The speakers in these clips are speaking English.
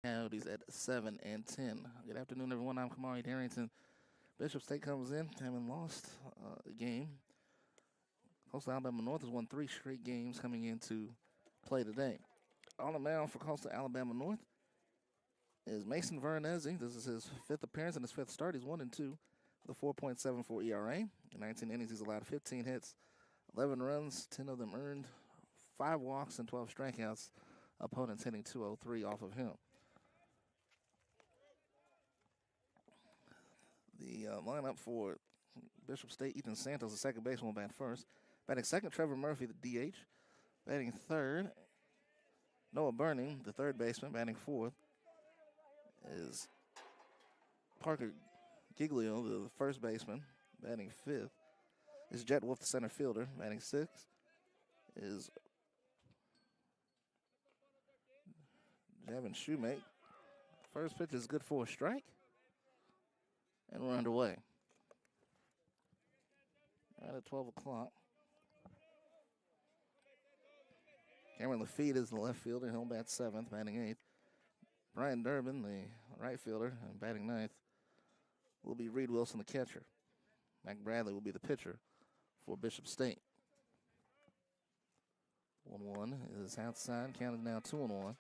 Coyotes at 7 and 10. Good afternoon, everyone. I'm Kamari Darrington. Bishop State comes in, having lost a game. Coastal Alabama North has won 3 straight games coming into play today. On the mound for Coastal Alabama North is Mason Veronese. This is his 5th appearance and his 5th start. He's 1 and 2 with a 4.74 ERA. In 19 innings, he's allowed 15 hits, 11 runs, 10 of them earned, 5 walks, and 12 strikeouts. Opponents hitting 203 off of him. The lineup for Bishop State: Ethan Santos, the second baseman, will bat first. Batting second, Trevor Murphy, the DH. Batting third, Noah Burning, the third baseman. Batting fourth is Parker Giglio, the first baseman. Batting fifth is Jet Wolf, the center fielder. Batting sixth is Javin Shoemake. First pitch is good for a strike. And we're underway. Right at 12 o'clock. Cameron Lafitte is the left fielder. He'll bat seventh, batting eighth. Brian Durbin, the right fielder, and batting ninth will be Reed Wilson, the catcher. Mac Bradley will be the pitcher for Bishop State. 1-1 is outside, counted now 2-1.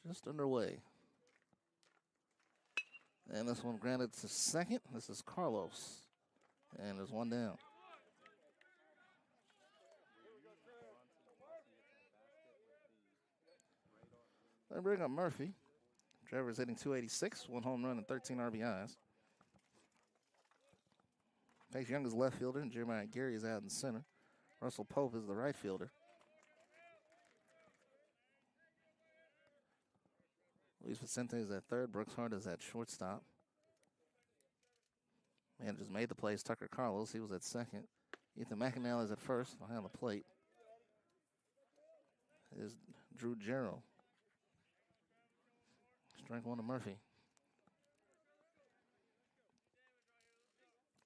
Just underway. And this one grounded to second. This is Carlos. And there's one down. They bring up Murphy. Trevor's hitting 286, 1 home run and 13 RBIs. Pace Young is left fielder, and Jeremiah Gary is out in center. Russell Pope is the right fielder. Luis Vicente is at third. Brooks Hart is at shortstop. Man just made the plays. Tucker Carlos, he was at second. Ethan McAnally is at first behind the plate. Is Drew Jarrell. Strike one to Murphy.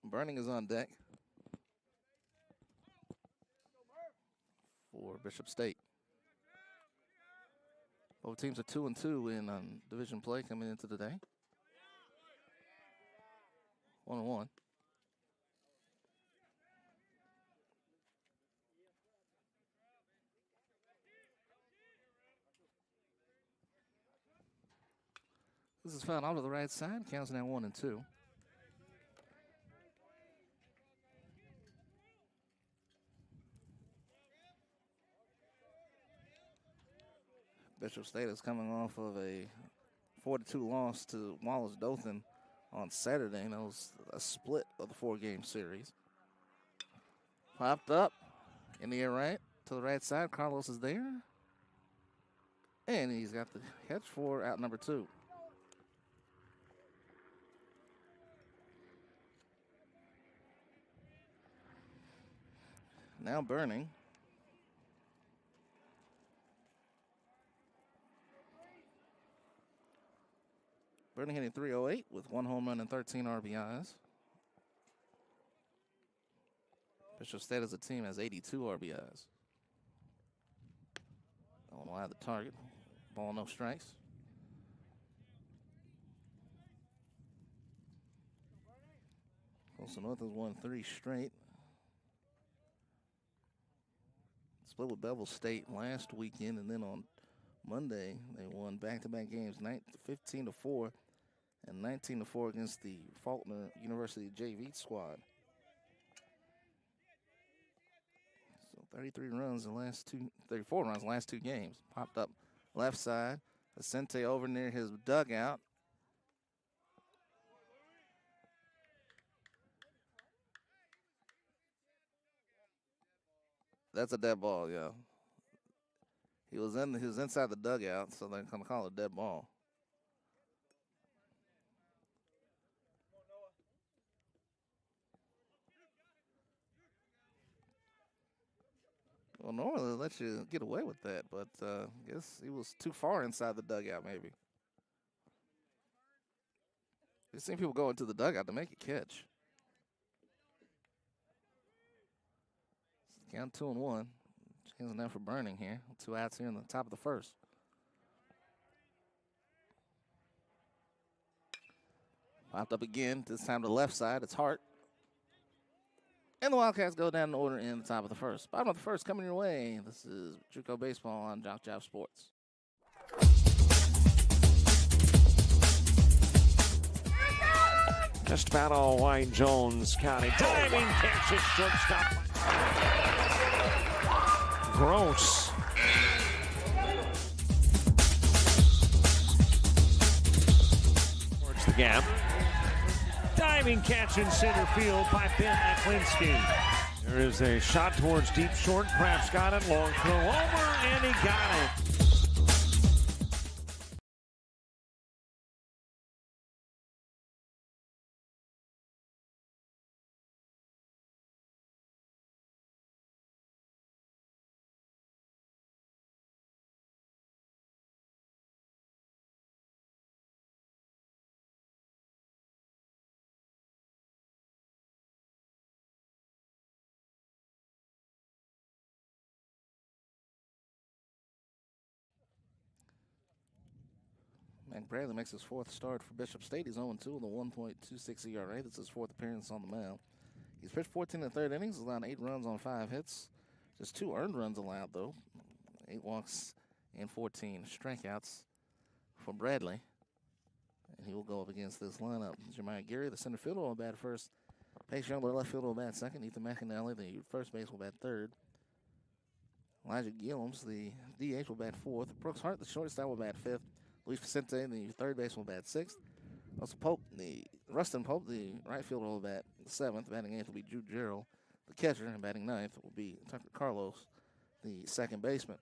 Burning is on deck for Bishop State. Both teams are 2-2 in division play coming into the day. 1-1. This is fouled off to the right side. Counts now 1-2. Bishop State is coming off of a 4-2 loss to Wallace Dothan on Saturday. And that was a split of the 4-game series. Popped up in the air right to the right side. Carlos is there. And he's got the catch for out number 2. Now Burning. Burning hitting 308 with 1 home run and 13 RBIs. Bishop State as a team has 82 RBIs. On wide the target. Ball no strikes. Coastal North has won 3 straight. Split with Bevel State last weekend, and then on Monday they won back-to-back games, 15-4 and 19-4 against the Faulkner University JV squad. So 33 runs in the last 34 runs in the last 2 games. Popped up left side. Vicente over near his dugout. That's a dead ball, yeah. He was inside the dugout, so they're gonna call it a dead ball. Well, normally they let you get away with that, but I guess he was too far inside the dugout, maybe. You've seen people go into the dugout to make a catch. Count 2-1. Changing that for Burning here. 2 outs here in the top of the first. Popped up again. This time to the left side. It's Hart. And the Wildcats go down in order in the top of the first. Bottom of the first coming your way. This is JockJive Baseball on JockJive Sports. Just about all Wayne Jones County. Diving catch at shortstop. Gross. Towards the gap. Diving catch in center field by Ben Aklinski. There is a shot towards deep short. Kraft's got it. Long throw over, and he got it. Mac Bradley makes his 4th start for Bishop State. He's 0-2 with a 1.26 ERA. This is his 4th appearance on the mound. He's pitched 14 and 3rd innings, allowed 8 runs on 5 hits. Just 2 earned runs allowed, though. 8 walks and 14 strikeouts for Bradley. And he will go up against this lineup. Jeremiah Gary, the center fielder, will bat first. Pace Young, the left fielder, will bat second. Ethan McAnally, the first base, will bat third. Elijah Gillums, the DH, will bat fourth. Brooks Hart, the shortstop, will bat fifth. Luis Vicente, the third base, will bat sixth. Rustin Pope, the right fielder, will bat seventh. Batting eighth will be Jude Gerald, the catcher, and batting ninth will be Tucker Carlos, the second baseman.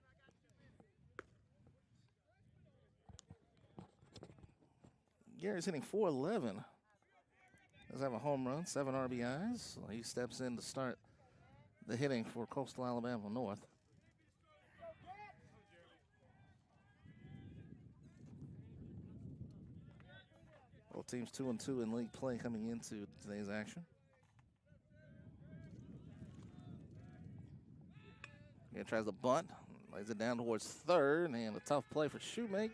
Gary's hitting .411. Does have a home run, 7 RBIs. So he steps in to start the hitting for Coastal Alabama North. Both teams 2-2 in league play coming into today's action. He tries to bunt, lays it down towards third, and a tough play for Shoemake,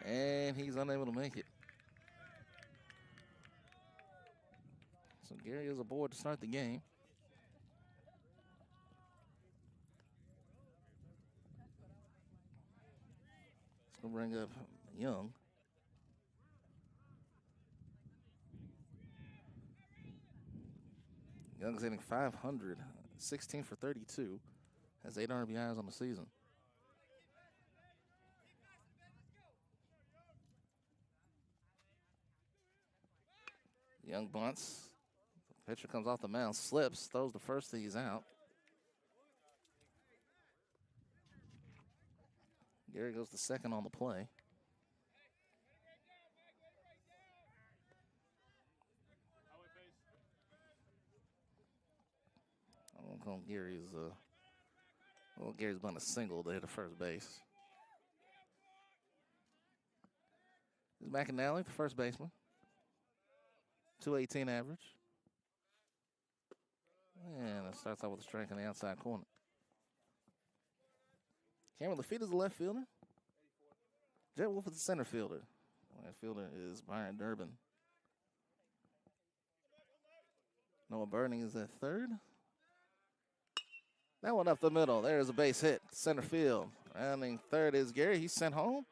and he's unable to make it. So Gary is aboard to start the game. It's going to bring up Young. Young's hitting .500, 16 for 32, has 8 RBIs on the season. Young bunts. Pitcher comes off the mound, slips, throws the first, he's out. Gary goes to second on the play. I won't call Gary's, Gary's been a single to hit the first base. This is McAnally, the first baseman. 218 average. And it starts out with a strike in the outside corner. Cameron Lafitte is the left fielder. Jet Wolf is the center fielder. Right fielder is Byron Durbin. Noah Burning is at third. That one up the middle. There's a base hit. Center field. Rounding third is Gary. He's sent home.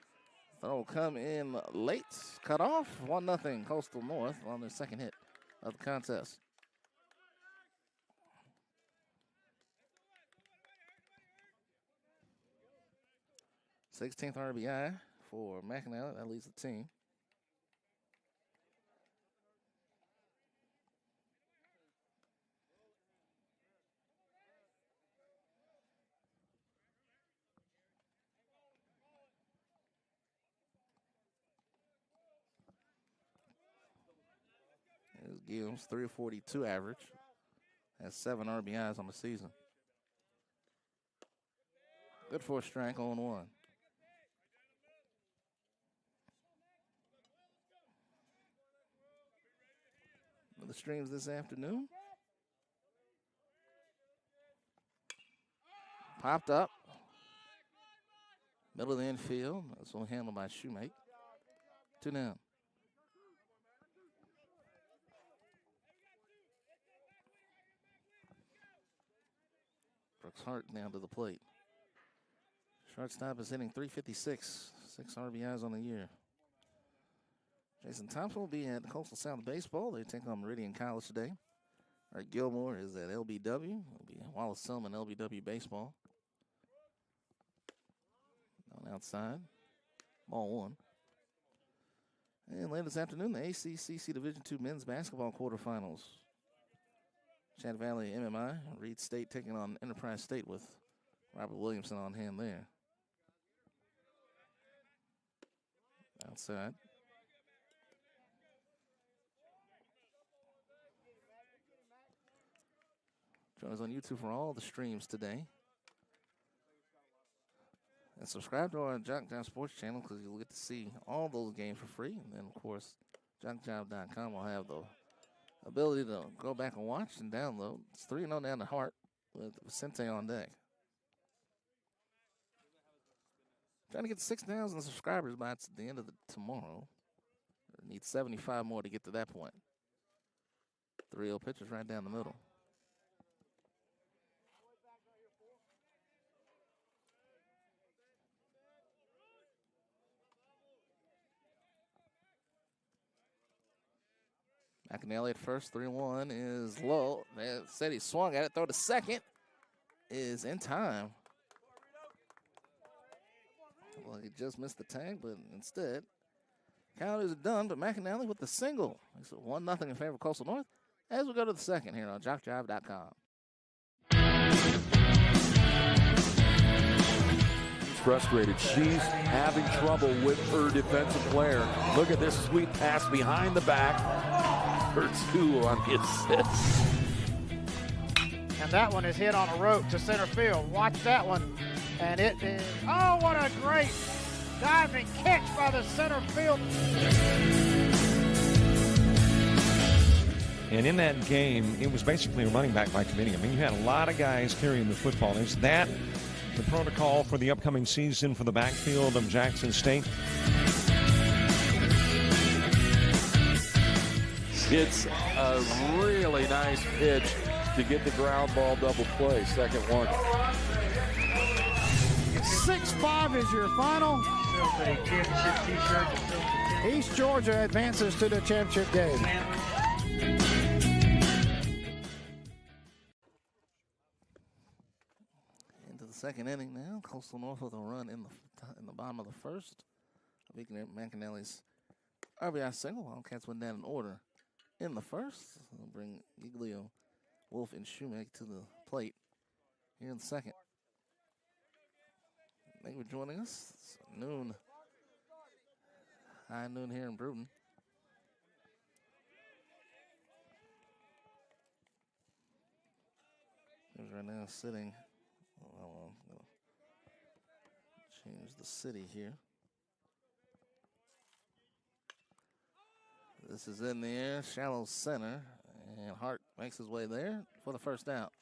Throw will come in late. Cut off. 1-0 Coastal North on their second hit of the contest. Sixteenth RBI for McAnally. That leads the team. There's Gillums, 342 average. Has 7 RBIs on the season. Good for a strike, 0-1. The streams this afternoon. Popped up. Middle of the infield. That's one handled by Shoemake. 2 down. Brooks Hart down to the plate. Shortstop is hitting .356. 6 RBIs on the year. Jason Thompson will be at Coastal South Baseball. They take on Meridian College today. Art Gilmore is at LBW. It'll be Wallace-Selman LBW Baseball. On outside. Ball 1. And later this afternoon, the ACCC Division II men's basketball quarterfinals. Chad Valley MMI, Reed State taking on Enterprise State with Robert Williamson on hand there. Outside. Join us on YouTube for all the streams today. And subscribe to our JockJive Sports channel because you'll get to see all those games for free. And then, of course, JockJive.com will have the ability to go back and watch and download. It's 3-0 down the Hart with Vicente on deck. Trying to get 6,000 subscribers by the end of tomorrow. Need 75 more to get to that point. 3-0 pitchers right down the middle. McAnally at first, 3-1 is low. They said he swung at it, throw to second is in time. Well, he just missed the tag, but instead, count is done, but McAnally with the single. It's 1-0 in favor of Coastal North as we go to the second here on JockJive.com. Frustrated. She's having trouble with her defensive player. Look at this sweet pass behind the back for 2 on the assist. And that one is hit on a rope to center field. Watch that one. And it is, oh, what a great diving catch by the center field. And in that game, it was basically a running back by committee. I mean, you had a lot of guys carrying the football. Is that the protocol for the upcoming season for the backfield of Jackson State? It's a really nice pitch to get the ground ball double play. Second one. 6-5 is your final. East Georgia advances to the championship game. Into the second inning now. Coastal North with a run in the bottom of the first. McAnally's RBI single. Wildcats went down in order in the first. They'll bring Giglio, Wolf, and Shoemake to the plate here in the second. Thank you for joining us. It's noon. High noon here in Bruton. He's right now sitting. Oh, I'm going to change the city here. This is in the air, shallow center, and Hart makes his way there for the first out.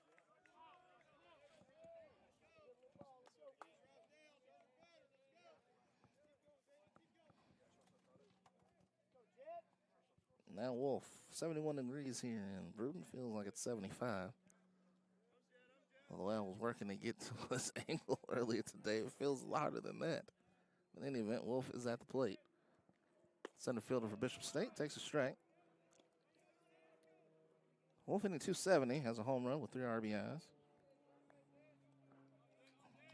Now Wolf, 71 degrees here in Bruton, feels like it's 75. Although I was working to get to this angle earlier today, it feels harder than that. In any event, Wolf is at the plate. Center fielder for Bishop State takes a strike. Wolf hitting .270, has a home run with 3 RBIs.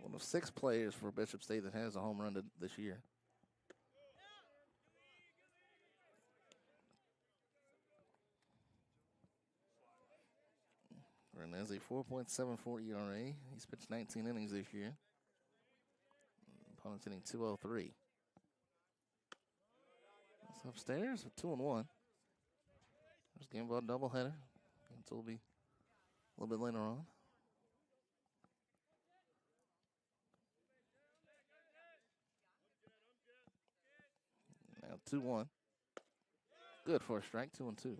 One of 6 players for Bishop State that has a home run this year. And has a 4.74 ERA. He's pitched 19 innings this year. Opponent's hitting .203. It's upstairs with 2-1. There's game ball doubleheader. It will be a little bit later on. Now 2-1. Good for a strike, 2-2.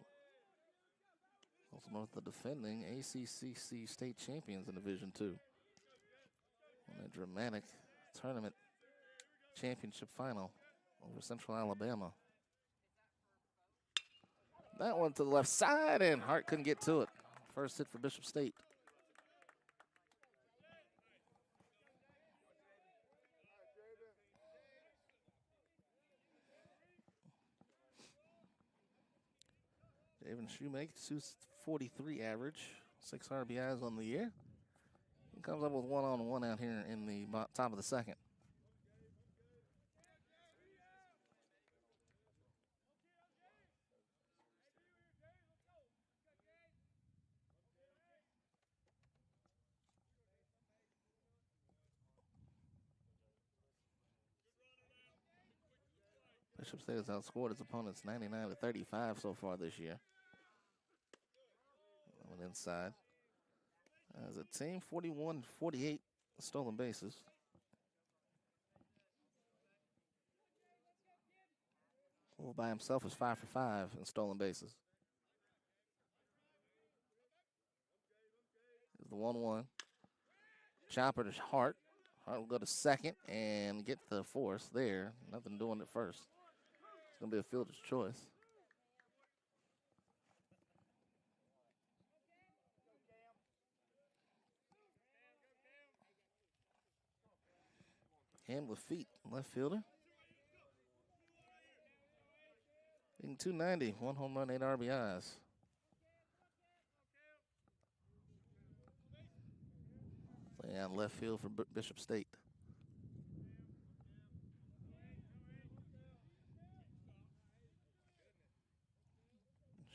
Also North, the defending ACCC state champions in Division II. in a dramatic tournament championship final over Central Alabama. That one to the left side, and Hart couldn't get to it. First hit for Bishop State. Javen Shoemake, 243 average, 6 RBIs on the year. He comes up with 1-on-1 out here in the top of the second. Bishop State has outscored its opponents 99-35 so far this year. Went inside. As a team, 41-48 stolen bases. Well, by himself is 5 for 5 in stolen bases. Here's the 1-1. Chopper to Hart. Hart will go to second and get the force there. Nothing doing at first. It's going to be a fielder's choice. Cam with feet, left fielder. Hitting 290, 1 home run, 8 RBIs. Playing out left field for Bishop State.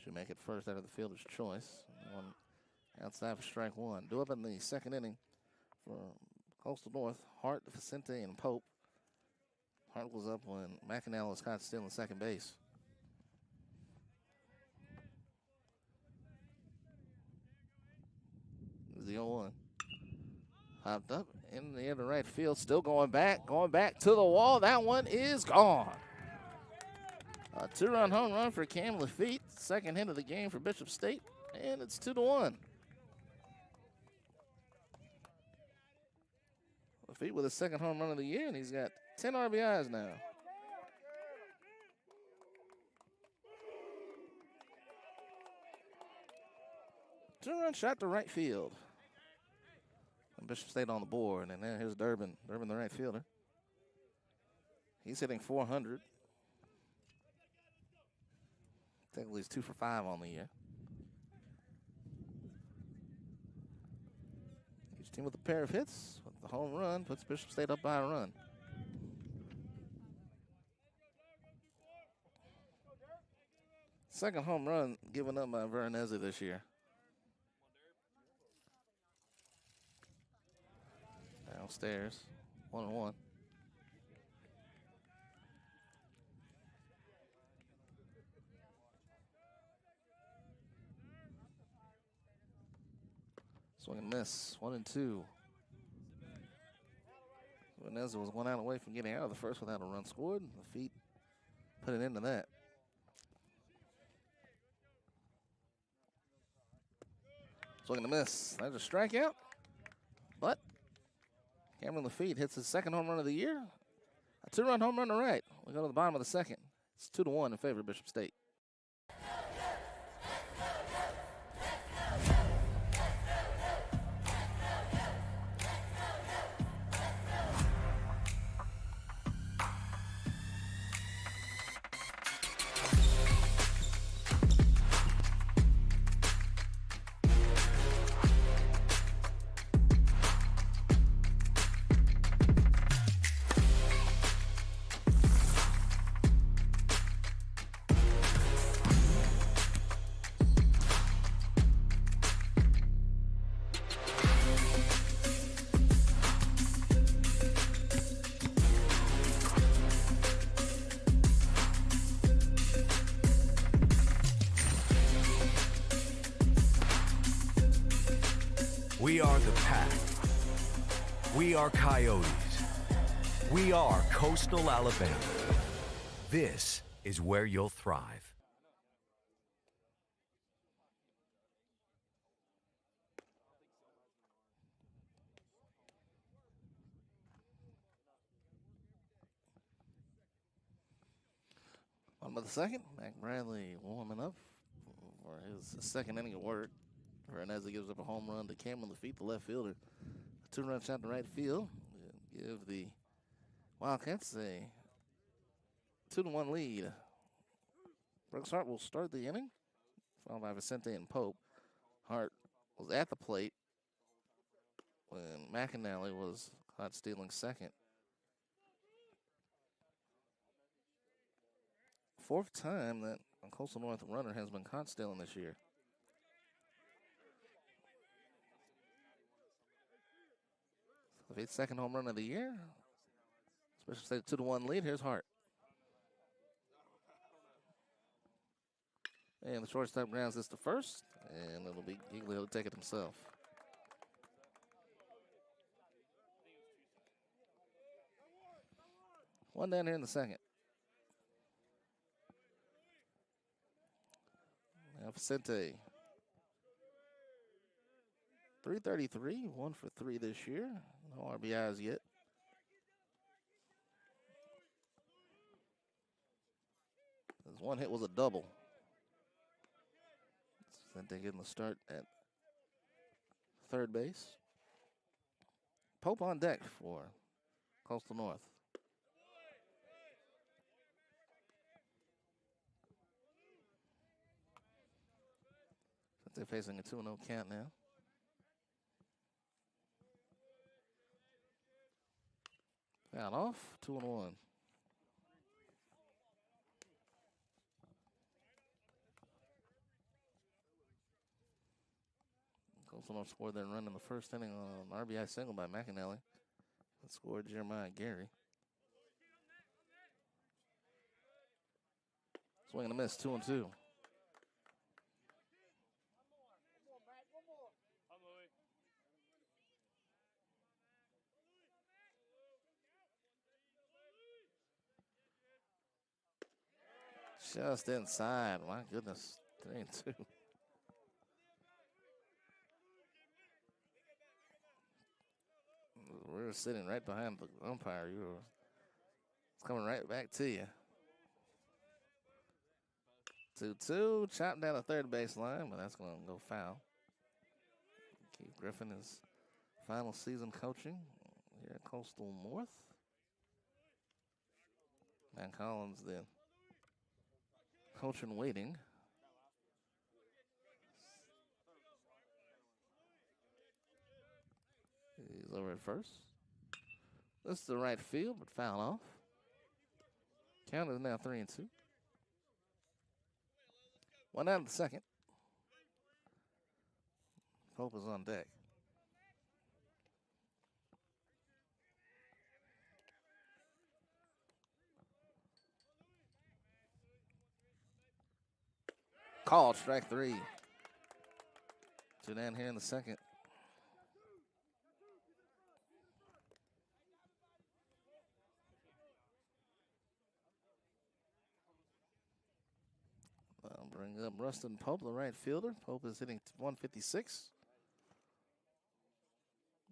Should make it first out of the fielder's choice. One outside for strike one. Due up in the second inning for Coastal North, Hart, Vicente, and Pope. Hart was up when McAnally was caught stealing second base. Here's the 0-1. Hopped up in the air to right field, still going back to the wall. That one is gone. A 2-run home run for Cam Lafitte, second hit of the game for Bishop State, and it's 2-1. Lafitte with his second home run of the year, and he's got 10 RBIs now. Two-run shot to right field. And Bishop State on the board, and then here's Durbin. Durbin, the right fielder. He's hitting 400. Technically, he's 2 for 5 on the year. Each team with a pair of hits. With the home run, puts Bishop State up by a run. Second home run given up by Veronese this year. Downstairs, 1-1. Swing and miss, 1-2. Veronese was 1 out away from getting out of the first without a run scored. The feet put it into that. Swing and a miss. That's a strikeout. But Cameron Lafitte hits his second home run of the year. A 2-run home run to right. We go to the bottom of the second. It's 2-1 in favor of Bishop State. We are the Pack. We are Coyotes. We are Coastal Alabama. This is where you'll thrive. On with the second, Mac Bradley warming up for his second inning of work. Hernandez gives up a home run to Cameron Lafitte, the left fielder. A 2-run shot to right field. Give the Wildcats a 2-1 lead. Brooks Hart will start the inning, followed by Vicente and Pope. Hart was at the plate when McAnally was caught stealing second. Fourth time that a Coastal North runner has been caught stealing this year. Lafitte's second home run of the year. Special State 2-1 lead. Here's Hart. And the shortstop grounds this to first, and it'll be Giglio to take it himself. One down here in the second. Now Vicente. 333, 1 for 3 this year. No RBIs yet. His one hit was a double. Vicente getting the start at third base. Pope on deck for Coastal North. They're facing a 2-0 count now. Foul off, 2-1. Coastal North scored their run in the first inning on an RBI single by McAnally. That scored Jeremiah Gary. Swing and a miss, 2-2. Just inside. My goodness. 3-2. We're sitting right behind the umpire. It's coming right back to you. 2-2. Chopped down the third baseline, but that's going to go foul. Keith Griffin is final season coaching here at Coastal North. Matt Collins then. Coach in waiting. He's over at first. This is the right field, but foul off. Count is now 3-2. One out of the second. Pope is on deck. Called strike 3. 2 down here in the second. I'll bring up Rustin Pope, the right fielder. Pope is hitting 156.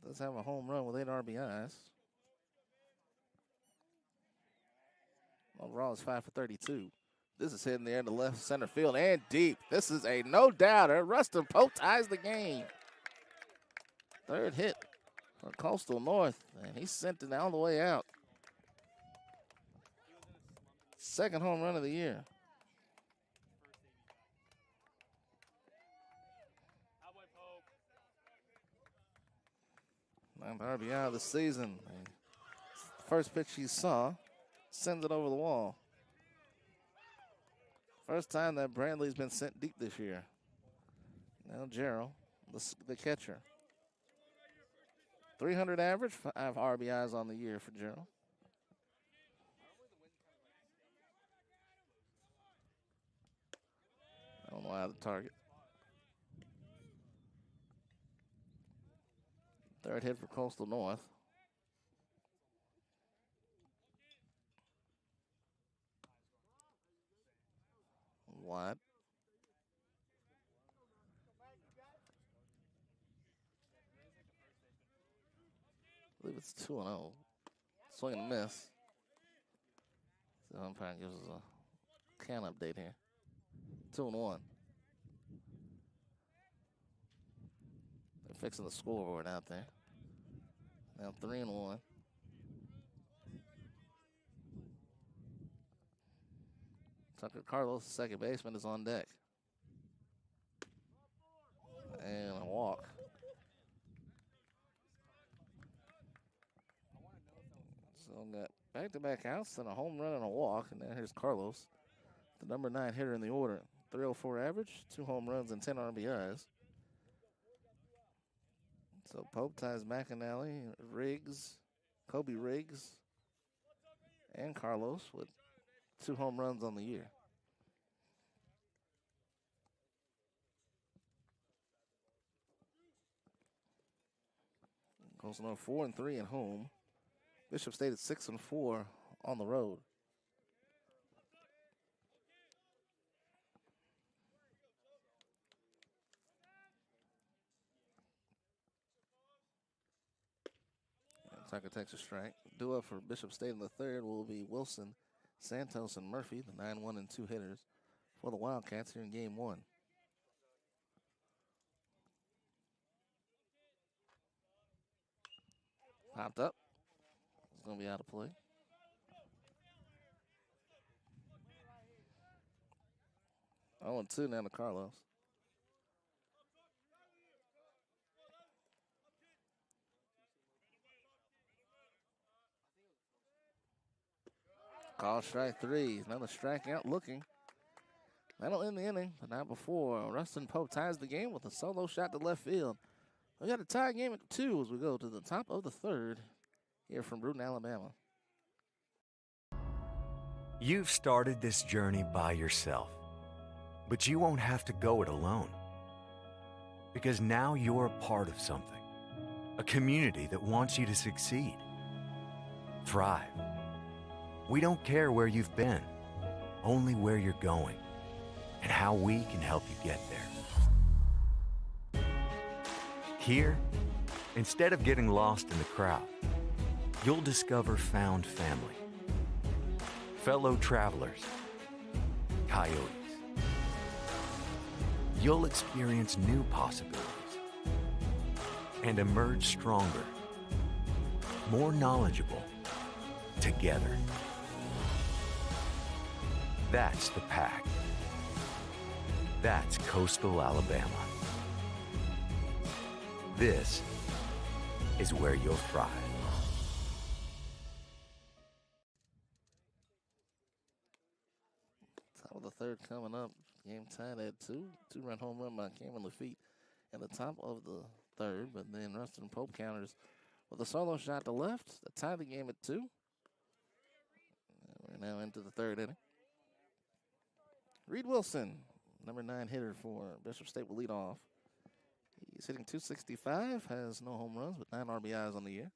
Does have a home run with 8 RBIs. Overall, it's 5 for 32. This is hitting the air to left center field and deep. This is a no-doubter. Rustin Pope ties the game. Third hit for Coastal North, and he sent it all the way out. Second home run of the year. Ninth RBI of the season. First pitch he saw, sends it over the wall. First time that Bradley's been sent deep this year. Now Gerald, the catcher. 300 average, 5 RBIs on the year for Gerald. I don't know how to target. Third hit for Coastal North. Wide. I believe it's 2-0. Swing and miss. The umpire gives us a count update here. 2-1. They're fixing the scoreboard out there. Now 3-1. Tucker Carlos, second baseman, is on deck. And a walk. So got back-to-back outs and a home run and a walk. And then here's Carlos, the number 9 hitter in the order. 304 average, 2 home runs and 10 RBIs. So Pope ties McAnally, Riggs, Kobe Riggs, and Carlos with 2 home runs on the year. Goes another 4-3 at home. Bishop State at 6-4 on the road. Tucker takes a strike. Due up for Bishop State in the third will be Wilson, Santos, and Murphy, the 9-1 and 2 hitters for the Wildcats here in game 1. Popped up. It's going to be out of play. Oh, and 2 now to Carlos. Call strike 3. Another strikeout looking. That'll end the inning, but not before Rustin Pope ties the game with a solo shot to left field. We got a tie game at 2 as we go to the top of the third here from Bruton, Alabama. You've started this journey by yourself, but you won't have to go it alone. Because now you're a part of something, a community that wants you to succeed, thrive. We don't care where you've been, only where you're going and how we can help you get there. Here, instead of getting lost in the crowd, you'll discover found family, fellow travelers, coyotes. You'll experience new possibilities and emerge stronger, more knowledgeable together. That's the Pack. That's Coastal Alabama. This is where you'll thrive. Top of the third coming up. Game tied at 2. 2-run home run by Cameron Lafitte at the top of the third. But then Rustin Pope counters with a solo shot to left to tie the game at 2. And we're now into the third inning. Reed Wilson, number 9 hitter for Bishop State, will lead off. He's hitting .265, has no home runs, but 9 RBIs on the year.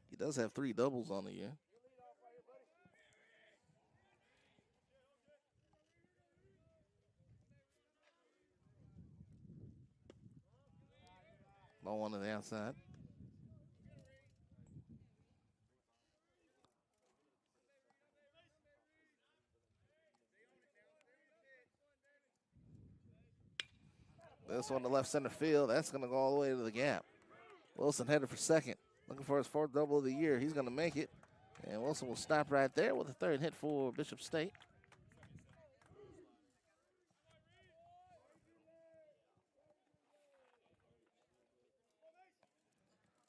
He does have 3 doubles on the year. Ball 1 to the outside. This one to left center field. That's going to go all the way to the gap. Wilson headed for second. Looking for his 4th double of the year. He's going to make it. And Wilson will stop right there with a 3rd hit for Bishop State.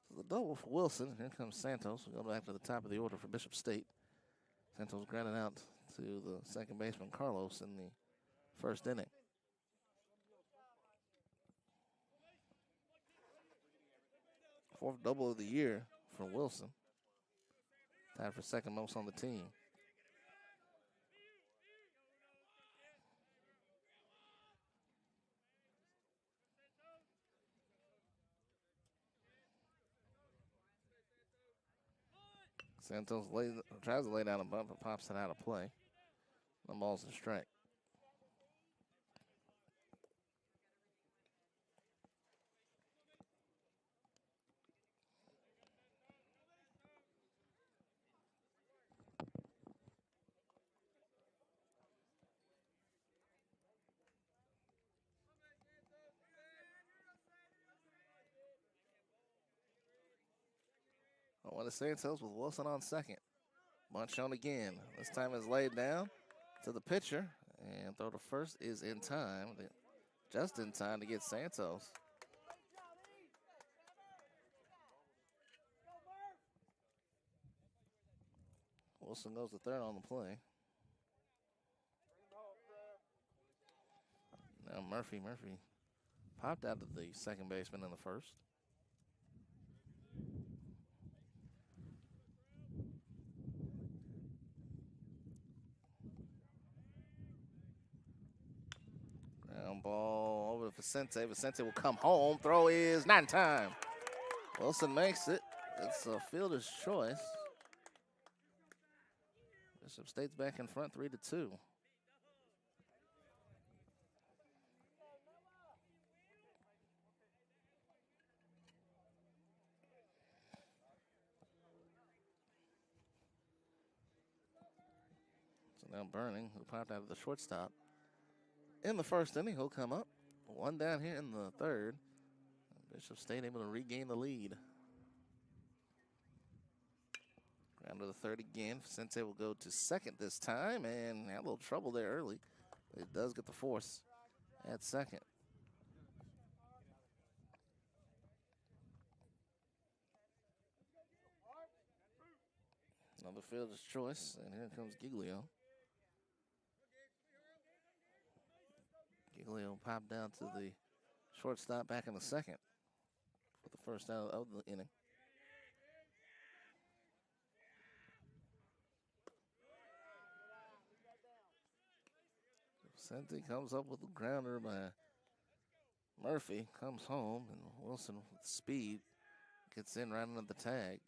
So the double for Wilson. Here comes Santos. We go back to the top of the order for Bishop State. Santos grounded out to the second baseman, Carlos, in the 1st inning. 4th double of the year for Wilson. Tied for 2nd most on the team. Santos tries to lay down a bump, but pops it out of play. The ball's a strike. Going to Santos with Wilson on second. Bunt shown again. This time is laid down to the pitcher. And throw to first is in time. Just in time to get Santos. Wilson goes to third on the play. Now Murphy popped out of the second baseman in the first. Ground ball over to Vicente. Vicente will come home. Throw is not in time. Wilson makes it. It's a fielder's choice. Bishop State's back in front 3-2. So now Burning, who popped out of the shortstop in the first inning, he'll come up. One down here in the third. Bishop State able to regain the lead. Round to the third again. Vicente will go to second this time and had a little trouble there early. But it does get the force at second. Another fielder's choice, and here comes Giglio. Giglio popped down to the shortstop back in the second for the first out of the inning. Vicente comes up with a grounder by Murphy, comes home, and Wilson with speed gets in right under the tag.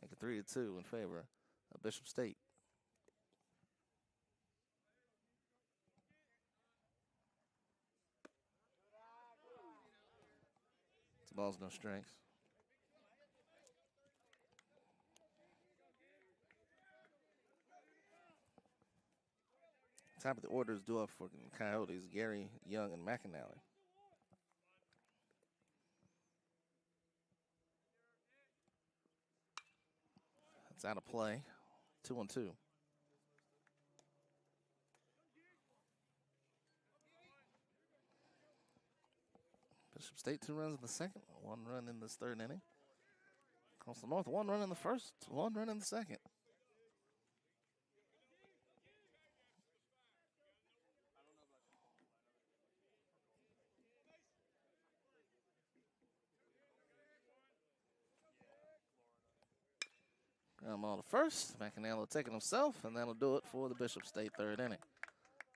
Make it 3-2 in favor of Bishop State. The ball's no strikes. Top of the order is due up for Coyotes, Gary, Young, and McAnally. It's out of play. 2-2. Bishop State 2 runs in the second, 1 run in this third inning. Coastal North 1 run in the first, 1 run in the second. Ground ball to first. McAnally taking himself, and that'll do it for the Bishop State third inning.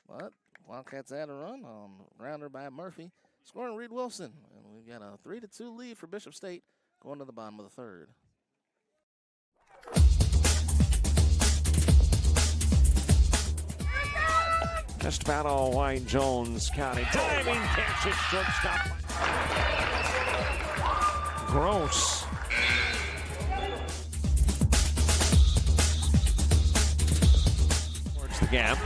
But Wildcats add a run on grounder by Murphy, scoring Reed Wilson. And we've got a 3-2 lead for Bishop State going to the bottom of the third. Just about all White Jones County. Diving catch at shortstop. Gross. Towards the gap.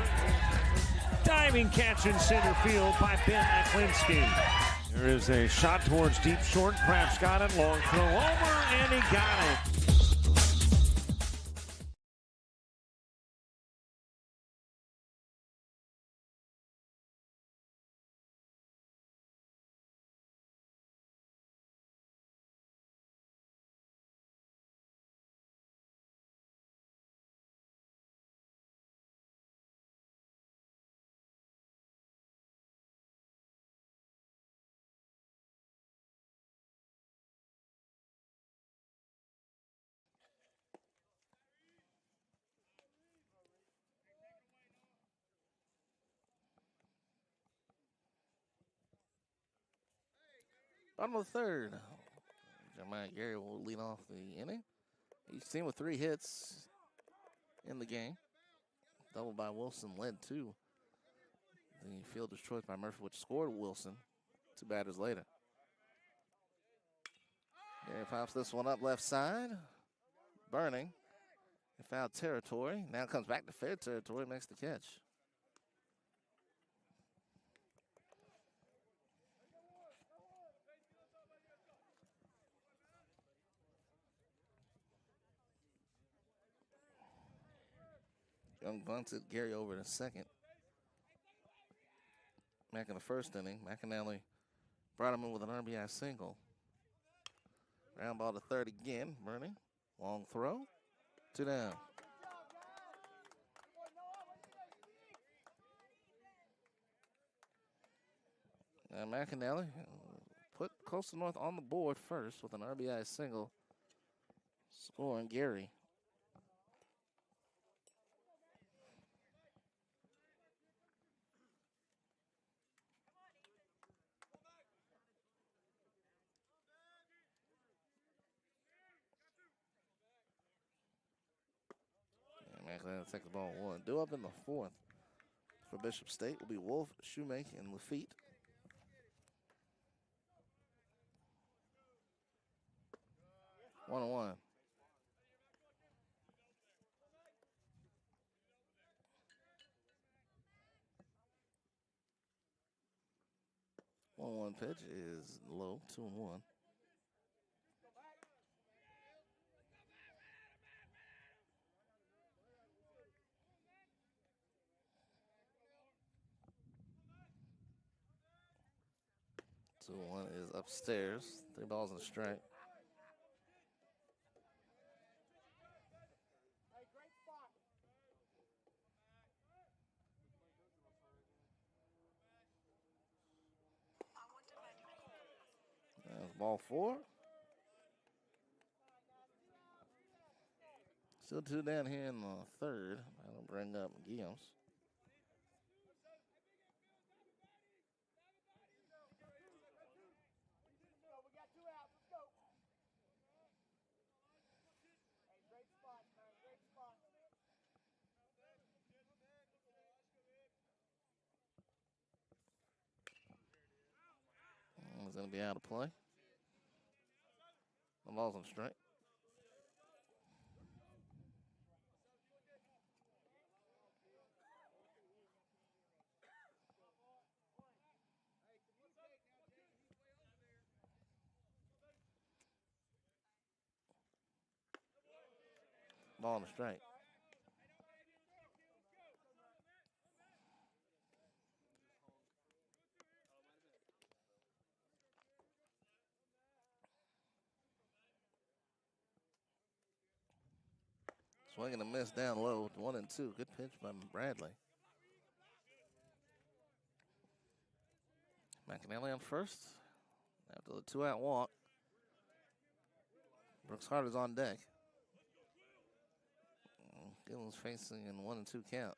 Diving catch in center field by Ben Aklinski. There is a shot towards deep short. Craps got it. Long throw over, and he got it. Bottom of the third. Jeremiah Gary will lead off the inning. He's seen with 3 hits in the game. Double by Wilson led to the fielder's choice by Murphy, which scored Wilson 2 batters later. Gary pops this one up left side. Burning. In foul territory. Now comes back to fair territory, makes the catch. Young bunted Gary over to second. Back in the first inning, McAnally brought him in with an RBI single. Ground ball to third again, Bernie. Long throw, 2 down. Now McAnally put Coastal North on the board first with an RBI single, scoring Gary. McAnally takes the ball 1. Due up in the 4th for Bishop State will be Wolf, Shoemake, and Lafitte. One on one. One pitch is low, 2-1. Two one is upstairs. 3 balls and a strike. That's ball 4. Still 2 down here in the 3rd. That'll bring up Guillaumes. It's going to be out of play. The ball's on strike. Ball on the strike. Swing and a miss down low, 1-2. Good pitch by Bradley. McAnally on first. After the 2-out walk, Brooks Harder's on deck. Gillen's facing in 1-2 count.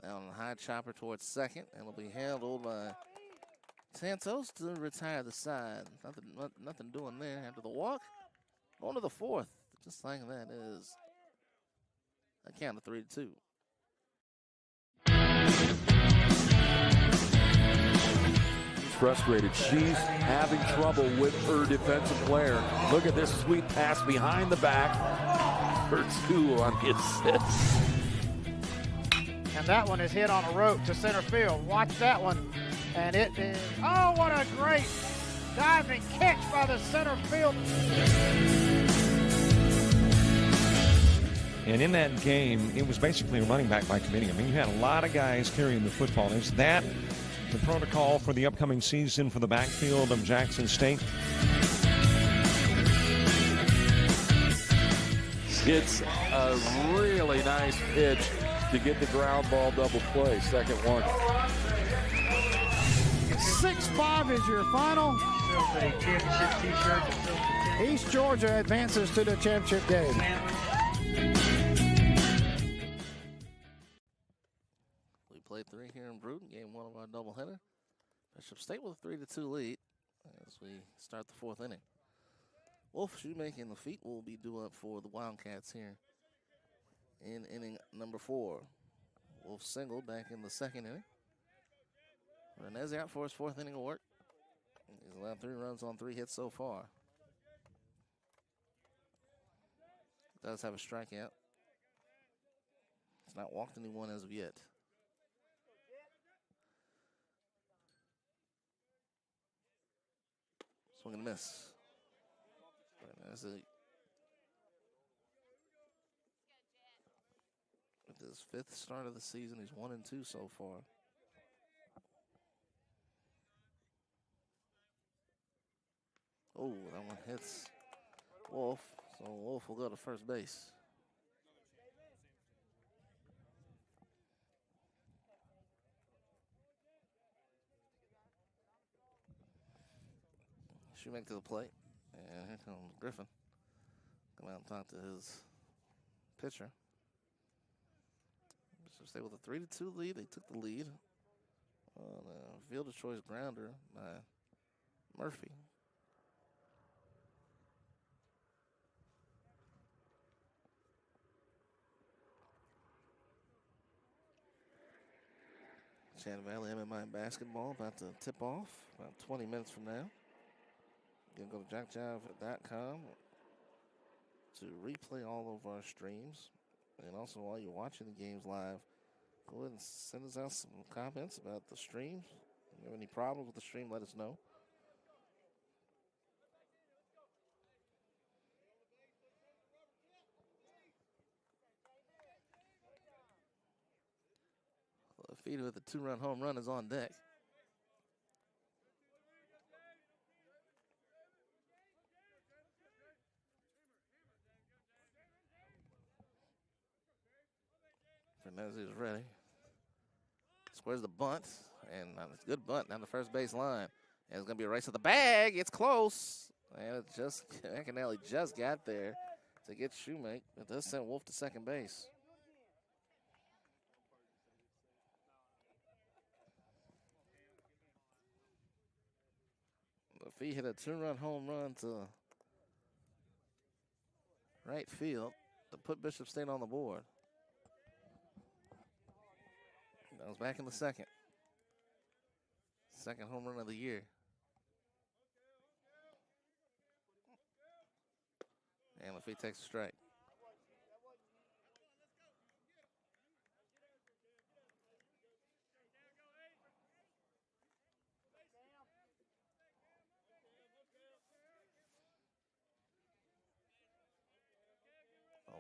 Now on a high chopper towards second, and it'll be handled by Santos to retire the side. Nothing doing there after the walk. Going to the 4th. Just like that is a count of 3-2. Frustrated. She's having trouble with her defensive player. Look at this sweet pass behind the back for 2 on the assist. And that one is hit on a rope to center field. Watch that one. And it is, oh, what a great diving catch by the center field. And in that game, it was basically a running back by committee. I mean, you had a lot of guys carrying the football. Is that the protocol for the upcoming season for the backfield of Jackson State? It's a really nice pitch to get the ground ball double play. Second one. 6-5 is your final. East Georgia advances to the championship game. We played 3 here in Bruton, game 1 of our doubleheader. Bishop State with a 3-2 lead as we start the 4th inning. Wolf, Shoemake, and Lafitte will be due up for the Wildcats here in inning number 4. Wolf singled back in the 2nd inning. Renez out for his 4th inning of work. He's allowed 3 runs on 3 hits so far. Does have a strikeout. He's not walked anyone as of yet. Swing and miss. That's a his 5th start of the season. He's 1-2 so far. Oh, that one hits Wolf. So Wolf will go to first base. Shoemaker to the plate. And here comes Griffin. Come out and talk to his pitcher. So stay with a 3-2 lead. They took the lead on a fielder choice grounder by Murphy. Shannon Valley MMI basketball about to tip off about 20 minutes from now. You can go to JockJive.com to replay all of our streams. And also, while you're watching the games live, go ahead and send us out some comments about the streams. If you have any problems with the stream, let us know. Feeder with a 2-run home run is on deck. Fernandez is ready. Squares the bunt, and it's a good bunt down the first base line. And it's going to be a race to the bag. It's close. And it just, McAnally just got there to get Shoemake. It does send Wolf to second base. If he hit a 2-run home run to right field to put Bishop State on the board. That was back in the second. Second home run of the year. And if he takes a strike.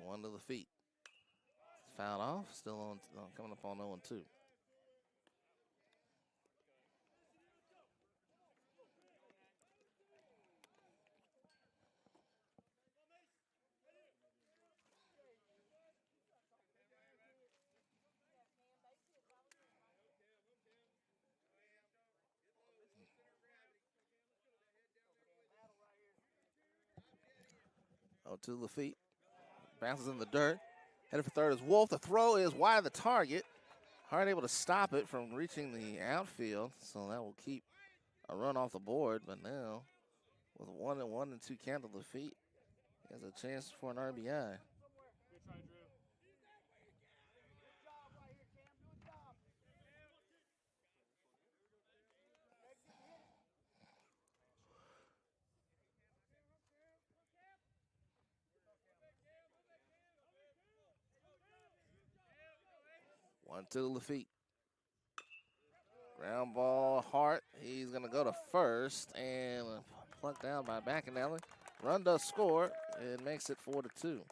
One to the feet. Fouled off. Still on, coming up on 0-2. Oh, to the feet. Bounces in the dirt. Headed for third is Wolf. The throw is wide of the target. Hard able to stop it from reaching the outfield. So that will keep a run off the board. But now, with 1-1 and 2 count to the feet, he has a chance for an RBI. One to the feet. Ground ball, Hart. He's going to go to first and plucked down by McAnally. Run does score. It makes it 4-2.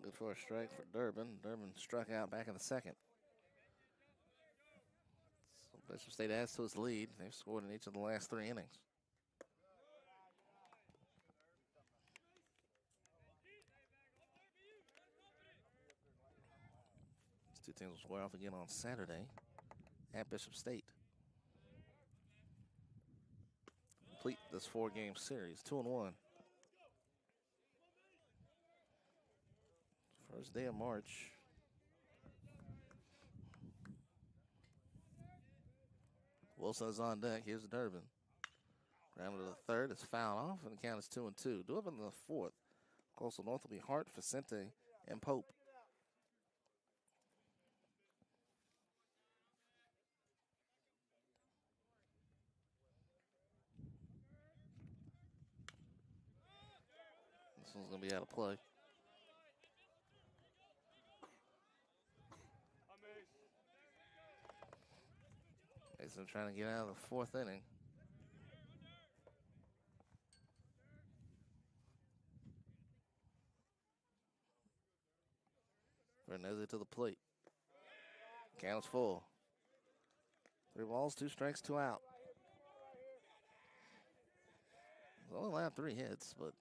Good for a strike for Durbin. Durbin struck out back in the second. So Bishop State adds to its lead. They've scored in each of the last 3 innings. These two teams will square off again on Saturday at Bishop State. Complete this 4-game series, 2-1. First day of March. Wilson is on deck. Here's Durbin. Ground to the third. It's fouled off, and the count is 2-2. Do up in the fourth. Coastal North will be Hart, Vicente, and Pope. This one's going to be out of play. Mason trying to get out of the fourth inning. Vernezzi to the plate. Count's full. 3 balls, 2 strikes, 2 out. He's only allowed 3 hits, but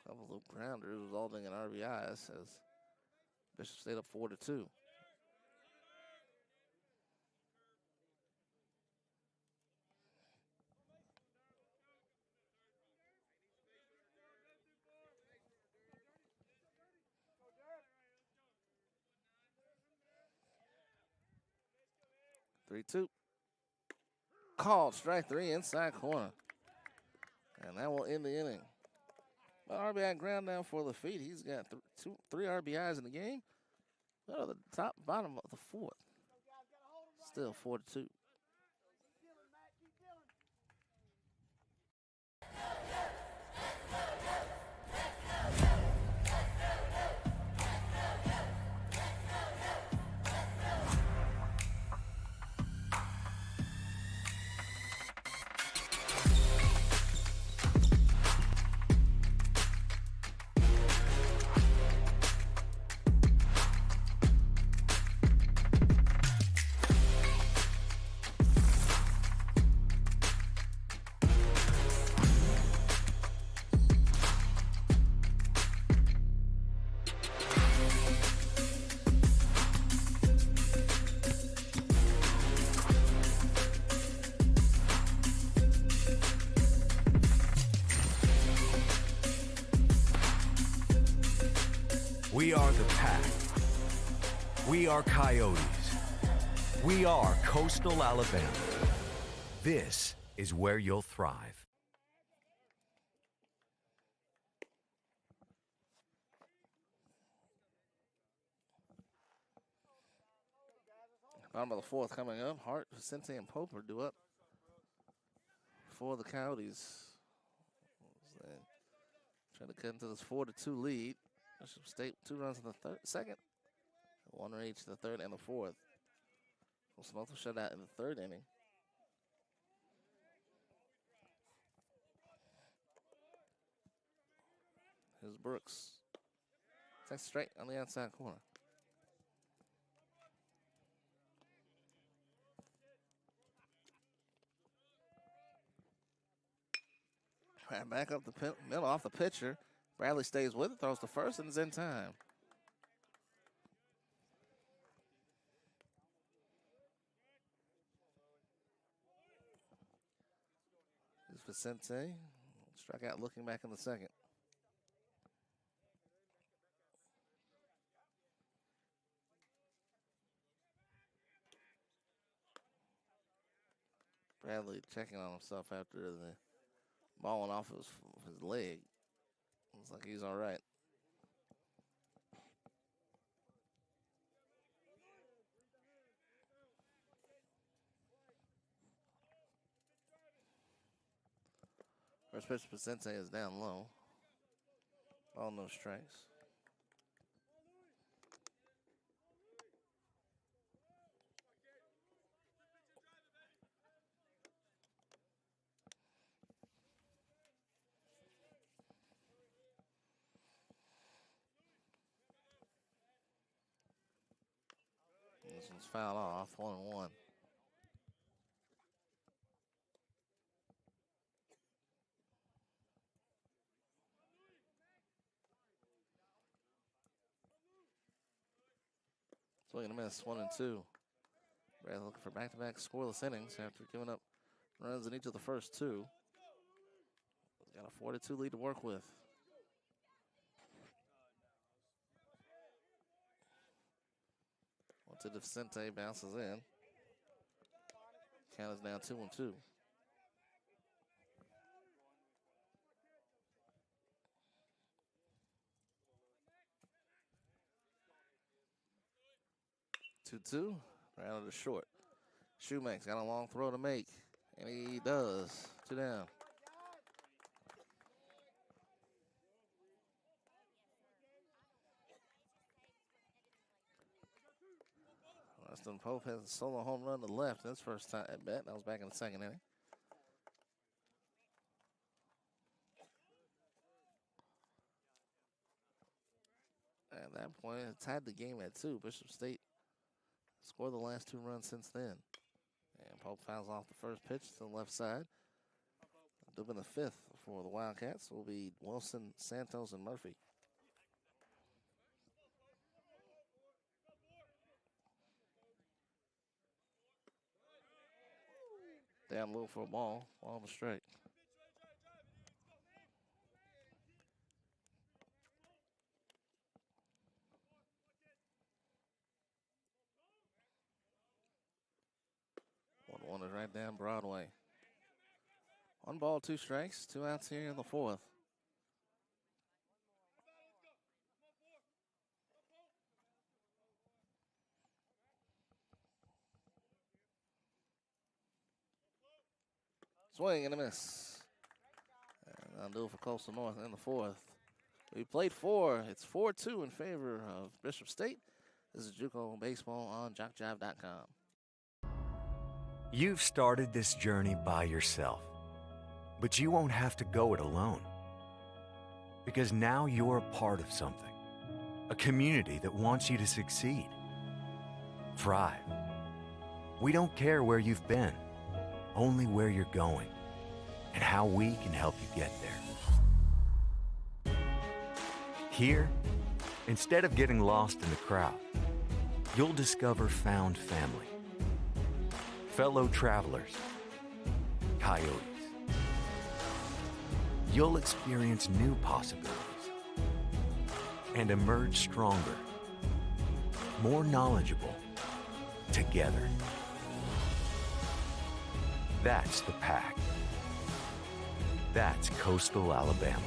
a couple of grounders resulting in RBIs as Bishop stayed up 4-2. Three-two. Called strike 3 inside corner. And that will end the inning. But RBI ground down for the feet. He's got 3 RBIs in the game. Go to the bottom of the 4th. Still 4-2. We are the Pack. We are Coyotes. We are Coastal Alabama. This is where you'll thrive. Bottom of the 4th coming up. Hart, Vicente, and Pope are due up for the Coyotes. Trying to cut into this 4-2 lead. Bishop State 2 runs in the second, 1 run each in the 3rd and the 4th. Smith will shut out in the 3rd inning. Here's Brooks. Takes straight on the outside corner. Right back up the middle off the pitcher. Bradley stays with it, throws to first, and is in time. Here's Vicente. Struck out looking back in the second. Bradley checking on himself after the ball went off his leg. Looks like he's all right. First pitch, Vicente is down low. Ball, no strikes. This one's fouled off, 1-1. Swing and a miss, 1-2. Brad looking for back-to-back scoreless innings after giving up runs in each of the first 2. He's got a 4-2 lead to work with. To Vicente, bounces in. Count is now 2-2. Two, rounded to short. Shoemake's got a long throw to make, and he does. 2 down. Austin Pope has a solo home run to left his first time at bat. That was back in the second inning. At that point, it tied the game at 2. Bishop State scored the last 2 runs since then. And Pope fouls off the first pitch to the left side. It'll be the 5th for the Wildcats. Will be Wilson, Santos, and Murphy. Down low for a ball. Ball to straight. One is right down Broadway. 1 ball, 2 strikes, 2 outs here in the 4th. Swing and a miss. And that'll do it for Coastal North in the 4th. We played 4. It's 4-2 in favor of Bishop State. This is JUCO Baseball on JockJive.com. You've started this journey by yourself, but you won't have to go it alone. Because now you're a part of something, a community that wants you to succeed, thrive. We don't care where you've been, only where you're going and how we can help you get there. Here, instead of getting lost in the crowd, you'll discover found family, fellow travelers, coyotes. You'll experience new possibilities and emerge stronger, more knowledgeable, together. That's the Pack. That's Coastal Alabama.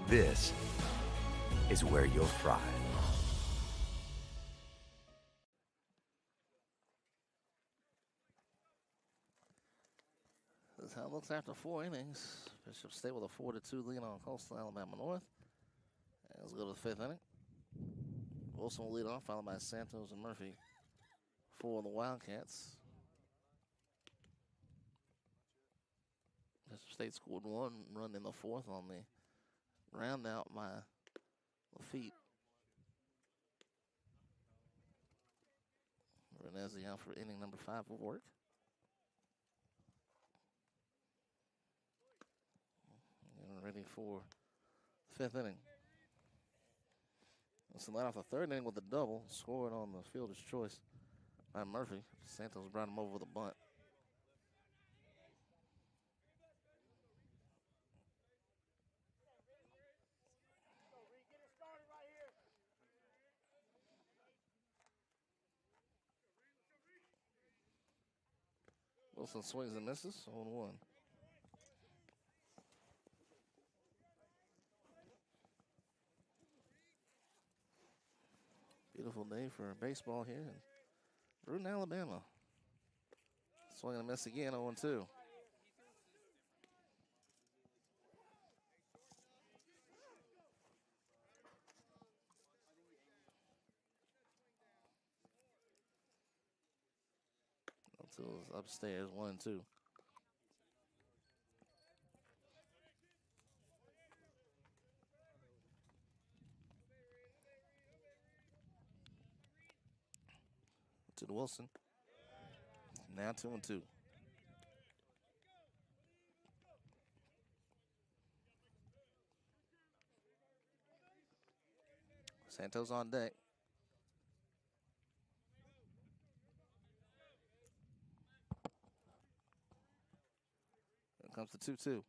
This is where you'll thrive. This is how it looks after 4 innings. Bishop State with a 4-2 lead on Coastal Alabama North. And let's go to the 5th inning. Wilson will lead off, followed by Santos and Murphy for the Wildcats. Bishop State scored 1 run in the 4th on the round out by Lafitte. Renesi out for inning number 5 of work. And ready for the 5th inning. Wilson led off the 3rd inning with a double, scored on the fielder's choice by Murphy. Santos brought him over with a bunt. Wilson swings and misses, 0-1. Beautiful day for baseball here in Bruton, Alabama. Swing and a miss again, 0-2. Until it's upstairs, 1-2. To Wilson. Now 2-2. Santos on deck. Here comes the 2-2.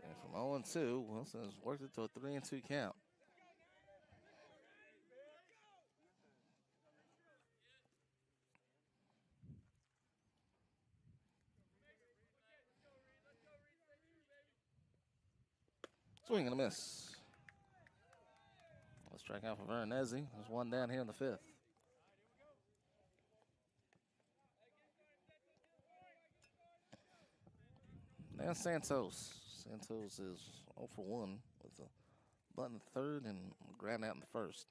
And from 0-2, Wilson has worked it to a 3-2 count. Swing and a miss. Let's strike out for Veronese. There's 1 down here in the 5th. Now Santos. Santos is 0 for 1 with a bunt in the 3rd and a ground out in the 1st.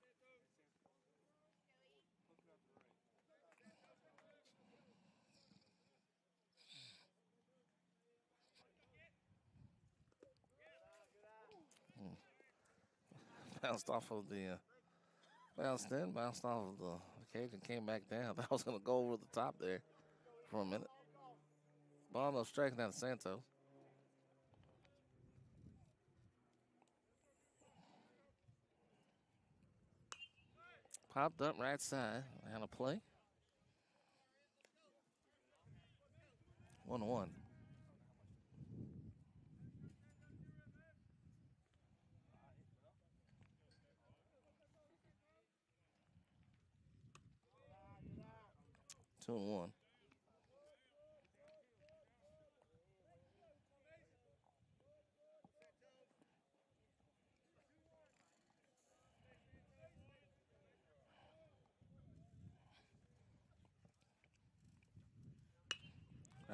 bounced off of the bounced off of the cage and came back down. That was going to go over the top there for a minute. Ball no striking out of Santos. Popped up right side and a play. 1-1. Two and one.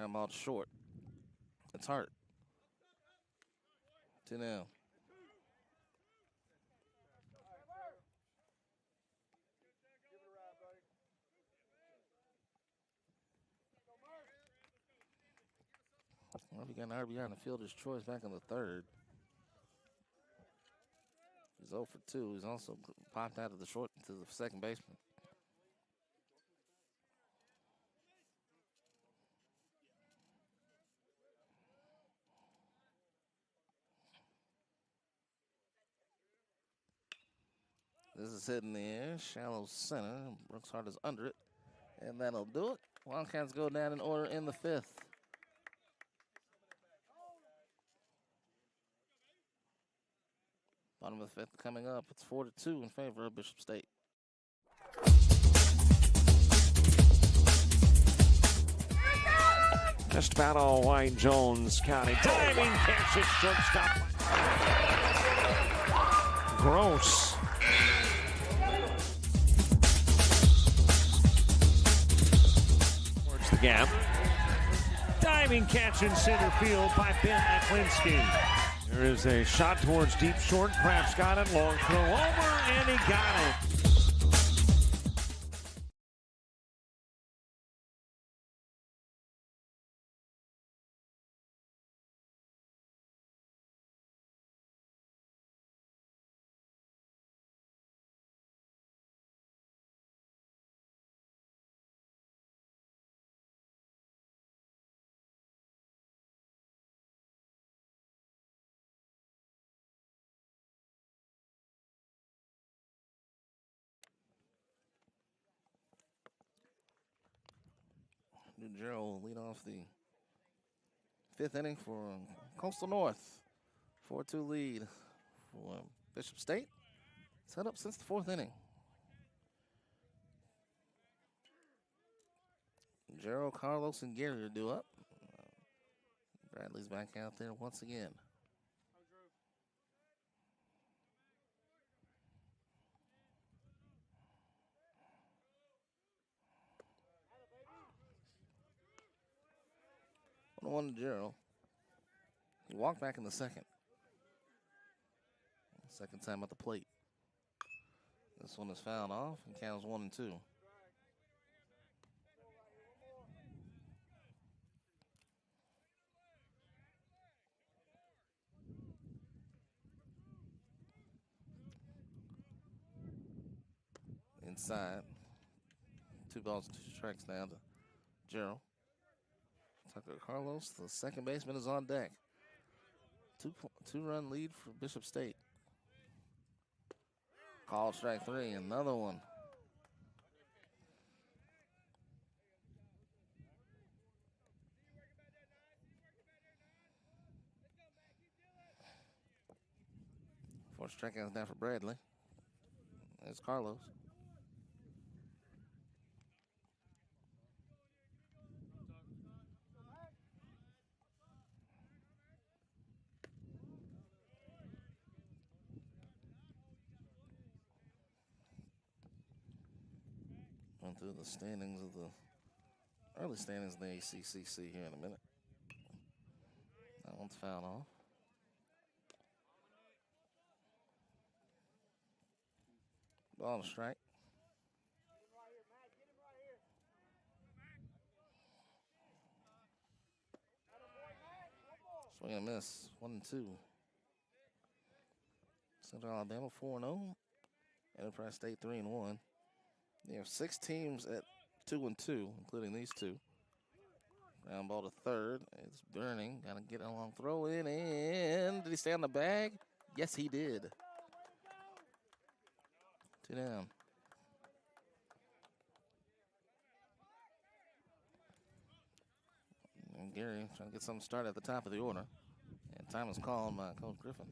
I'm out short. It's hard. 2-0. Well, he got an RBI in the fielder's choice back in the third. He's 0 for 2. He's also popped out of the short to the second baseman. This is hit in the air, shallow center. Brooks Hart is under it, and that'll do it. Wildcats go down in order in the fifth. Bottom of the fifth coming up. It's 4-2 in favor of Bishop State. Just about all white, Jones County. Diving catch at shortstop. Gross. Towards the gap. Diving catch in center field by Ben Aklinski. There is a shot towards deep short. Craps got it. Long throw over, and he got it. New Gerald will lead off the fifth inning for Coastal North. 4-2 lead for Bishop State. Set up since the fourth inning. Gerald, Carlos, and Gary are due up. Bradley's back out there once again. One to Gerald. He walked back in the second. Second time at the plate. This one is fouled off and counts 1-2. Inside. 2 balls, 2 strikes now to Gerald. Tucker Carlos, the second baseman, is on deck. Two-run lead for Bishop State. Call strike 3, another one. Four strikeouts down for Bradley. There's Carlos. Run through the standings of the early standings of the ACCC here in a minute. That one's fouled off. Ball and strike. Swing and a miss. 1-2. Central Alabama 4-0. Enterprise State 3-1. You have 6 teams at 2-2, including these two. Ground ball to third. It's burning. Got to get a long throw in. And did he stay on the bag? Yes, he did. 2 down. And Gary trying to get something started at the top of the order. And time is called by Coach Griffin.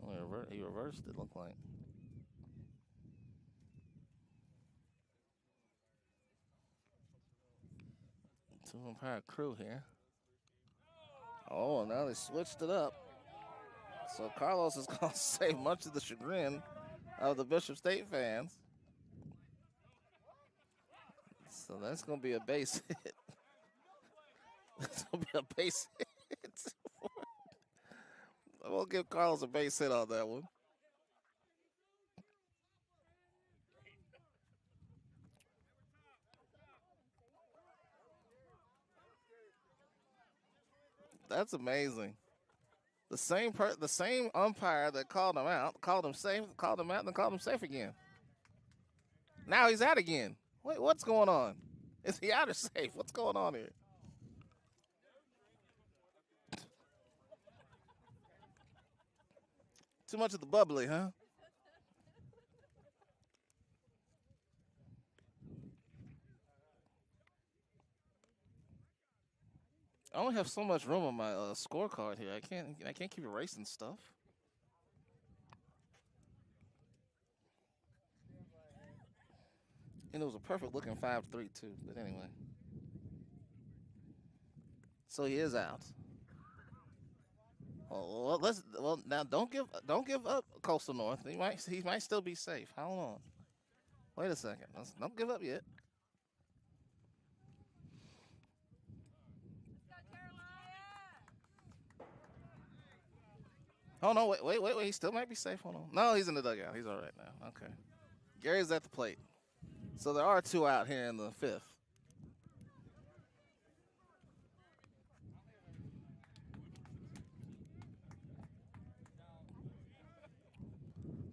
Oh, he reversed it, looked like. Two umpire crew here. Oh, now they switched it up. So Carlos is going to save much of the chagrin of the Bishop State fans. So that's going to be a base hit. That's going to be a base hit. I won't give Carlos a base hit on that one. That's amazing. The same umpire that called him out, called him safe, called him out, and then called him safe again. Now he's out again. Wait, what's going on? Is he out or safe? What's going on here? Too much of the bubbly, huh? I only have so much room on my scorecard here. I can't keep erasing stuff. And it was a perfect looking 5-3 too. But anyway, so he is out. Well, now don't give up, Coastal North. He might still be safe. Hold on. Wait a second. Don't give up yet. Oh no! Wait! He still might be safe. Hold on. No, he's in the dugout. He's all right now. Okay. Gary's at the plate. So there are 2 out here in the 5th.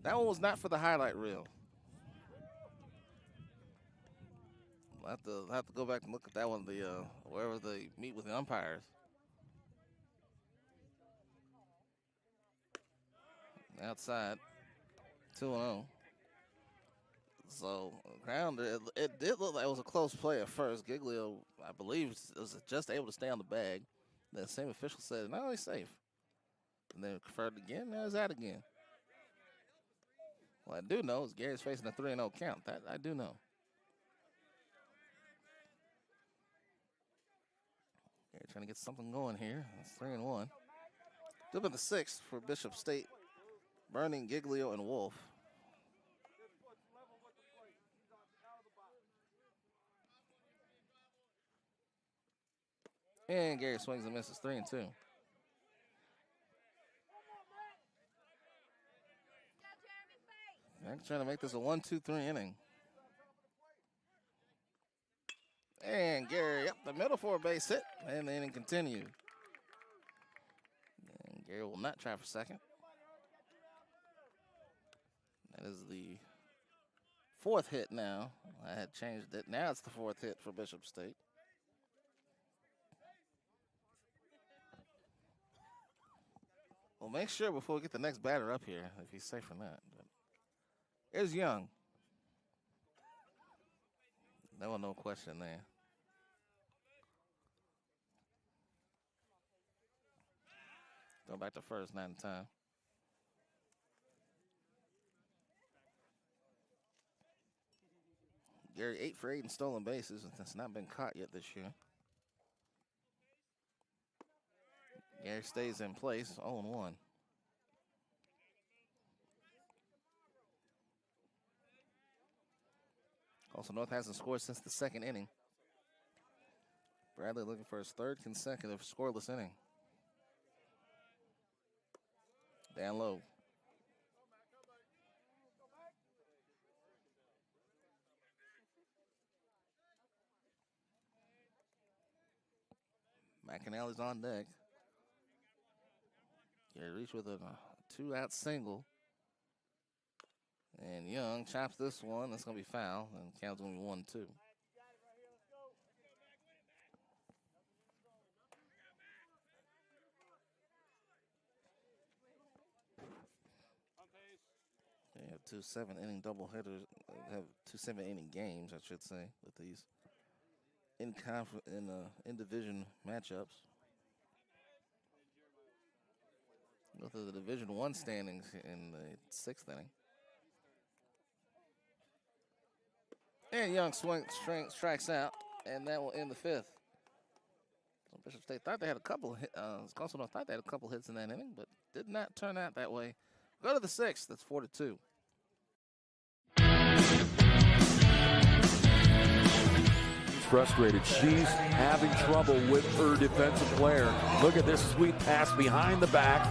That one was not for the highlight reel. I'll have to go back and look at that one. Wherever they meet with the umpires. Outside, 2-0. So, grounder, it did look like it was a close play at first. Giglio, I believe, was just able to stay on the bag. The same official said, no, he's safe. And then confirmed again, now he's out again. What I do know is Gary's facing a 3-0 count. That I do know. Gary trying to get something going here. It's 3-1. Up in the 6th for Bishop State. Burning, Giglio, and Wolf. And Gary swings and misses 3-2. I'm trying to make this a 1-2-3 inning. And Gary up the middle for a base hit. And the inning continued. And Gary will not try for second. That is the 4th hit now. I had changed it. Now it's the 4th hit for Bishop State. Well, make sure before we get the next batter up here if he's safe or not. But here's Young. There was no question there. Go back to first, 9 time. Gary 8 for 8 in stolen bases. That's not been caught yet this year. Gary stays in place, 0-1. Also, North hasn't scored since the 2nd inning. Bradley looking for his 3rd consecutive scoreless inning. Down low. McAnally's on deck. Gary reached with a 2-out single. And Young chops this one. That's going to be foul. And count's going to be 1-2. They have 2 7-inning doubleheaders. Have 2 7-inning games, I should say, with these in division matchups. Both of the Division I standings in the 6th inning. And Young strikes out, and that will end the 5th. So Bishop State thought they had a couple of thought they had a couple hits in that inning, but did not turn out that way. Go to the 6th. That's 4-2. Frustrated. She's having trouble with her defensive player. Look at this sweet pass behind the back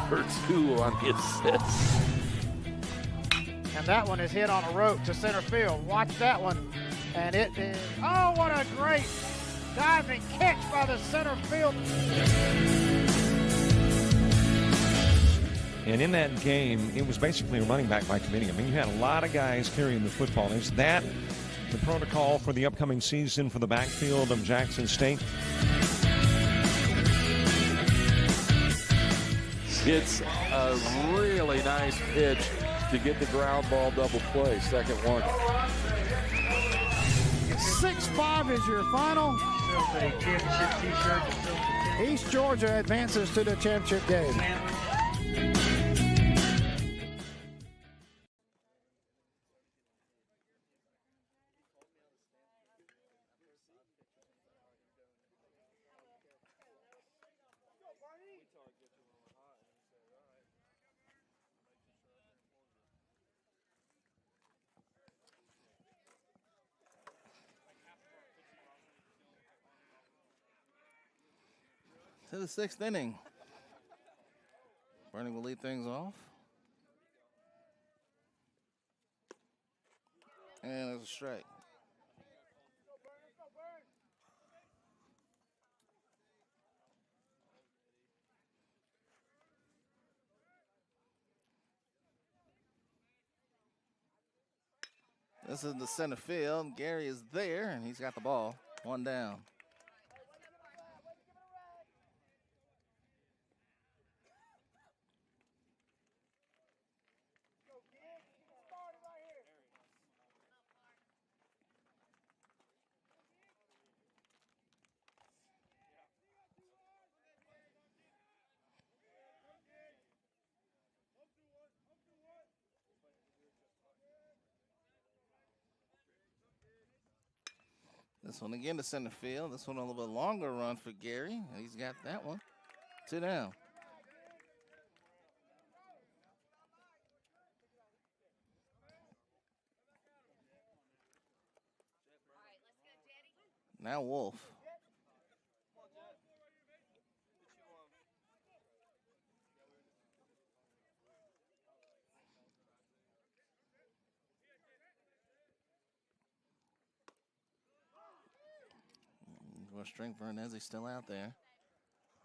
for 2 on the assist. And that one is hit on a rope to center field. Watch that one. And it is, oh, what a great diving catch by the center field. And in that game, it was basically a running back by committee. I mean, you had a lot of guys carrying the football. Is that the protocol for the upcoming season for the backfield of Jackson State? It's a really nice pitch to get the ground ball double play. Second one. 6-5 is your final. East Georgia advances to the championship game. To the 6th inning. Burning will lead things off. And there's a strike. This is the center field. Gary is there, and he's got the ball. 1 down. This one again to center field. This one a little bit longer run for Gary. And he's got that one. 2 down. Now Wolf. Strength Vernez still out there.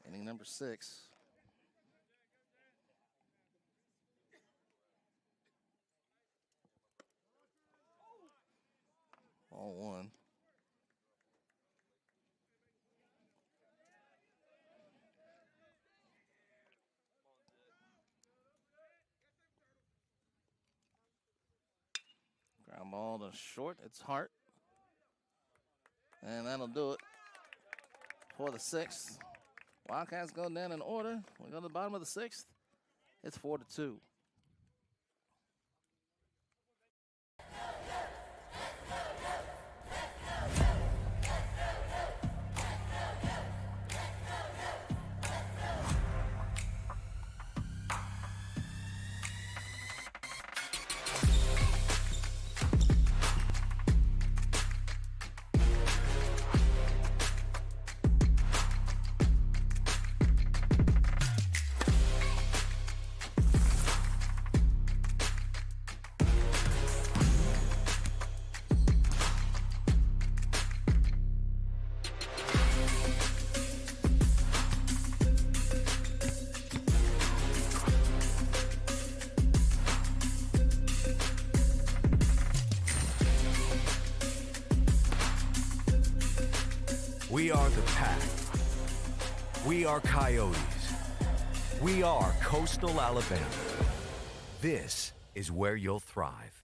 Inning number 6. Ball 1. Ground ball to short. It's Hart. And that'll do it for the 6th. Wildcats go down in order. We go to the bottom of the 6th. It's 4-2. We are the Pack. We are Coyotes. We are Coastal Alabama. This is where you'll thrive.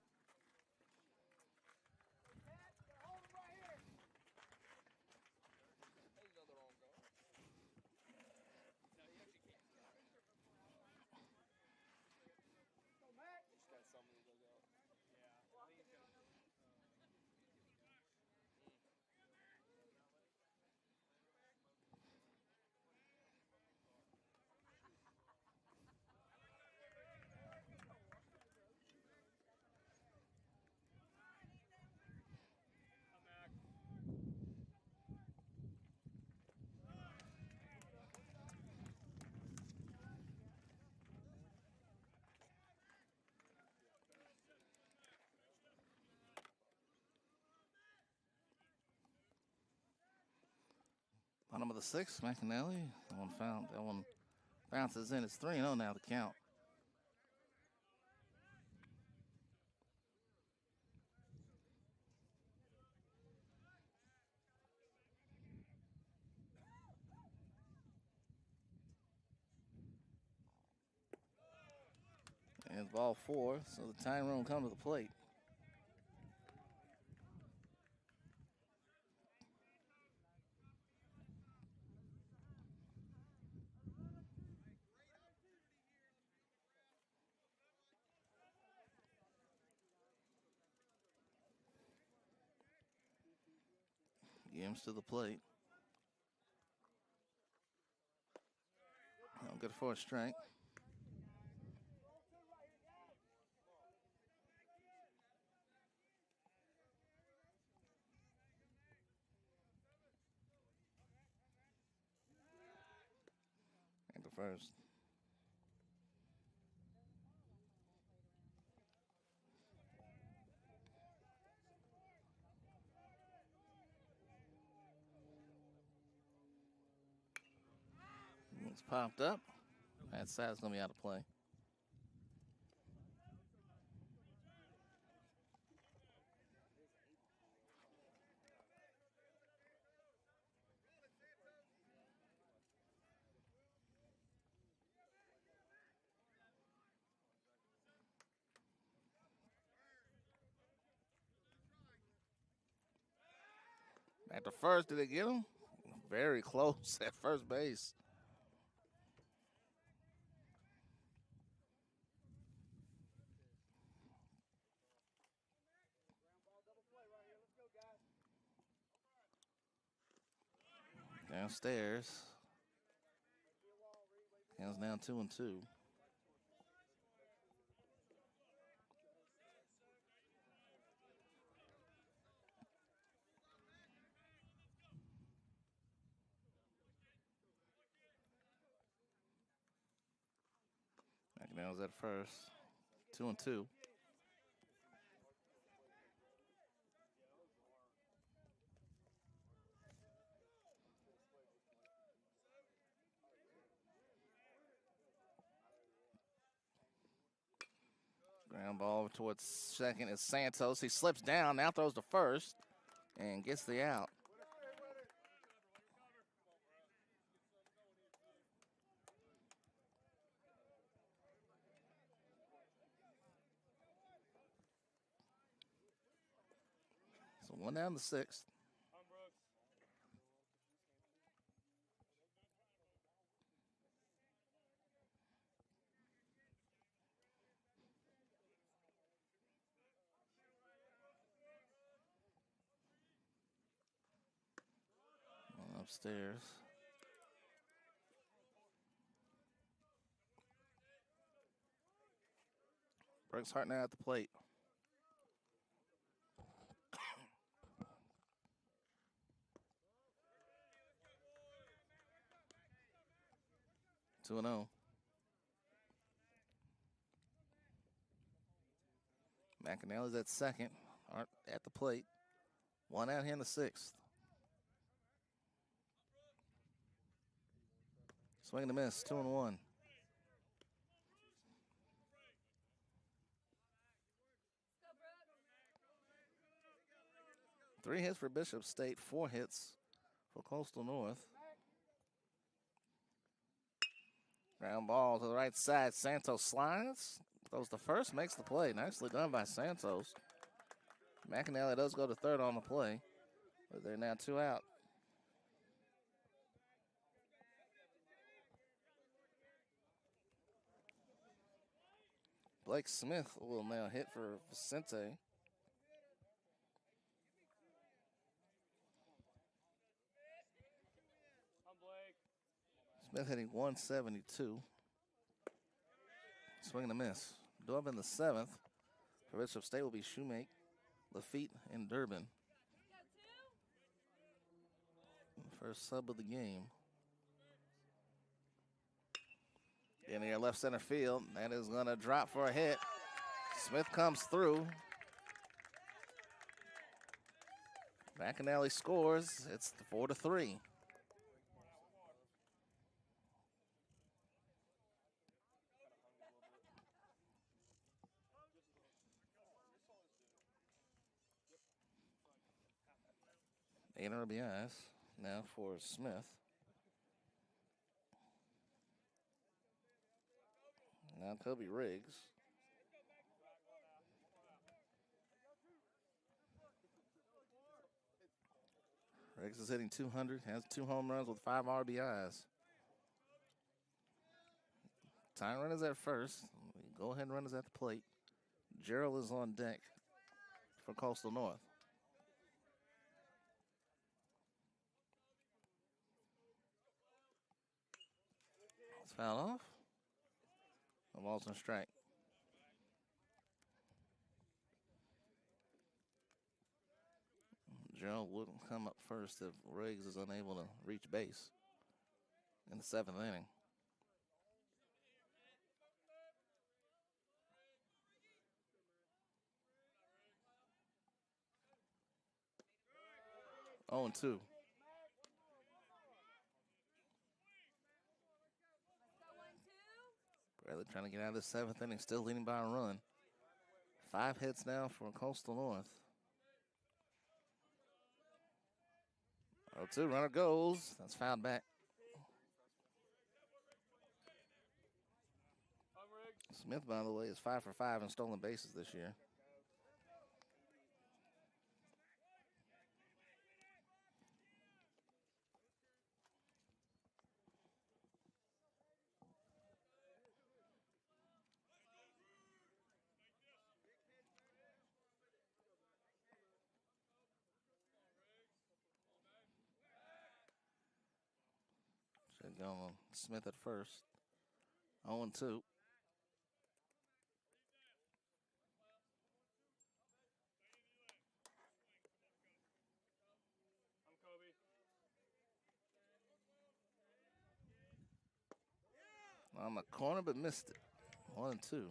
Bottom of the sixth, McAnally. That one bounces in. It's 3-0 now to count. And ball 4, so the time room come to the plate. Games to the plate. Good for a strike. And the first. It's popped up. That side's going to be out of play. At the first, did they get him? Very close at first base. Downstairs. Hands down 2-2. McNeil's at first. 2-2. Ground ball towards second is Santos. He slips down, now throws to first, and gets the out. So one down the sixth. Upstairs. Brooks Hart now at the plate. Two and 0. McAnally's at second. Hart at the plate. One out here in the sixth. Swing and a miss, 2-1. Three hits for Bishop State, 4 hits for Coastal North. Ground ball to the right side. Santos slides. Throws the first, makes the play. Nicely done by Santos. McAnally does go to third on the play, but they're now 2 out. Blake Smith will now hit for Vicente. Smith hitting 172. Swing and a miss. Due up in the 7th for Bishop State will be Shoemake, Lafitte, and Durbin. First sub of the game. In the left center field, that is going to drop for a hit. Smith comes through. McAnally scores. It's 4-3. Eight RBIs now for Smith. Now Kobe Riggs. Riggs is hitting 200, has 2 home runs with 5 RBIs. Tyne runners at first. Go ahead and runners at the plate. Gerald is on deck for Coastal North. It's fouled off. The ball's on strike. Gerald wouldn't come up first if Riggs is unable to reach base in the 7th inning. Oh, and 2. Bradley trying to get out of the 7th inning, still leading by a run. 5 hits now for Coastal North. 0-2, runner goes. That's fouled back. Smith, by the way, is 5 for 5 in stolen bases this year. Should go on Smith at first. 0-2. On the corner, but missed it. 1-2.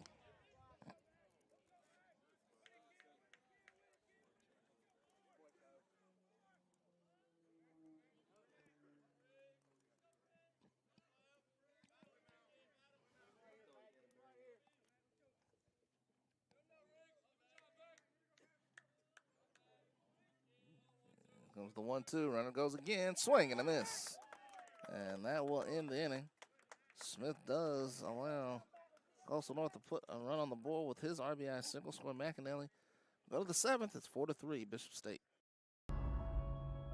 Comes the 1-2. Runner goes again. Swing and a miss. And that will end the inning. Smith does allow Coastal North to put a run on the board with his RBI single. Score McAnally. Go to the 7th. It's 4-3 Bishop State.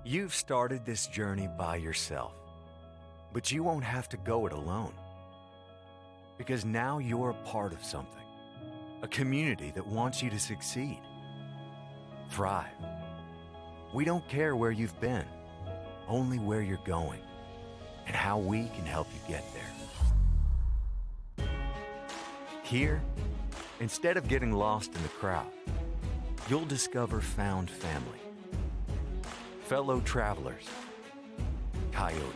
You've started this journey by yourself, but you won't have to go it alone. Because now you're a part of something, a community that wants you to succeed, thrive. We don't care where you've been, only where you're going and how we can help you get there. Here, instead of getting lost in the crowd, you'll discover found family, fellow travelers, coyotes.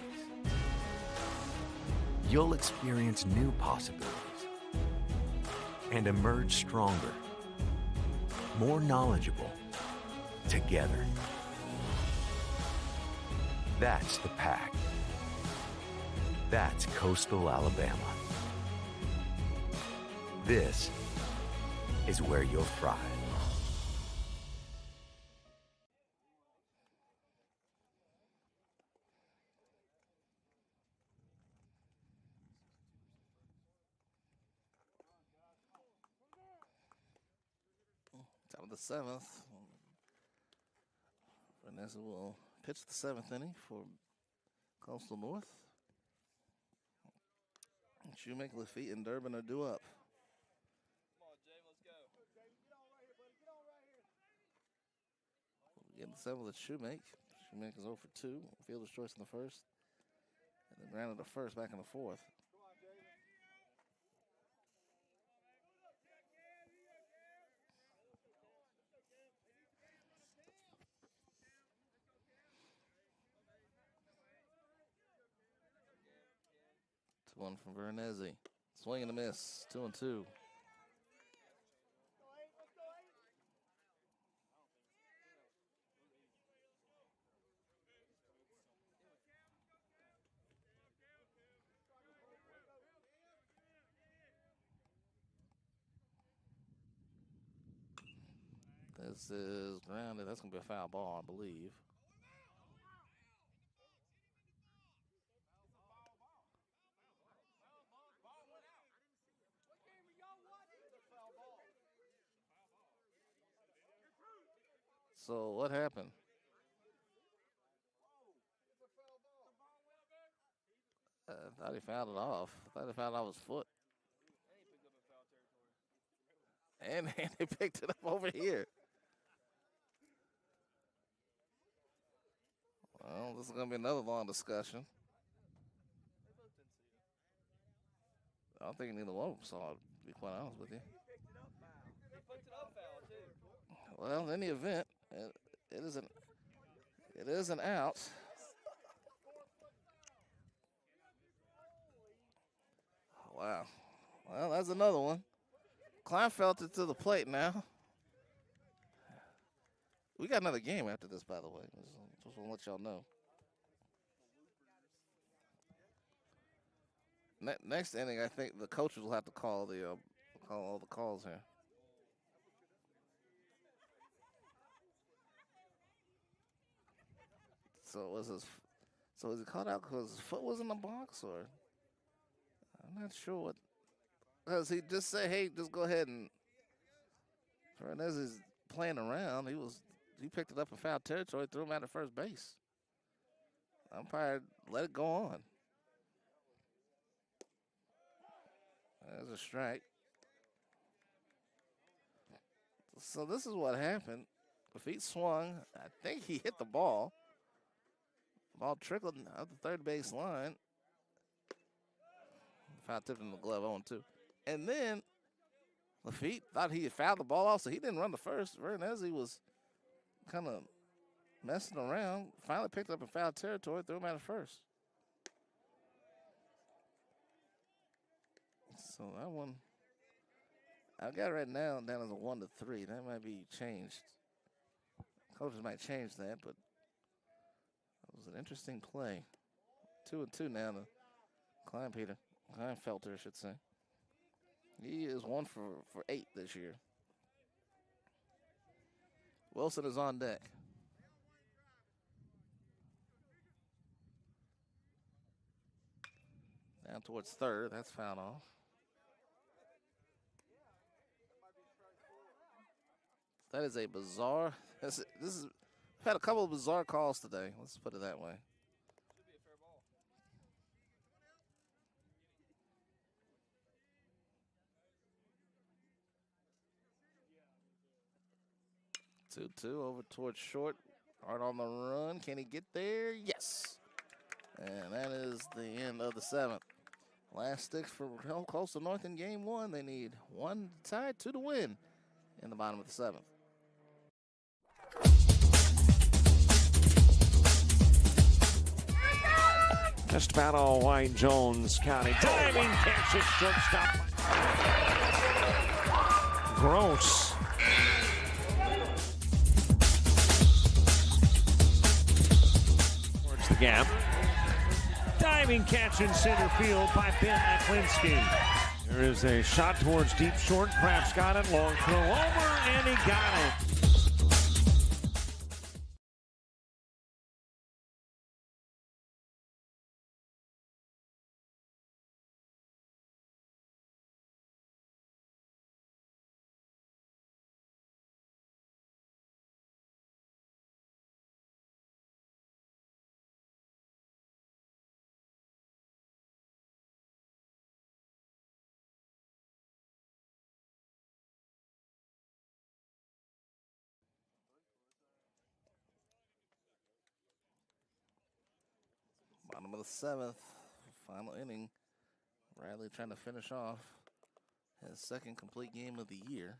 You'll experience new possibilities and emerge stronger, more knowledgeable, together. That's the Pack. That's Coastal Alabama. This is where you'll thrive. of the 7th. Vanessa will pitch the 7th inning for Coastal North. Shoemaker, Lafitte, and Durbin are due up. Come on, Jay, let's go. Getting the 7th with Shoemaker. Shoemaker's 0 for 2. Fielder's choice in the first. And then grounded the first back in the 4th. Come on, Jay. 2-1 from Veronese. Swing and a miss. 2-2. This is grounded. That's going to be a foul ball, I believe. So what happened? I thought he fouled it off. I thought he fouled off his foot. And he picked it up over here. Well, this is going to be another long discussion. I don't think neither one of them saw it, to be quite honest with you. He picked it up foul, too. Well, in the event, it is an out. Wow. Well, that's another one. Kleinfeld it to the plate now. We got another game after this, by the way. Just want to let y'all know. Next inning, I think the coaches will have to call all the calls here. So is he caught out because his foot was in the box, or I'm not sure what? Because he just said, "Hey, just go ahead and." Fernandez is playing around. He picked it up in foul territory, threw him out at first base. Umpire let it go on. There's a strike. So this is what happened. The feet swung. I think he hit the ball. Ball trickled out the third base line. Foul tipped in the glove, 0-2. And then Lafitte thought he had fouled the ball off, so he didn't run the first. Veronese was kind of messing around. Finally picked up in foul territory, threw him out at first. So that one, I got it right now down as a 1-3. That might be changed. Coaches might change that, but it was an interesting play. 2-2 now to Kleinfelter, I should say. He is 1 for 8 this year. Wilson is on deck. Down towards third. That's fouled off. That is a bizarre. We've had a couple of bizarre calls today. Let's put it that way. Should be a fair ball. 2-2 over towards short. Hard on the run. Can he get there? Yes. And that is the end of the 7th. Last sticks for Coastal North in game 1. They need 1 tie, 2 to win in the bottom of the 7th. Just about all White Jones County. Diving catch at shortstop. Gross. Towards the gap. Diving catch in center field by Ben Aklinski. There is a shot towards deep short. Craps got it. Long throw over, and he got it. of the 7th, final inning. Bradley trying to finish off his second complete game of the year.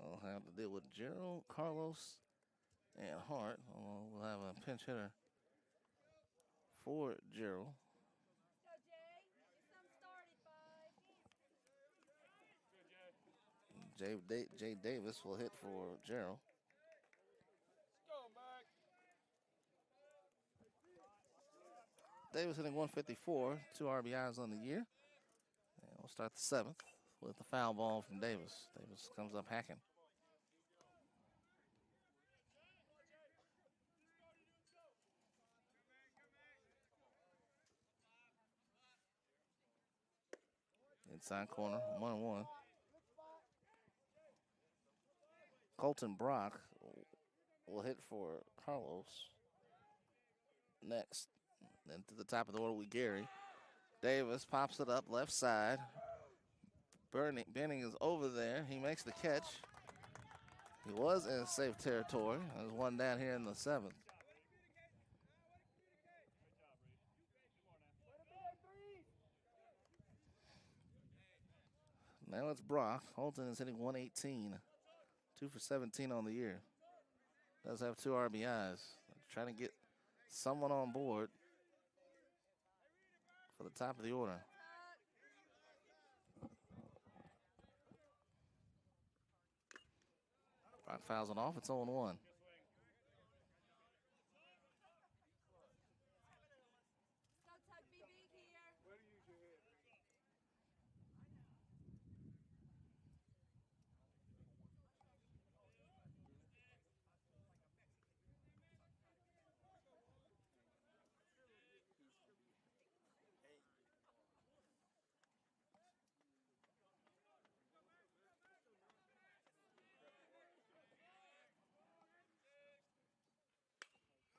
I'll have to deal with Gerald, Carlos, and Hart. We'll have a pinch hitter for Gerald. Jay Davis will hit for Gerald. Davis hitting 154, 2 RBIs on the year. And we'll start the 7th with the foul ball from Davis. Davis comes up hacking. Inside corner, 1-1. Colton Brock will hit for Carlos. Next, then to the top of the order with Gary. Davis pops it up left side. Benning is over there. He makes the catch. He was in safe territory. There's one down here in the 7th. Now it's Brock. Holton is hitting 118. 2 for 17 on the year. Does have 2 RBIs. Trying to get someone on board for the top of the order. Brock fouls it off. It's 0-1.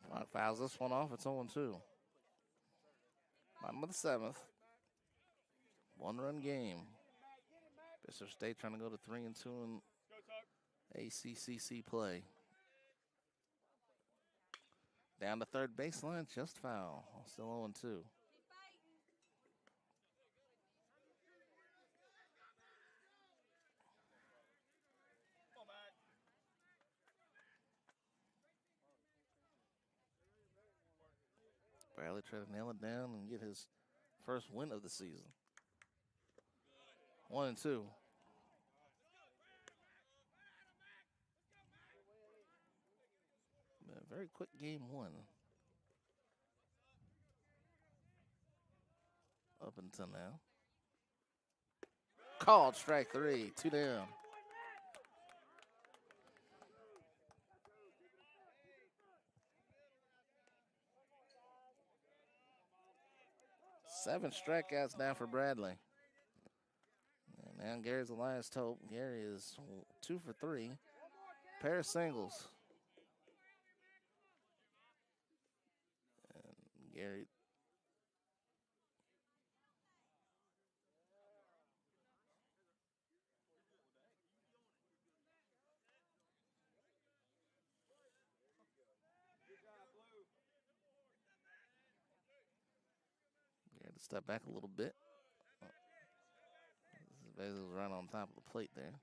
Brock fouls this one off. It's 0-2. Bottom of the 7th. 1-run game. Bishop State trying to go to 3-2 in ACCC play. Down to third baseline, just foul. Still 0-2. Bradley trying to nail it down and get his first win of the season. 1-2. A very quick game 1. Up until now. Called strike 3, 2 down. Seven strikeouts now for Bradley. And now Gary's the last hope. Gary is 2 for 3. Pair of singles. And Gary. Gary to step back a little bit. This is basically right on top of the plate there.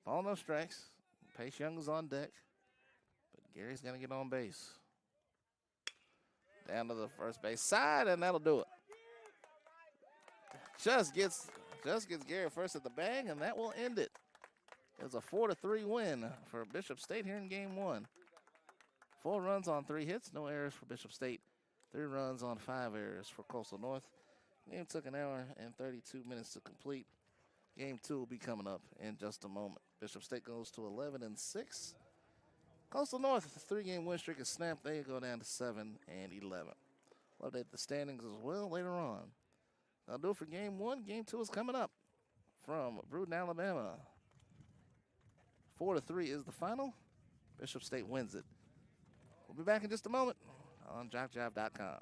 Ball, no strikes. Pace Young is on deck. But Gary's going to get on base. Down to the first base side, and that'll do it. Just gets Gary first at the bag, and that will end it. It's a 4-3 win for Bishop State here in game 1. 4 runs on 3 hits, no errors for Bishop State. 3 runs on 5 errors for Coastal North. Game took an hour and 32 minutes to complete. Game 2 will be coming up in just a moment. Bishop State goes to 11-6. Coastal North, 3-game win streak is snapped. They go down to 7-11. We'll update the standings as well later on. That'll do it for game 1. Game 2 is coming up from Brewton, Alabama. 4-3 is the final. Bishop State wins it. We'll be back in just a moment on JockJive.com.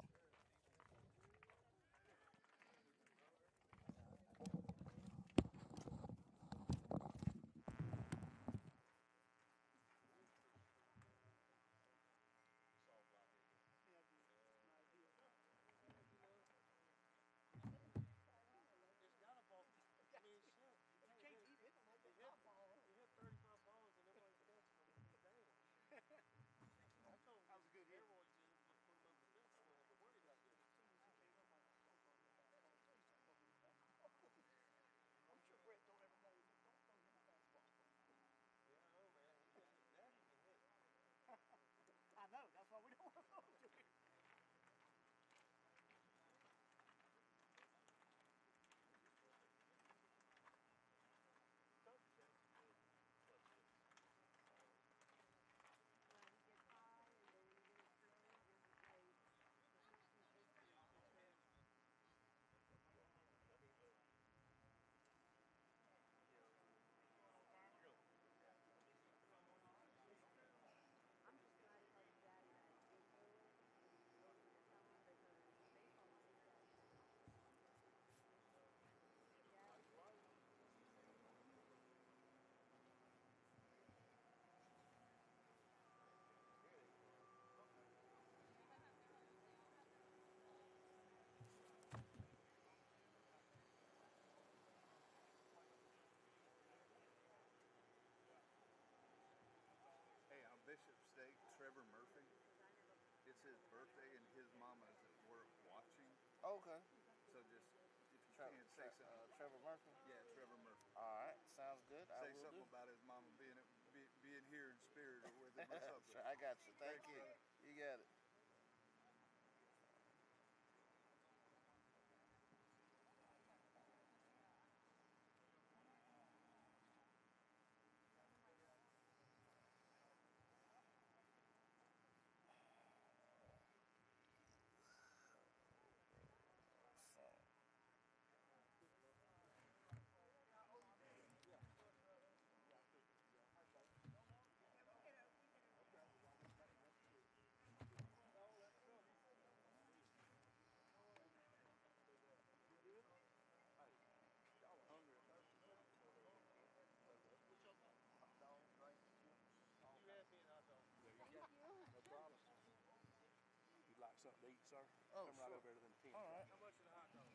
it's his birthday and his mama is at work watching. Okay. So just if you can say something. Trevor Murphy? Yeah, Trevor Murphy. All right, sounds good. Say something about his mama being here in spirit or with him or something. I got you. Thank you. Brother. You got it. No problem. You'd like something to eat, sir? Oh, Come sure. right over there to them teams. All right. How much of the hot dog?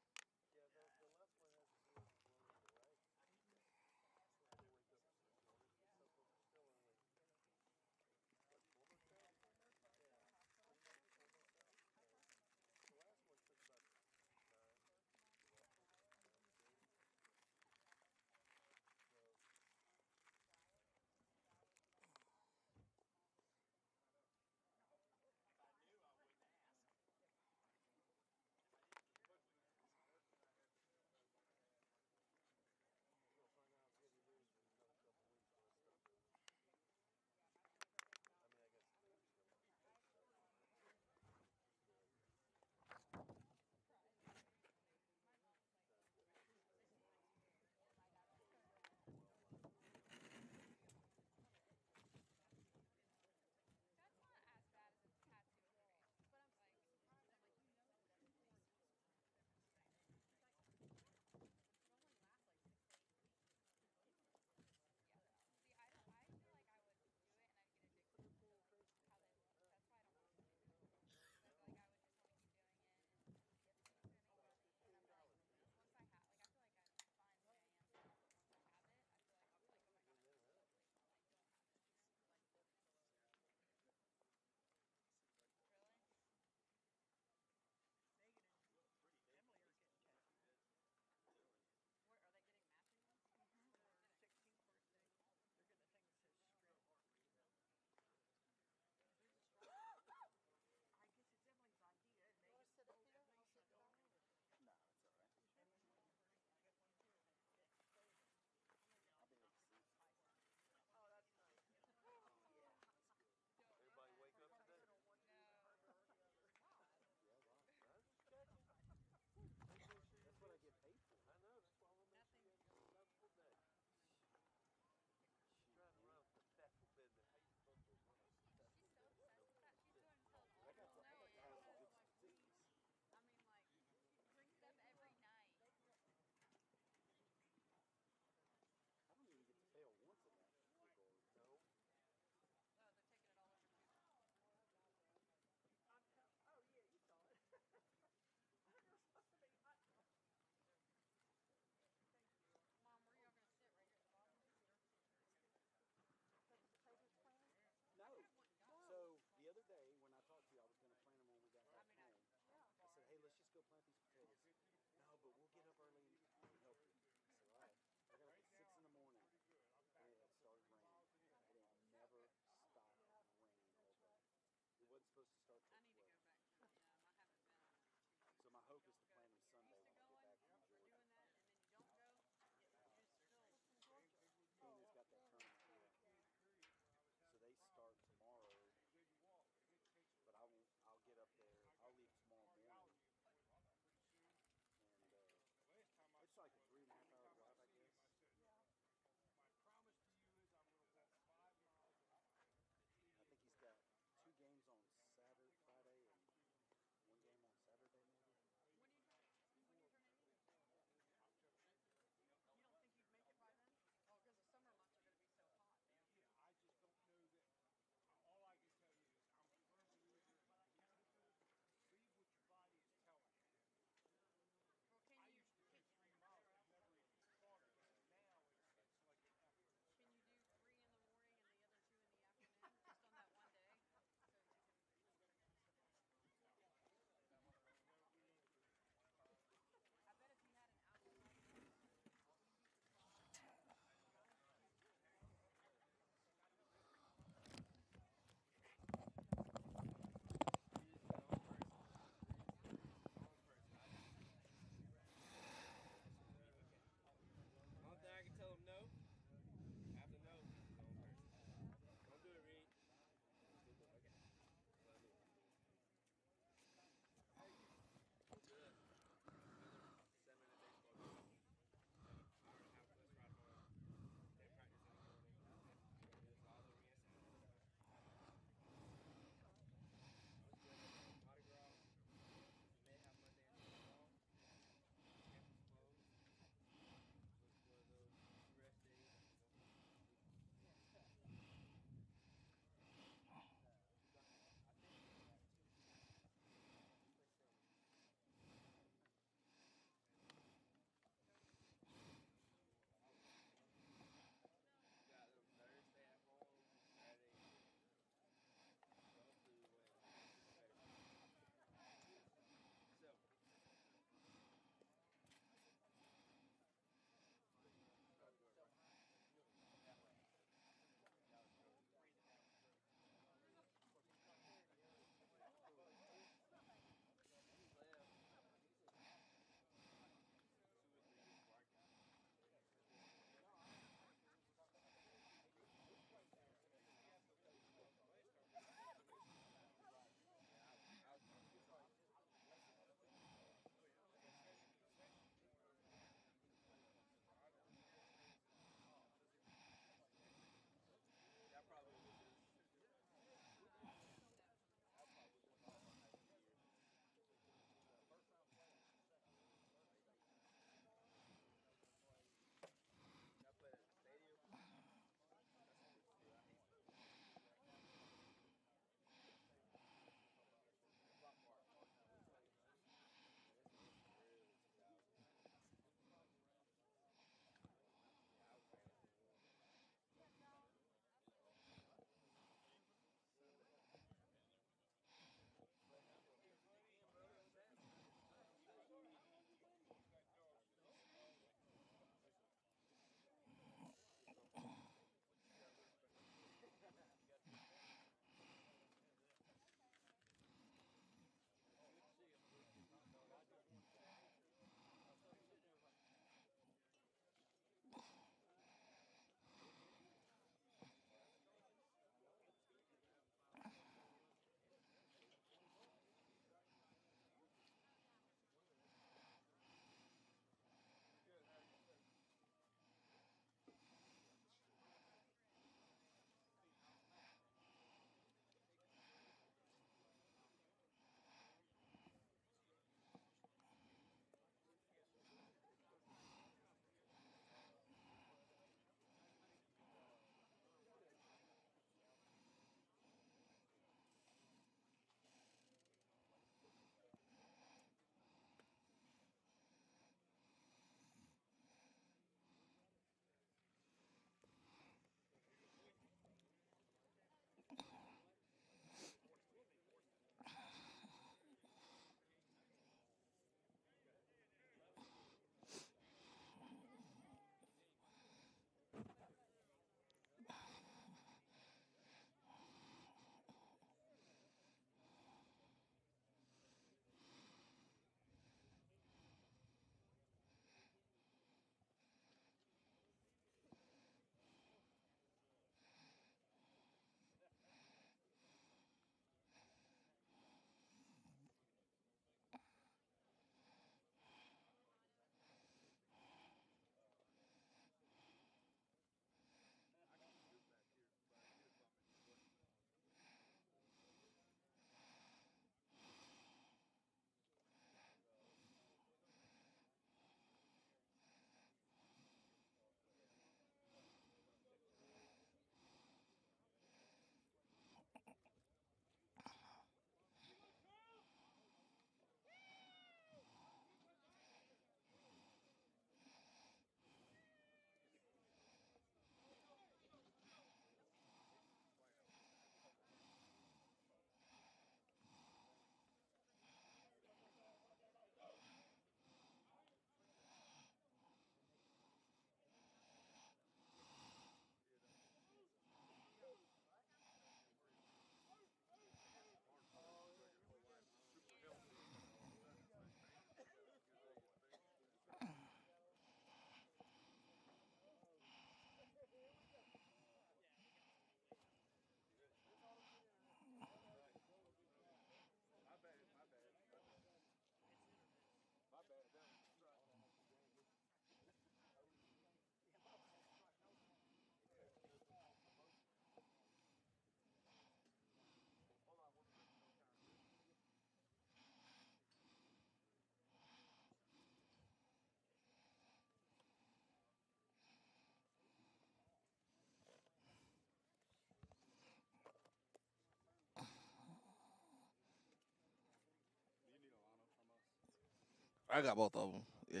I got both of them. Yeah,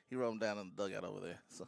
he wrote them down in the dugout over there. So.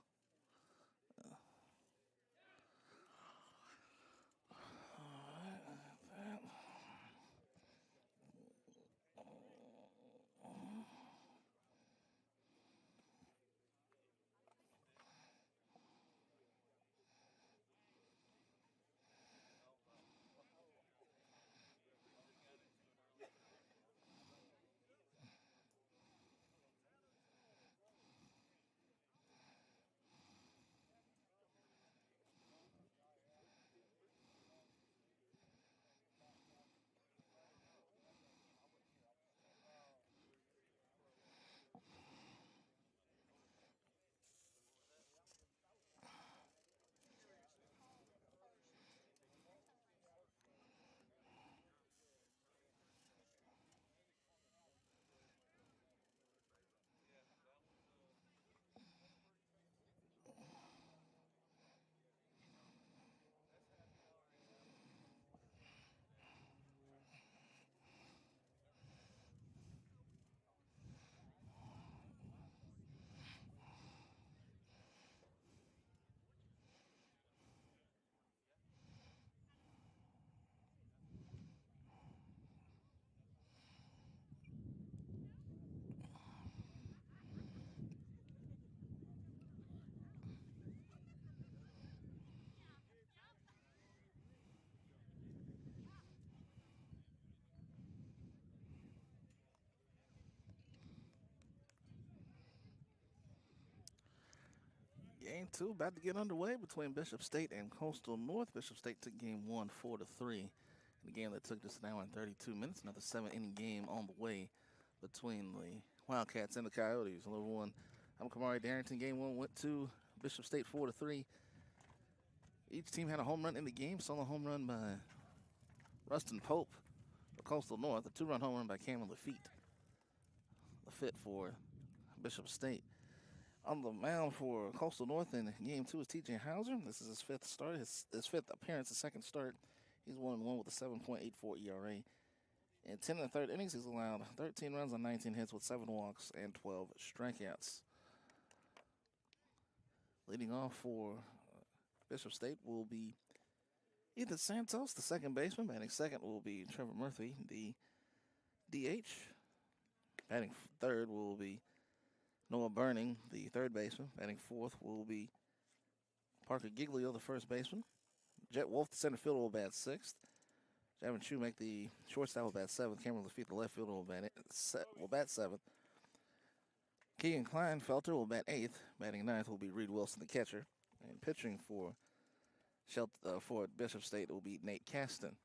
Game 2 about to get underway between Bishop State and Coastal North. Bishop State took game 1 4-3 in a game that took just an hour and 32 minutes. Another 7-inning game on the way between the Wildcats and the Coyotes. Level 1, I'm Kamari Darrington. Game 1 went to Bishop State 4-3. Each team had a home run in the game. Solo home run by Rustin Pope for Coastal North. A 2-run home run by Cameron Lafitte for Bishop State. On the mound for Coastal North in game 2 is TJ Hauser. This is his fifth start, his fifth appearance, his second start. He's 1-1 with a 7.84 ERA. In 10 and a third innings, he's allowed 13 runs on 19 hits with 7 walks and 12 strikeouts. Leading off for Bishop State will be Ethan Santos, the second baseman. Batting second will be Trevor Murphy, the DH. Batting third will be Noah Burning, the third baseman. Batting fourth will be Parker Giglio, the first baseman. Jet Wolf, the center fielder, will bat sixth. Javin Shoemaker, the shortstop, will bat seventh. Cameron Lafitte, the left fielder, will bat seventh. Keegan Kleinfelter will bat eighth. Batting ninth will be Reed Wilson, the catcher. And pitching for Bishop State will be Nate Caston.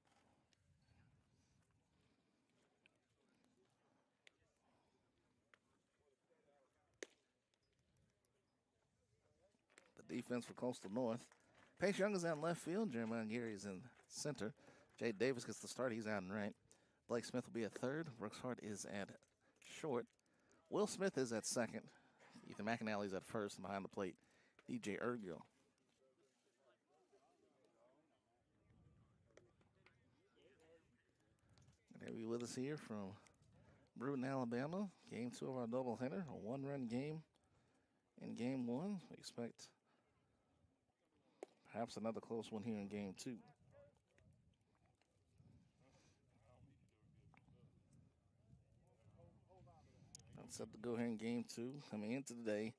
Defense for Coastal North. Pace Young is out in left field. Jeremiah Gary is in center. Jay Davis gets the start. He's out in right. Blake Smith will be at third. Brooks Hart is at short. Will Smith is at second. Ethan McAnally is at first. And behind the plate, DJ Ergil. And have you with us here from Bruton, Alabama. Game 2 of our doubleheader. A one-run game in game 1. We expect perhaps another close one here in game 2. That's set to go here in game 2. Coming into today,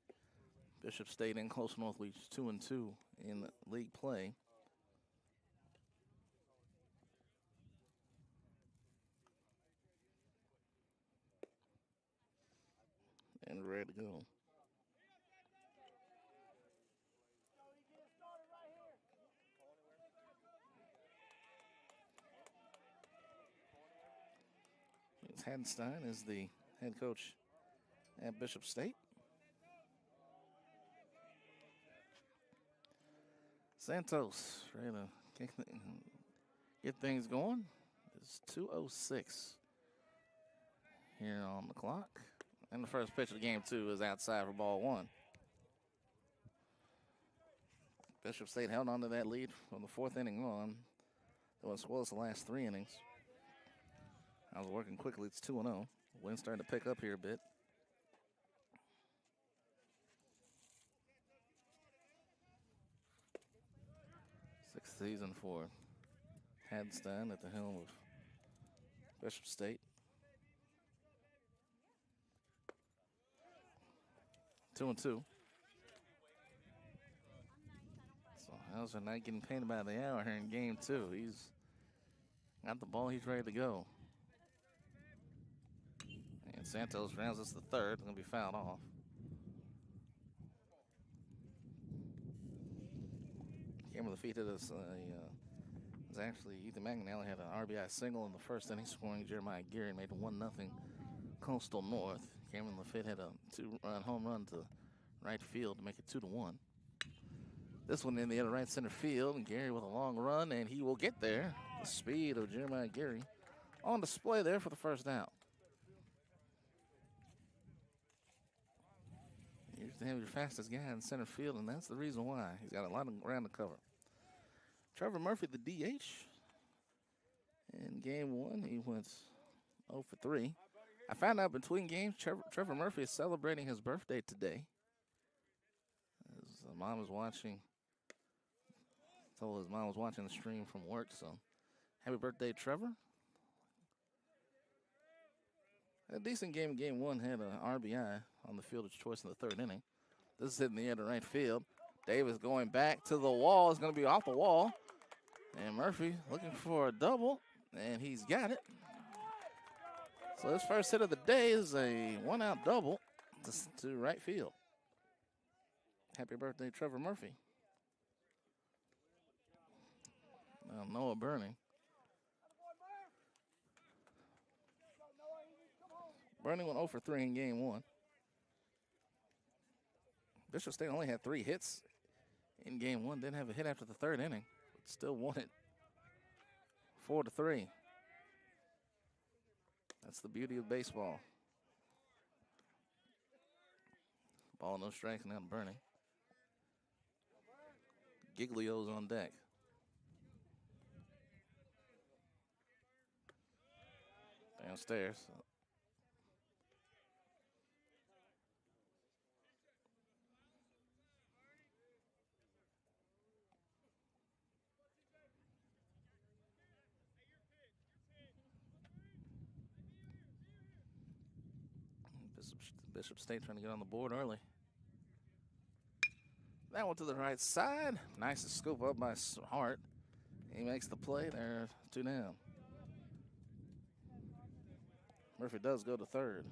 Bishop State and Coastal North Leach 2-2 in league play. And ready to go. Hadenstein is the head coach at Bishop State. Santos ready to get things going. It's 2:06 here on the clock. And the first pitch of the game 2 is outside for ball 1. Bishop State held on to that lead from the 4th inning on. It was well as the last 3 innings. I was working quickly. It's 2-0. Wind's starting to pick up here a bit. season for Hadstein at the helm of Bishop State. 2-2. So Hauser not getting painted by the hour here in game 2. He's got the ball. He's ready to go. And Santos rounds us the third. Going to be fouled off. Came with the feet of this. Was actually Ethan McNally had an RBI single in the first inning, scoring Jeremiah Geary, made it 1-0 Coastal North. Cameron Lafitte had a 2-run home run to right field to make it 2-1. This one in the other right center field, and Geary with a long run, and he will get there. The speed of Jeremiah Geary on display there for the first out. You used to have your fastest guy in center field, and that's the reason why. He's got a lot of ground to cover. Trevor Murphy, the DH. In game 1, he went 0 for 3. I found out between games, Trevor Murphy is celebrating his birthday today. His mom was watching. Told his mom was watching the stream from work, so happy birthday, Trevor. A decent game in game 1, had an RBI on the fielder's choice in the third inning. This is hitting the end of right field. Davis going back to the wall. It's going to be off the wall. And Murphy looking for a double, and he's got it. So his first hit of the day is a one-out double to right field. Happy birthday, Trevor Murphy. Now Noah Burning. Burning went 0 for 3 in game 1. Bishop State only had 3 hits in game 1. Didn't have a hit after the third inning, but still won it 4-3. That's the beauty of baseball. Ball, no strikes, now Burning. Giglio's on deck. Downstairs. Bishop State trying to get on the board early. That one to the right side. Nice scoop up by Hart. He makes the play there, 2 down. Murphy does go to third.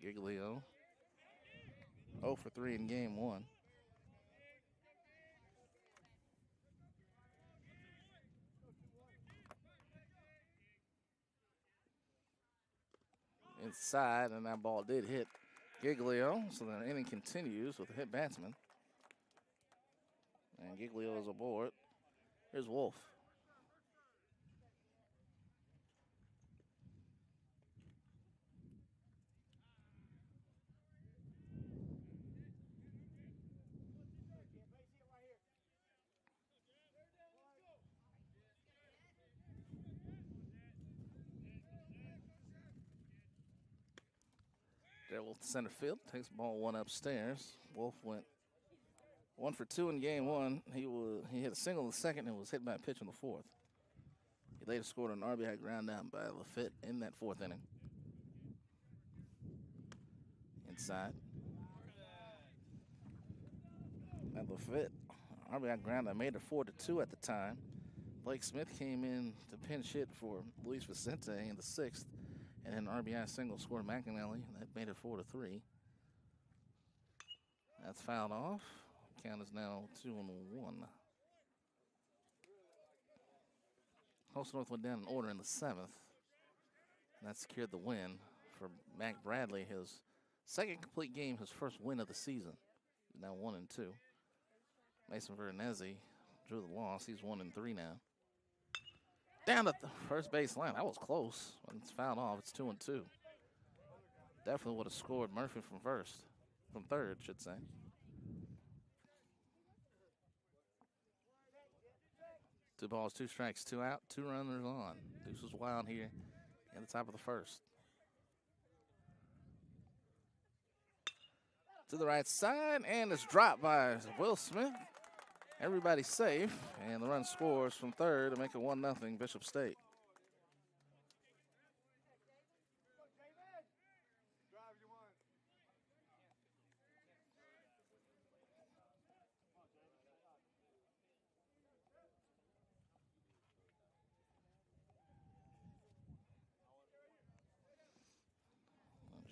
Giglio 0 for 3 in game 1. Inside, and that ball did hit Giglio, so the inning continues with a hit batsman. And Giglio is aboard. Here's Wolf. There, Wolf to center field, takes the ball 1 upstairs. Wolf went 1 for 2 in game 1. He hit a single in the second and was hit by a pitch in the fourth. He later scored an RBI ground down by Lafitte in that fourth inning. Inside. At Lafitte, RBI ground down made it 4-2 at the time. Blake Smith came in to pinch hit for Luis Vicente in the 6th. And then RBI single scored McAnally. That made it 4-3. That's fouled off. Count is now 2-1. Coastal North went down in order in the 7th. And that secured the win for Mac Bradley. His second complete game, his first win of the season. He's now 1-2. Mason Veronese drew the loss. He's 1-3 now. Down at the first base line. That was close. When it's fouled off, it's 2-2. Definitely would have scored Murphy from third, should say. Two balls, 2 strikes, 2 out, 2 runners on. Deuce was wild here in the top of the first. to the right side, and it's dropped by Will Smith. Everybody's safe, and the run scores from third to make it 1-0 Bishop State.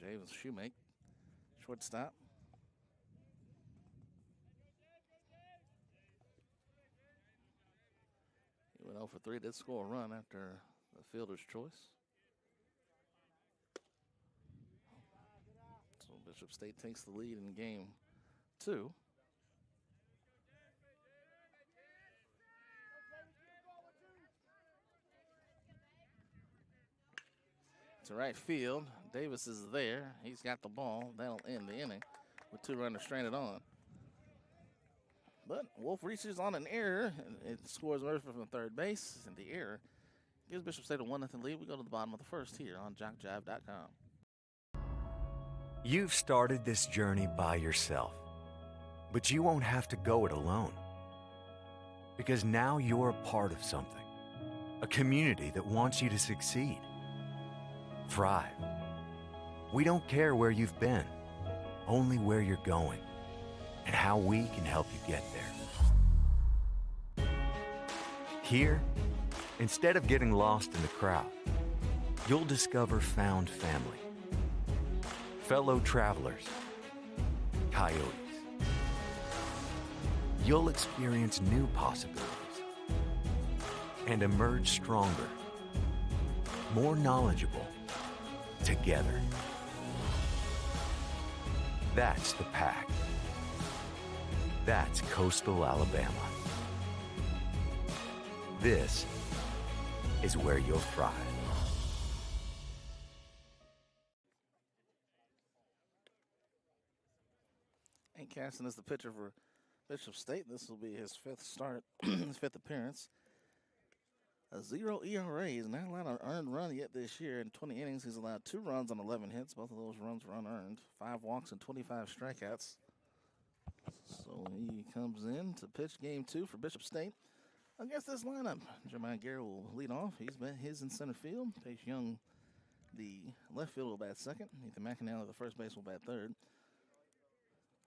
James Shoemake, shortstop. He went 0 for 3, did score a run after the fielder's choice. So Bishop State takes the lead in game 2. To right field, Davis is there. He's got the ball. That'll end the inning with 2 runners stranded on. But Wolf reaches on an error, and it scores Murphy from third base, and the error gives Bishop State a 1-0 lead. We go to the bottom of the first here on JockJive.com. You've started this journey by yourself, but you won't have to go it alone. Because now you're a part of something, a community that wants you to succeed. Thrive. We don't care where you've been, only where you're going, and how we can help you get there. Here, instead of getting lost in the crowd, you'll discover found family, fellow travelers, coyotes. You'll experience new possibilities and emerge stronger, more knowledgeable, together. That's the Pack. That's Coastal Alabama. This is where you'll thrive. Hank Caston is the pitcher for Bishop State. This will be his 5th start, his 5th appearance. A 0 ERA. He's not allowed an earned run yet this year. In 20 innings, he's allowed 2 runs on 11 hits. Both of those runs were unearned. 5 walks and 25 strikeouts. So he comes in to pitch game 2 for Bishop State against this lineup. Jeremiah Gary will lead off. He's been his in center field. Pace Young, the left field, will bat second. Ethan McInally, the first base, will bat third.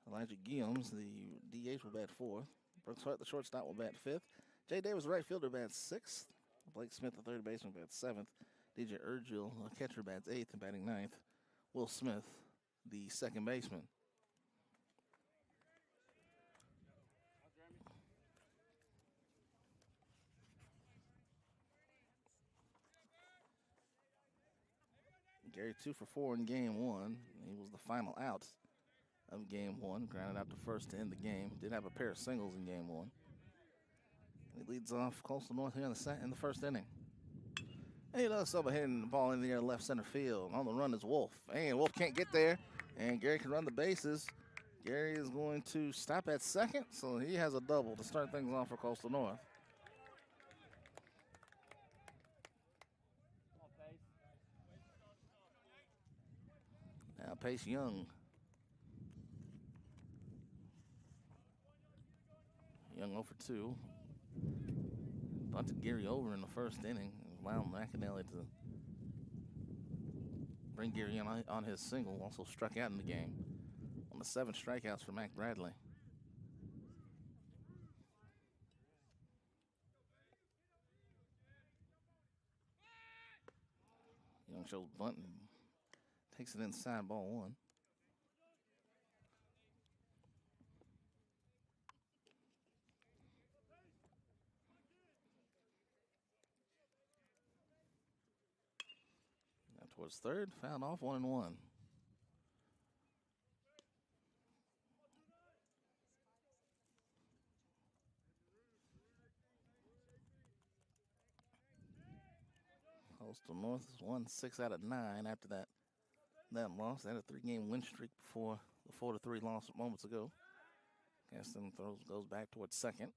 Elijah Guillaumes, the DH, will bat 4th. Brooks Hart, the shortstop, will bat 5th. Jay Davis, the right fielder, bats 6th. Blake Smith, the third baseman, bats 7th. DJ Urgil, catcher, bats 8th and batting 9th. Will Smith, the second baseman. Gary 2 for 4 in game 1. He was the final out of game 1. Grounded out to first to end the game. Did have a pair of singles in game 1. He leads off Coastal North here in the first inning. And he does so by hitting the ball in the air left center field. On the run is Wolf. And Wolf can't get there. And Gary can run the bases. Gary is going to stop at second. So he has a double to start things off for Coastal North. Now Pace Young. Young 0 for 2. Bunted Gary over in the first inning, allowing McInally to bring Gary in on his single. Also struck out in the game on the 7 strikeouts for Mac Bradley. Young shows bunt and takes it inside, ball 1. Towards third, fouled off, 1-1. Coastal North has won 6 out of 9 after that loss. They had a 3-game win streak before the 4-3 loss moments ago. Gaston goes back towards second.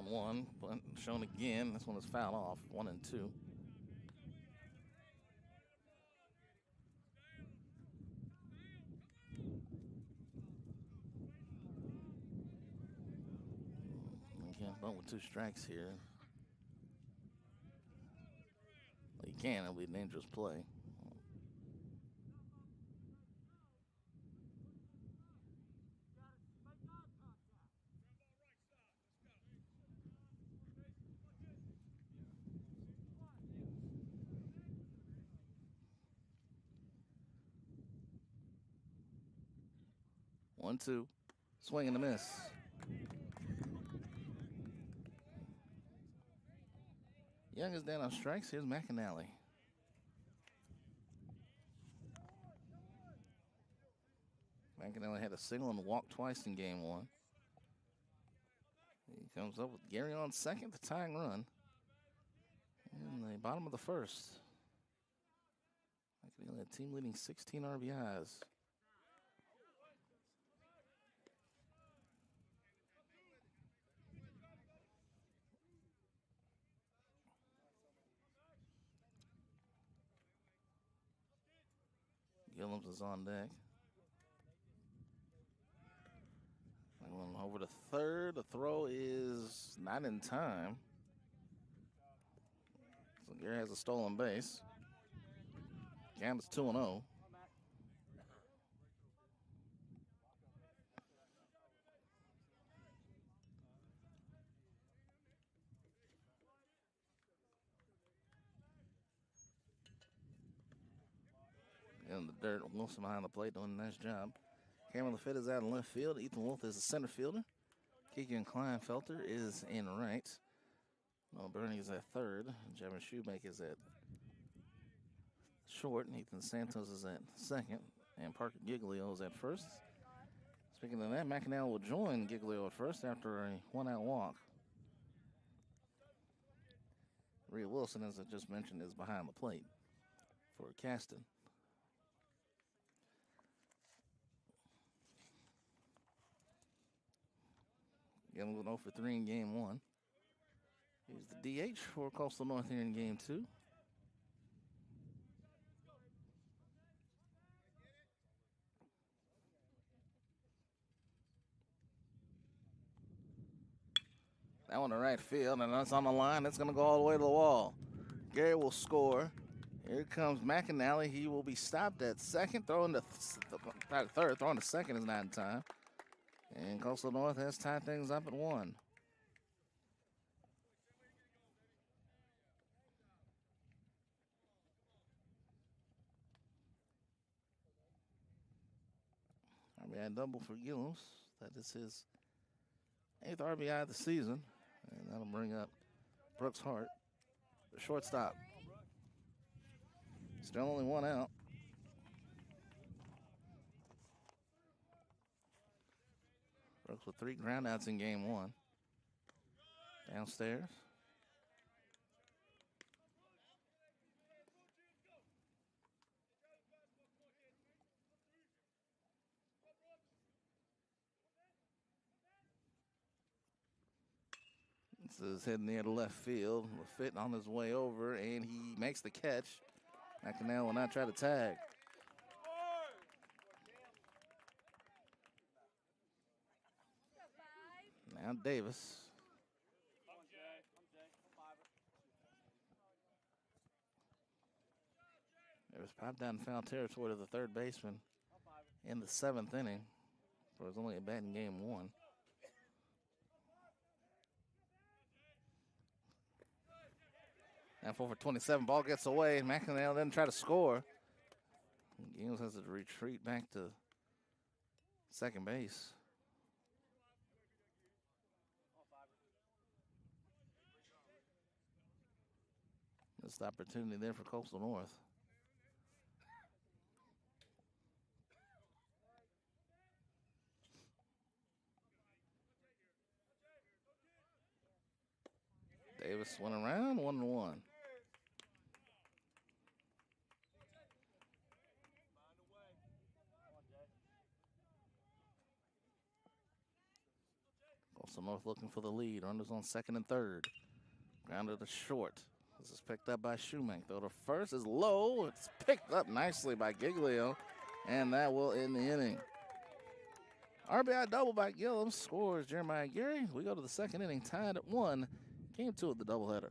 1-1, but shown again. This one is fouled off. 1-2. Again, bunt with 2 strikes here. Well, you can. It'll be a dangerous play. One, two. Swing and a miss. Young is down on strikes. Here's McAnally. McAnally had a single and walked twice in game 1. He comes up with Gary on second, the tying run. In the bottom of the first. McAnally had team leading 16 RBIs. Gillums is on deck. Going over to third. The throw is not in time. So Gary has a stolen base. Count is 2-0. In the dirt, Wilson behind the plate doing a nice job. Cameron LaFitte is out in left field. Ethan Wolf is the center fielder. Keegan Kleinfelter is in right. Noah Bernie is at third. Jevon Shoemaker is at short. And Ethan Santos is at second. And Parker Giglio is at first. Speaking of that, McAnally will join Giglio at first after a 1-out walk. Rhea Wilson, as I just mentioned, is behind the plate for Caston. Again, moving 0 for 3 in game 1. Here's the DH for Coastal North here in game 2. That one to right field, and that's on the line. That's going to go all the way to the wall. Gary will score. Here comes McAnally. He will be stopped at second, throwing to third, throwing to second is not in time. And Coastal North has tied things up at 1. RBI double for Gillums. That is his 8th RBI of the season. And that'll bring up Brooks Hart, the shortstop. Still only 1 out. Brooks with 3 groundouts in game 1. Downstairs. This is heading near the left field. LaFitte on his way over, and he makes the catch. McAnally will not try to tag. Now Davis. Davis popped down foul territory to the third baseman in the 7th inning. It was only a bat in game 1. Now 4 for 27. Ball gets away. McAnally didn't try to score. Gillums has to retreat back to second base. Missed opportunity there for Coastal North. Davis went around 1-1. Also North looking for the lead. Runners on second and third. Grounded to short. This is picked up by Shoemake. Throw to first is low. It's picked up nicely by Giglio, and that will end the inning. RBI double by Gillum scores Jeremiah Gary. We go to the second inning, tied at 1. Game 2 of the doubleheader.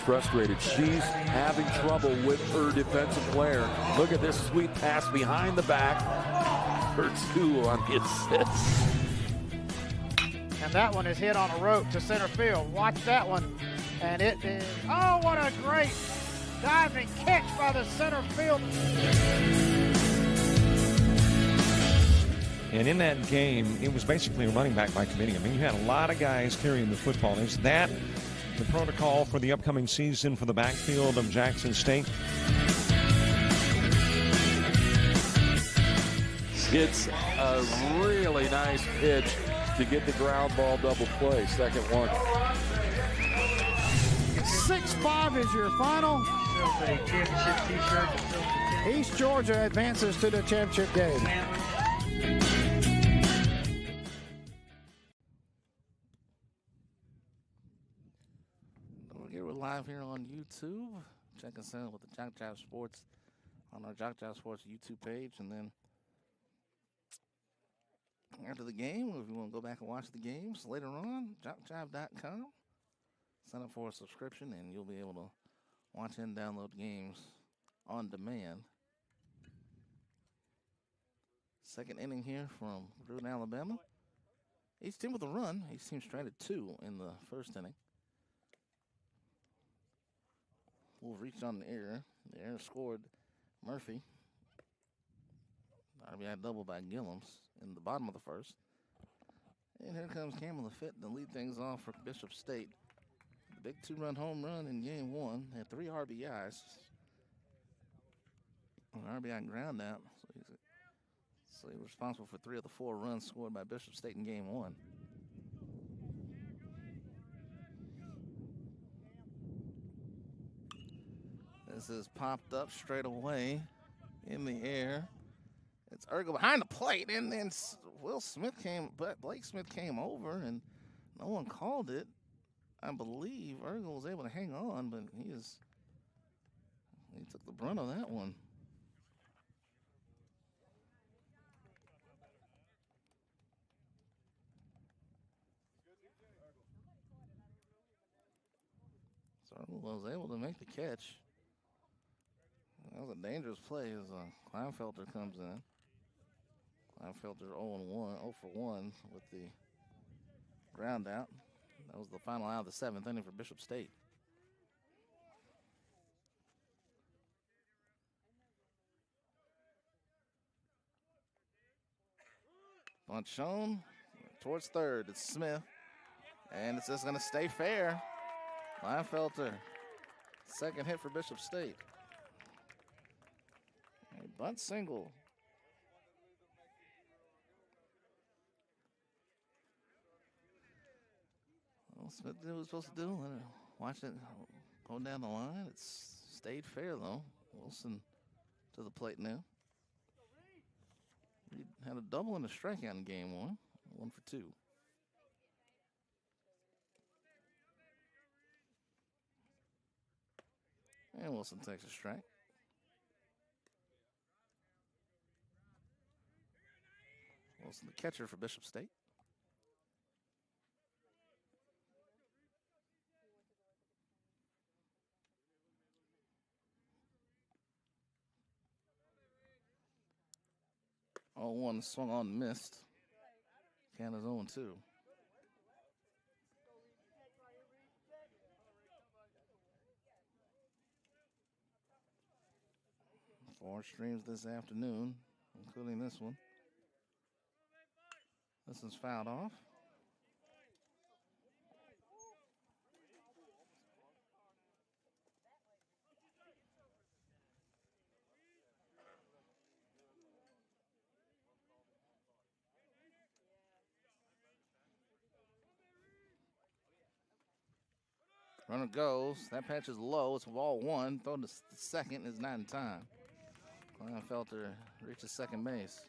Frustrated. She's having trouble with her defensive player. Look at this sweet pass behind the back for 2 on the assist. And that one is hit on a rope to center field. Watch that one. And it is, oh, what a great diving catch by the center field. And in that game, it was basically a running back by committee. I mean, you had a lot of guys carrying the football. Is that the protocol for the upcoming season for the backfield of Jackson State? It's a really nice pitch to get the ground ball double play. Second one. 6-5 is your final. East Georgia advances to the championship game. We're live here on YouTube. Check us out with the JockJive Sports on our JockJive Sports YouTube page. And then after the game, if you want to go back and watch the games later on, JockJive.com. Sign up for a subscription, and you'll be able to watch and download games on demand. Second inning here from Purdue, Alabama. Each team with a run. Each team stranded 2 in the first inning. Wolves reached on the air. The air scored Murphy. RBI double by Gillums in the bottom of the first. And here comes Campbell LaFitte to lead things off for Bishop State. The big 2-run home run in game 1. Had 3 RBIs. An RBI ground out. So he's responsible for 3 of the 4 runs scored by Bishop State in game 1. This is popped up straight away in the air. It's Ergo behind the plate, and then Blake Smith came over, and no one called it. I believe Ergo was able to hang on, but he took the brunt of that one. So Ergo was able to make the catch. That was a dangerous play as Kleinfelter comes in. Kleinfelter 0 for 1 with the ground out. That was the final out of the 7th inning for Bishop State. Bunt shown towards third. It's Smith. And it's just going to stay fair. Kleinfelter, second hit for Bishop State. A bunt single. Well, Smith did what he was supposed to do. Watch it go down the line. It's stayed fair, though. Wilson to the plate now. He had a double and a strikeout in game 1. 1 for 2. And Wilson takes a strike. Wilson, the catcher for Bishop State. Oh, 1 swung on, missed. Canada's 0-2. Four streams this afternoon, including this one. This is fouled off. Runner goes. That pitch is low. It's ball 1. Throw to second is not in time. Kleinfelter reaches second base.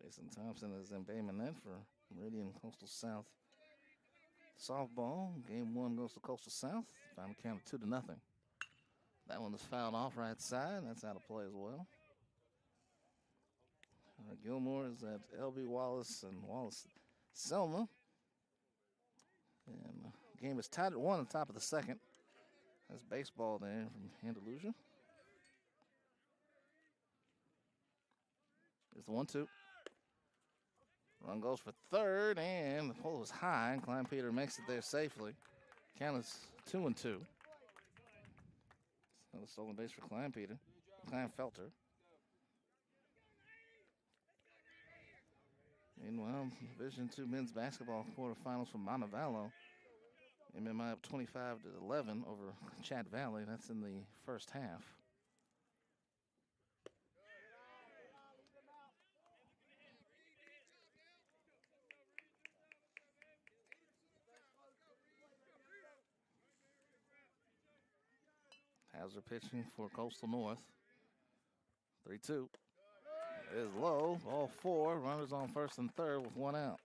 Jason Thompson is in Bay Minette for Meridian Coastal South softball. Game 1 goes to Coastal South. Final count of 2-0. That one is fouled off right side. That's out of play as well. Gilmore is at L.B. Wallace and Wallace Selma. And the game is tied at 1 on top of the second. That's baseball there from Andalusia. It's the 1-2. Run goes for third, and the pole is high. Klein Peter makes it there safely. Count is 2-2. Another stolen base for Klein Peter. Klein Felter. Meanwhile, Division II men's basketball quarterfinals from Montevallo. MMI up 25-11 over Chat Valley. That's in the first half. Hauser pitching for Coastal North. 3-2. Is low. Ball 4. Runners on first and third with 1 out.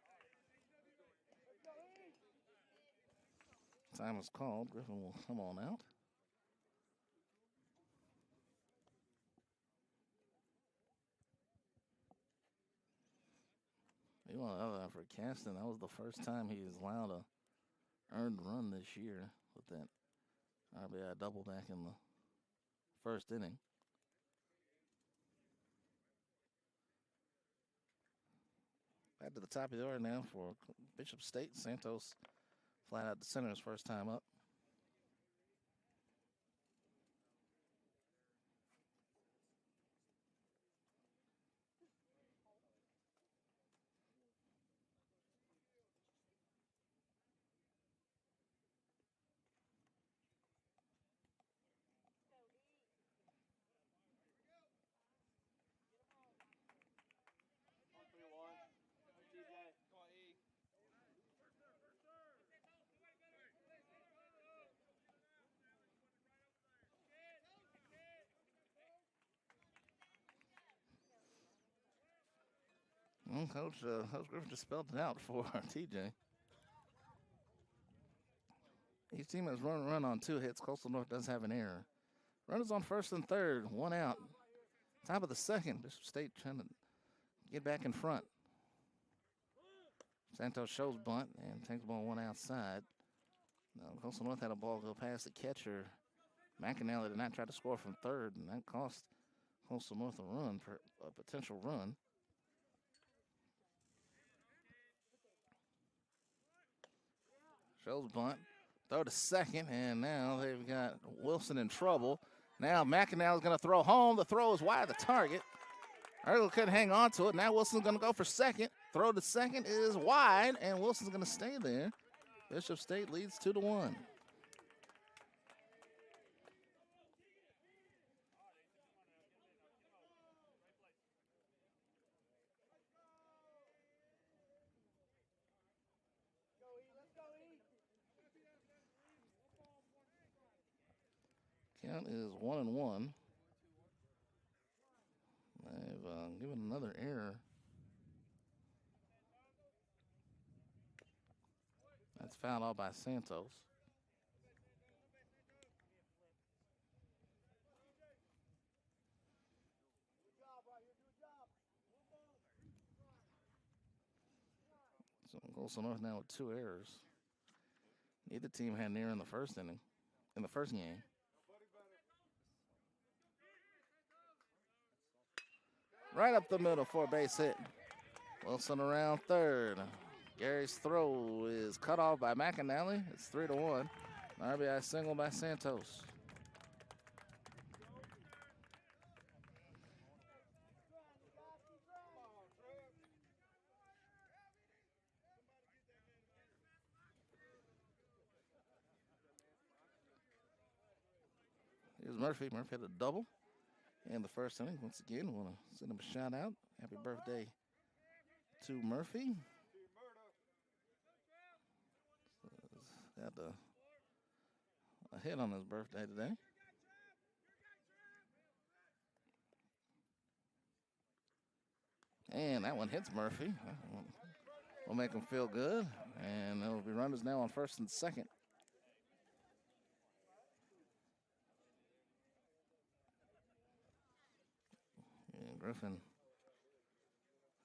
Time is called. Griffin will come on out. You want another for Caston. That was the first time he's allowed a earned run this year with that RBI double back in the first inning. Back to the top of the order now for Bishop State. Santos flat out to center his first time up. Coach Griffin just spelled it out for TJ. Each team has run on 2 hits. Coastal North does have an error. Runners on first and third, 1 out. Top of the second, Bishop State trying to get back in front. Santos shows bunt and takes the ball 1 outside. Now, Coastal North had a ball go past the catcher. McAnally did not try to score from third, and that cost Coastal North a potential run. Shows bunt, throw to second, and now they've got Wilson in trouble. Now McAnally's going to throw home. The throw is wide of the target. Earl couldn't hang on to it. Now Wilson's going to go for second. Throw to second is wide, and Wilson's going to stay there. Bishop State leads 2-1. Count is 1-1. They've given another error. That's fouled off by Santos. So Coastal North now with 2 errors. Neither team had an error in the first inning, in the first game. Right up the middle for a base hit. Wilson around third. Gary's throw is cut off by McAnally. It's 3-1. An RBI single by Santos. Here's Murphy. Murphy had a double in the first inning. Once again, we want to send him a shout out. Happy birthday to Murphy. Had a hit on his birthday today. And that one hits Murphy. Will make him feel good. And there will be runners now on first and second. And Griffin.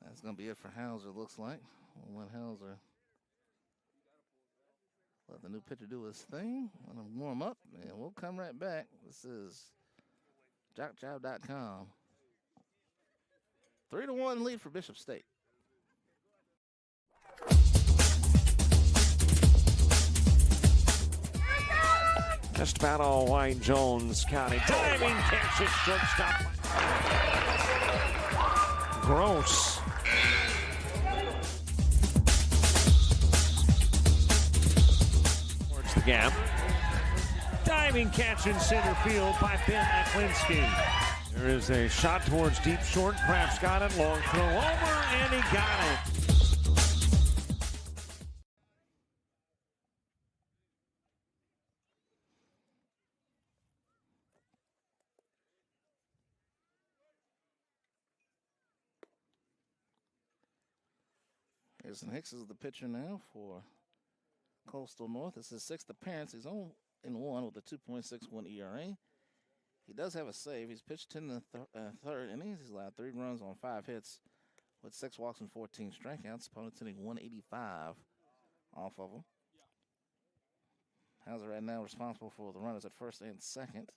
That's going to be it for Hauser, looks like. We'll let Hauser let the new pitcher do his thing. Let him warm up, and we'll come right back. This is JockJive.com. 3-1 lead for Bishop State. Just about all White Jones County. Diving catch at shortstop. Gross. Towards the gap. Diving catch in center field by Ben Aklinski. There is a shot towards deep short. Kraft's got it. Long throw over, and he got it. Harrison Hicks is the pitcher now for Coastal North. It's his sixth appearance. He's 0-1 with a 2.61 ERA. He does have a save. He's pitched in the third innings. He's allowed 3 runs on 5 hits with 6 walks and 14 strikeouts. Opponent's hitting 185 off of him. Hauser right now responsible for the runners at first and second.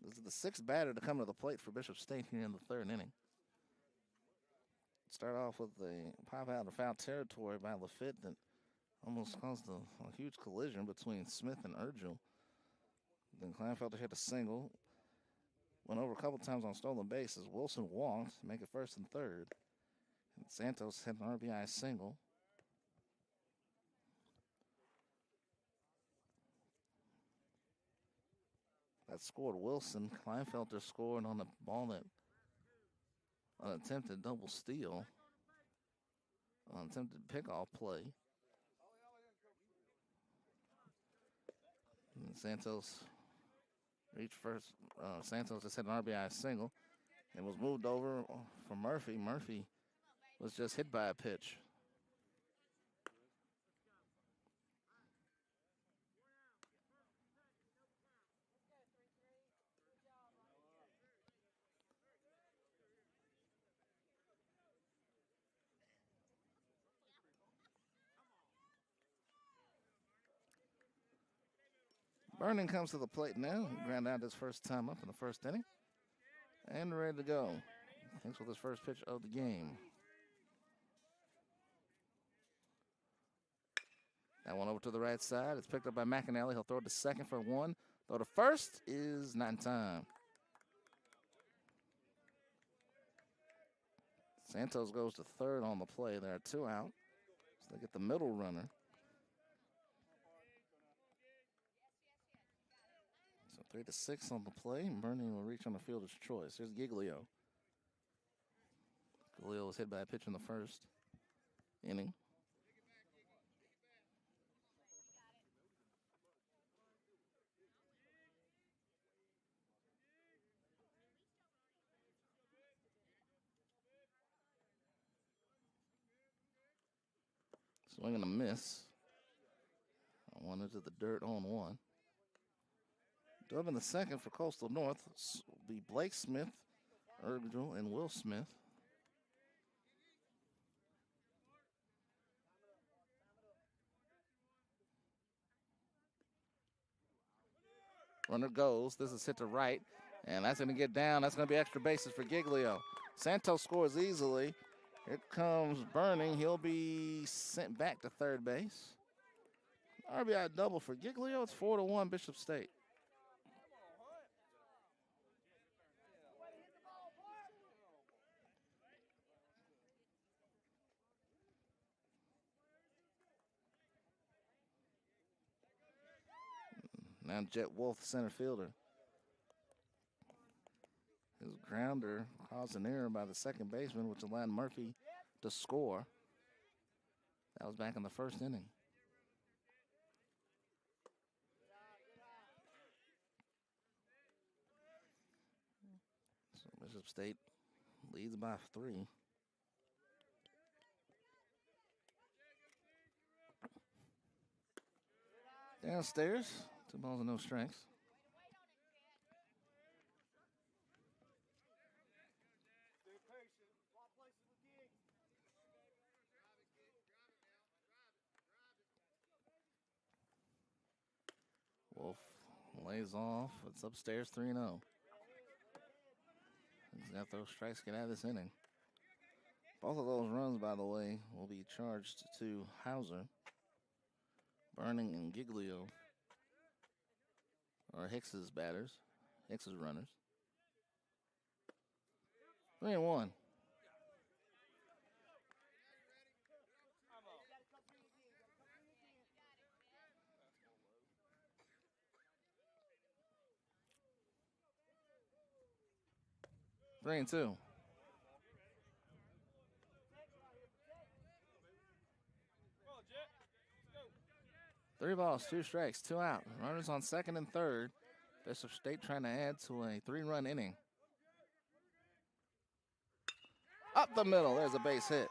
This is the 6th batter to come to the plate for Bishop State here in the third inning. Start off with a pop out of foul territory by Lafitte that almost caused a huge collision between Smith and Urgel. Then Kleinfelder hit a single. Went over a couple times on stolen bases. Wilson walked to make it first and third. And Santos hit an RBI single. That scored Wilson. Kleinfelder scored on the ball that an attempted double steal. An attempted pickoff play. And Santos reached first. Santos just hit an RBI single and was moved over for Murphy. Murphy was just hit by a pitch. Vernon comes to the plate now. He ground out his first time up in the first inning. And ready to go. Thanks with his first pitch of the game. That one over to the right side. It's picked up by McAnally. He'll throw it to second for 1. Throw to first is not in time. Santos goes to third on the play. There are 2 out. So they get the middle runner. So 3-6 on the play. Vernon will reach on the fielder's choice. Here's Giglio. Giglio was hit by a pitch in the first inning. Swing and a miss. One into the dirt on 1. Dub in the second for Coastal North will be Blake Smith, Urgel, and Will Smith. Runner goes. This is hit to right, and that's going to get down. That's going to be extra bases for Giglio. Santos scores easily. Here comes Burning. He'll be sent back to third base. RBI double for Giglio. It's 4-1 Bishop State. Now Jet Wolf, center fielder. His grounder caused an error by the second baseman, which allowed Murphy to score. That was back in the first inning. So Bishop State leads by 3. Downstairs, 2 balls and no strikes. Wolf lays off. It's upstairs 3-0. He's got those strikes to get out of this inning. Both of those runs, by the way, will be charged to Hauser. Burning and Giglio are Hicks's batters, Hicks's runners. 3-1. Three and 2. Three balls, 2 strikes, 2 out. Runners on second and third. Bishop State trying to add to a 3-run inning. Up the middle, there's a base hit.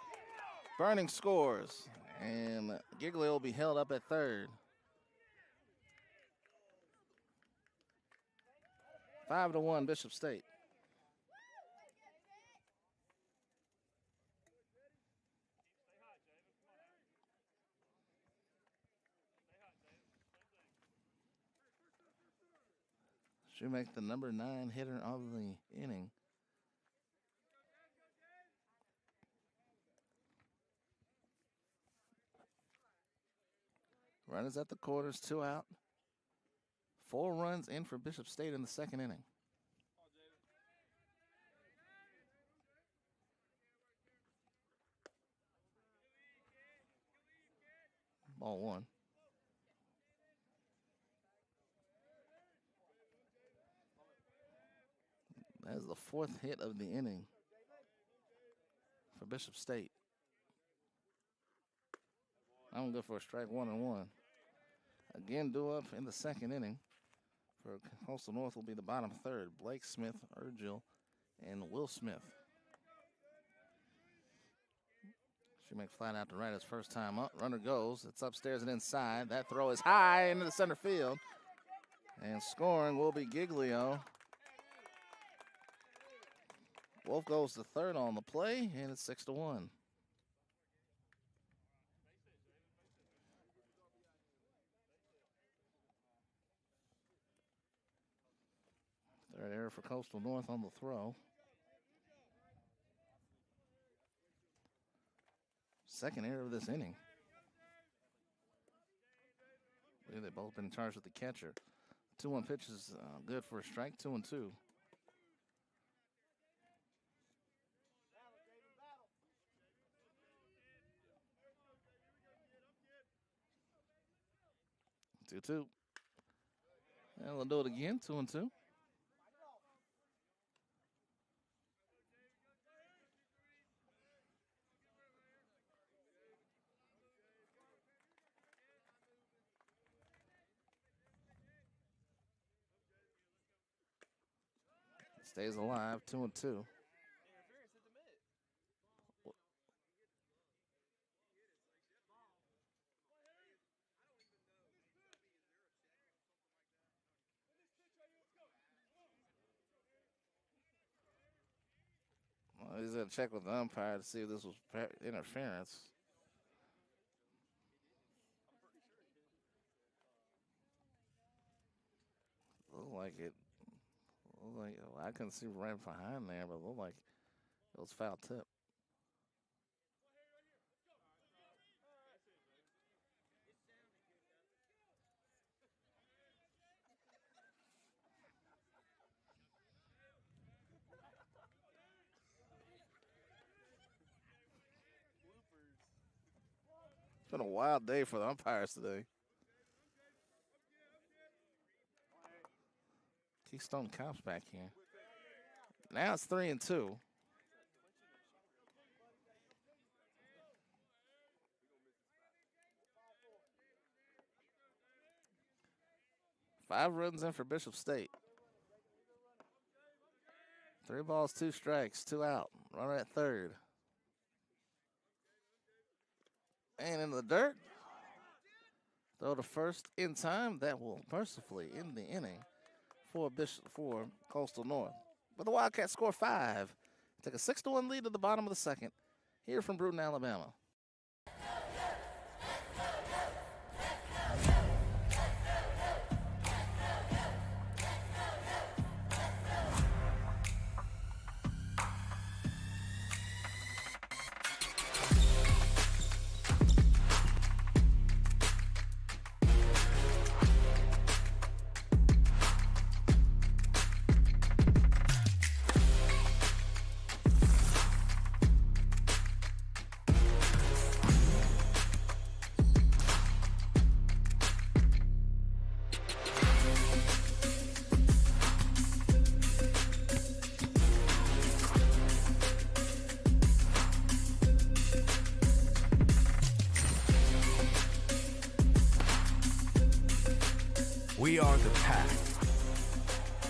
Burning scores, and Giglio will be held up at third. 5-1 Bishop State. Should make the number 9 hitter of the inning. Runners at the quarters, 2 out. 4 runs in for Bishop State in the second inning. Ball 1. That is the 4th hit of the inning for Bishop State. I'm good for a strike, 1-1. Again, due up in the second inning for Coastal North will be the bottom third. Blake Smith, Urgil, and Will Smith. Shoemaker flat out to right his first time up. Runner goes. It's upstairs and inside. That throw is high into the center field. And scoring will be Giglio. Wolf goes to third on the play, and it's 6-1. Third error for Coastal North on the throw. Second error of this inning. They've both been charged with the catcher. 2-1 pitch is good for a strike, 2-2. Two. And we'll do it again, 2-2. Stays alive, 2-2. Well, he's going to check with the umpire to see if this was interference. Looked like it. Well, I couldn't see right behind there, but it looked like it was foul tip. It's been a wild day for the umpires today. Keystone Cops back here. Now it's 3-2. Five runs in for Bishop State. 3 balls, 2 strikes, 2 out. Runner at third. And in the dirt. Throw to first in time. That will mercifully end the inning for Coastal North. But the Wildcats score 5. Take a 6-1 lead at the bottom of the second. Here from Bruton, Alabama. We are the Pack.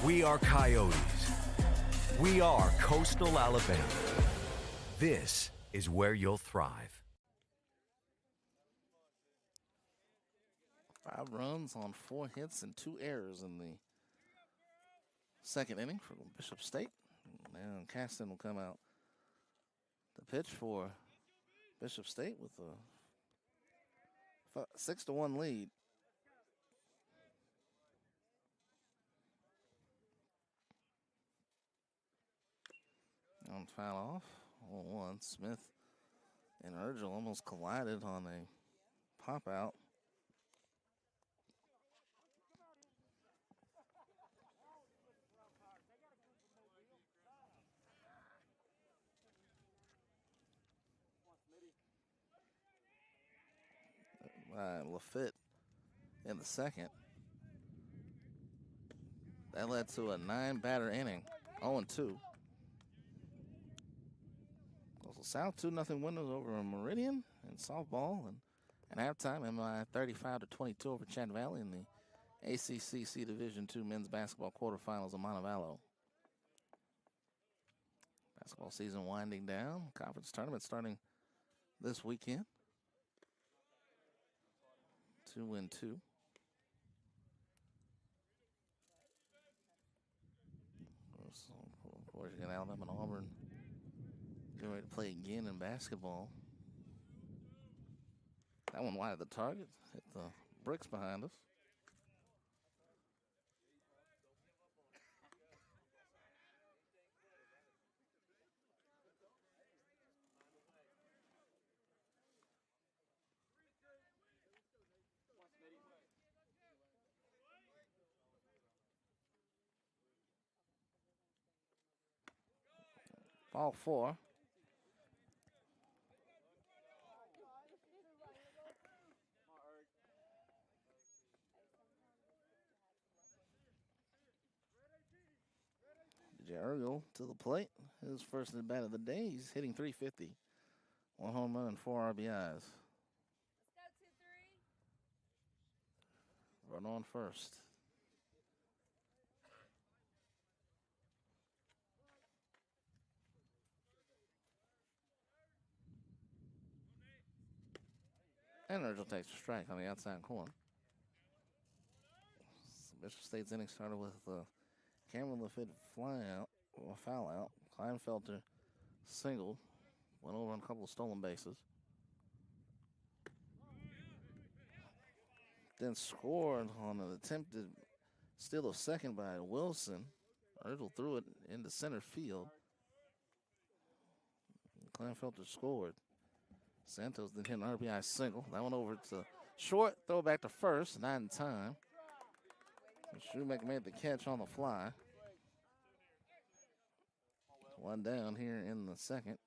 We are Coyotes. We are Coastal Alabama. This is where you'll thrive. 5 runs on 4 hits and 2 errors in the second inning for Bishop State. And Caston will come out to pitch for Bishop State with a 6-1 lead. On foul off, 0-1. Smith and Urgel almost collided on a pop out. By Lafitte in the second. That led to a 9-batter inning, 0-2. South 2-0 winners over Meridian in softball, and at halftime, MI 35-22 over Chat Valley in the ACCC Division II men's basketball quarterfinals of Montevallo. Basketball season winding down. Conference tournament starting this weekend. 2-2. Of course, you got Alabama and Auburn getting ready to play again in basketball. That one wide of the target. Hit the bricks behind us. Ball 4. Ergo to the plate. His first at bat of the day. He's hitting .350. 1 home run and 4 RBIs. Run on first. And Urgel takes a strike on the outside corner. So Bishop State's inning started with Cameron Lafitte fly out, or foul out. Kleinfelter singled, went over on a couple of stolen bases. Then scored on an attempted steal of second by Wilson. Urgel threw it into center field. Kleinfelter scored. Santos then hit an RBI single. That one over to short, throw back to first, not in time. Shoemaker made the catch on the fly. 1 down here in the second.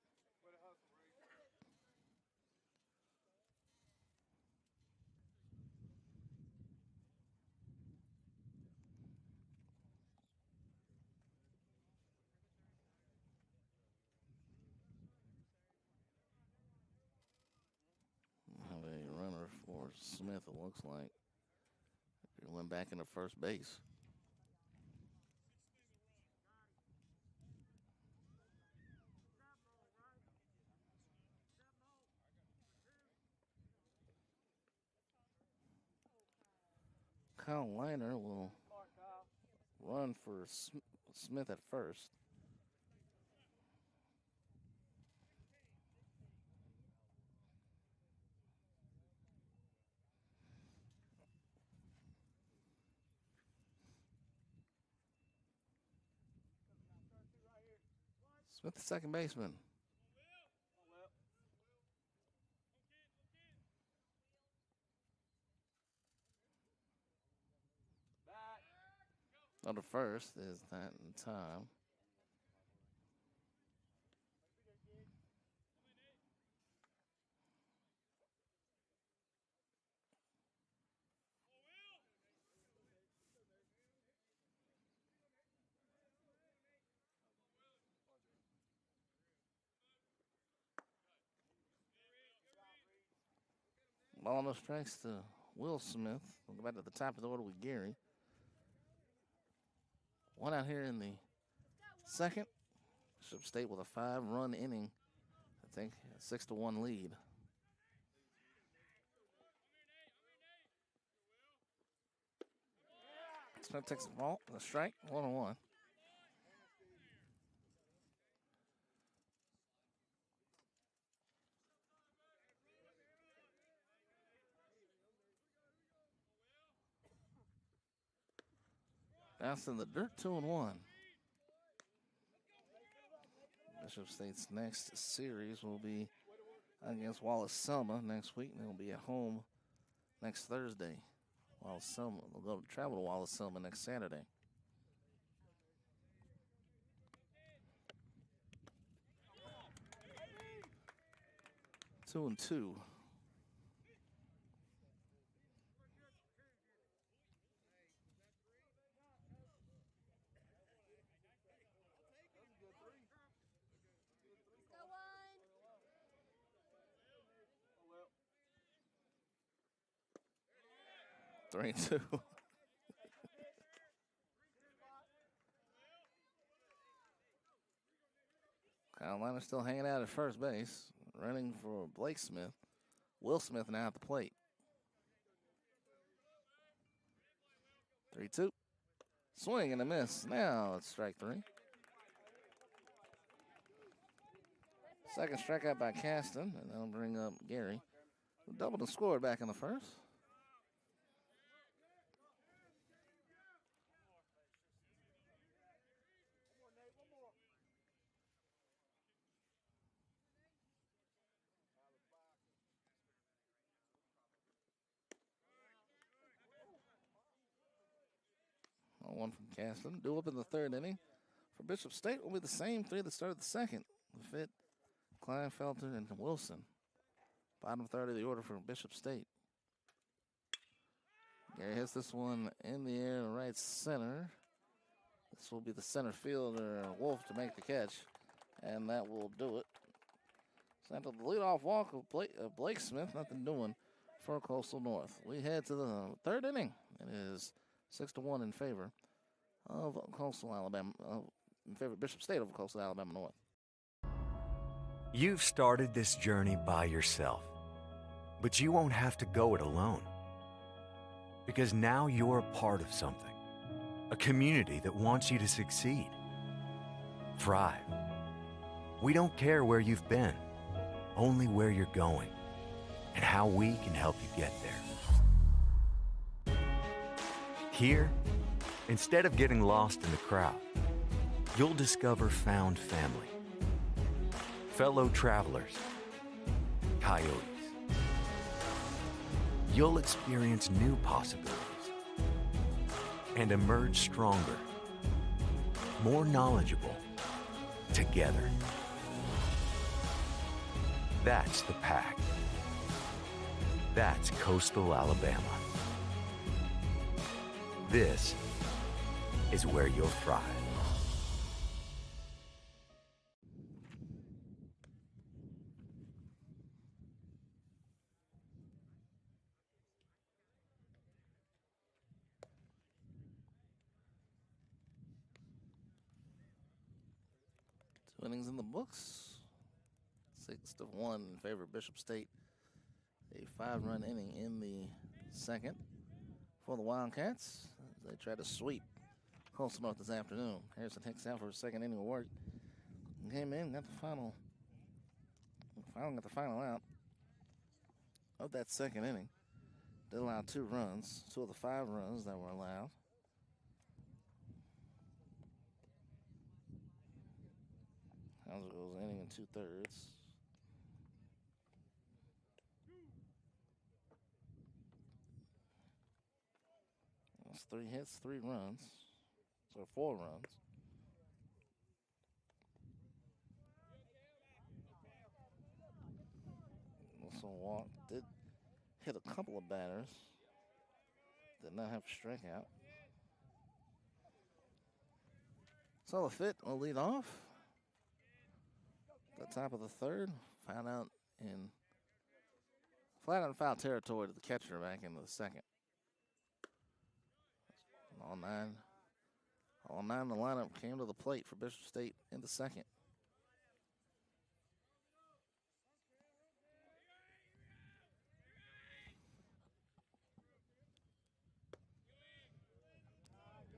Have a runner for Smith, it looks like. He went back into first base. Kyle Liner will run for Smith at first. Smith, the second baseman. On the first is that in time. Ball on the strikes to Will Smith. We'll go back to the top of the order with Gary. One out here in the second. Bishop State with a 5-run inning. I think a 6-1 lead. Smith takes the ball, the strike, 1-1. Bounce in the dirt, 2-1. Bishop State's next series will be against Wallace-Selma next week. They'll be at home next Thursday. Wallace-Selma, they'll go travel to Wallace-Selma next Saturday. Two and two. Three and two. Kyle Liner still hanging out at first base, running for Blake Smith. Will Smith now at the plate. 3-2. Swing and a miss. Now it's strike three. Second strikeout by Caston, and that'll bring up Gary, who doubled and scored back in the first. One from Caston. Due up in the third inning. For Bishop State will be the same three that started the second. Lafitte, Kleinfelter, and Wilson. Bottom third of the order for Bishop State. Gary hits this one in the air, right center. This will be the center fielder, Wolf, to make the catch. And that will do it. So after the leadoff walk of Blake Smith, nothing doing for Coastal North. We head to the third inning. It is 6-1 in favor of Coastal Alabama, in favor of Bishop State over Coastal Alabama North. You've started this journey by yourself, but you won't have to go it alone. Because now you're a part of something, a community that wants you to succeed, thrive. We don't care where you've been, only where you're going, and how we can help you get there. Here, instead of getting lost in the crowd, you'll discover found family, fellow travelers, coyotes. You'll experience new possibilities and emerge stronger, more knowledgeable, together. That's the Pack. That's Coastal Alabama. This is where you'll thrive. Two innings in the books. 6-1 in favor of Bishop State. A 5-run inning in the second for the Wildcats. They try to sweep Coastal North this afternoon. Harrison Hicks out for his second inning of work. Came in, got the final out of that second inning. They allowed 2 runs, 2 of the 5 runs that were allowed. Hauser goes inning in 2/3. That's 3 hits, 3 runs. So 4 runs. Also walked, did hit a couple of batters. Did not have a strikeout. So Lafitte will lead off. The top of the 3rd. Found out in flat out foul territory to the catcher back into the 2nd. All nine in the lineup came to the plate for Bishop State in the 2nd.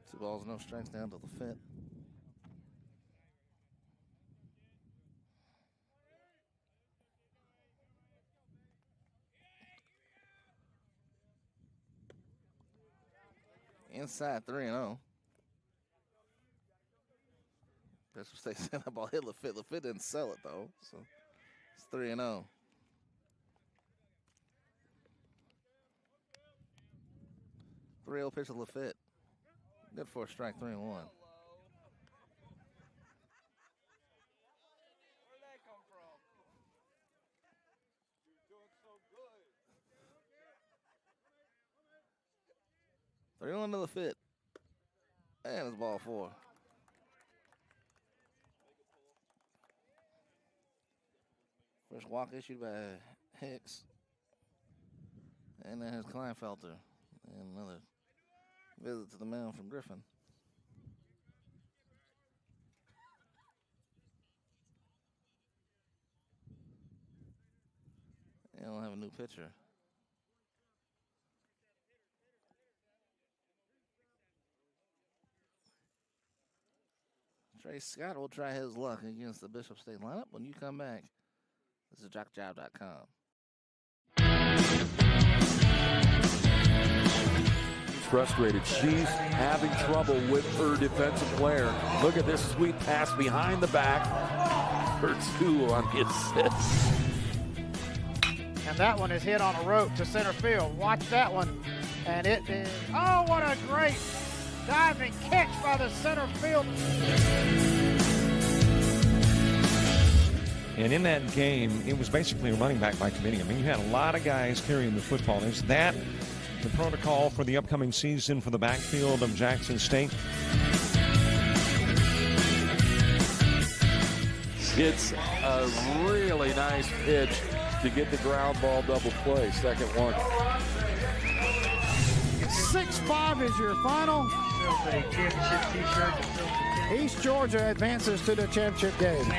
Two balls, no strikes down to Lafitte. Inside 3-0. Bishop State sent that ball, hit Lafitte. Lafitte didn't sell it though, so it's 3-0. Three-0 pitch to Lafitte. Good for a strike, 3-1. Where'd that come from? You're doing so good. 3-1 to Lafitte. And it's ball 4. First walk issued by Hicks. And then his Kleinfelter. And another visit to the mound from Griffin. And we'll have a new pitcher. Trey Scott will try his luck against the Bishop State lineup. When you come back, this is JockJive.com. Frustrated. She's having trouble with her defensive player. Look at this sweet pass behind the back for 2 on gets hits. And that one is hit on a rope to center field. Watch that one. And it is, oh, what a great diving catch by the center field. And in that game, it was basically a running back by committee. I mean, you had a lot of guys carrying the football. Is that the protocol for the upcoming season for the backfield of Jackson State? It's a really nice pitch to get the ground ball double play. Second one. 6-5 is your final. East Georgia advances to the championship game.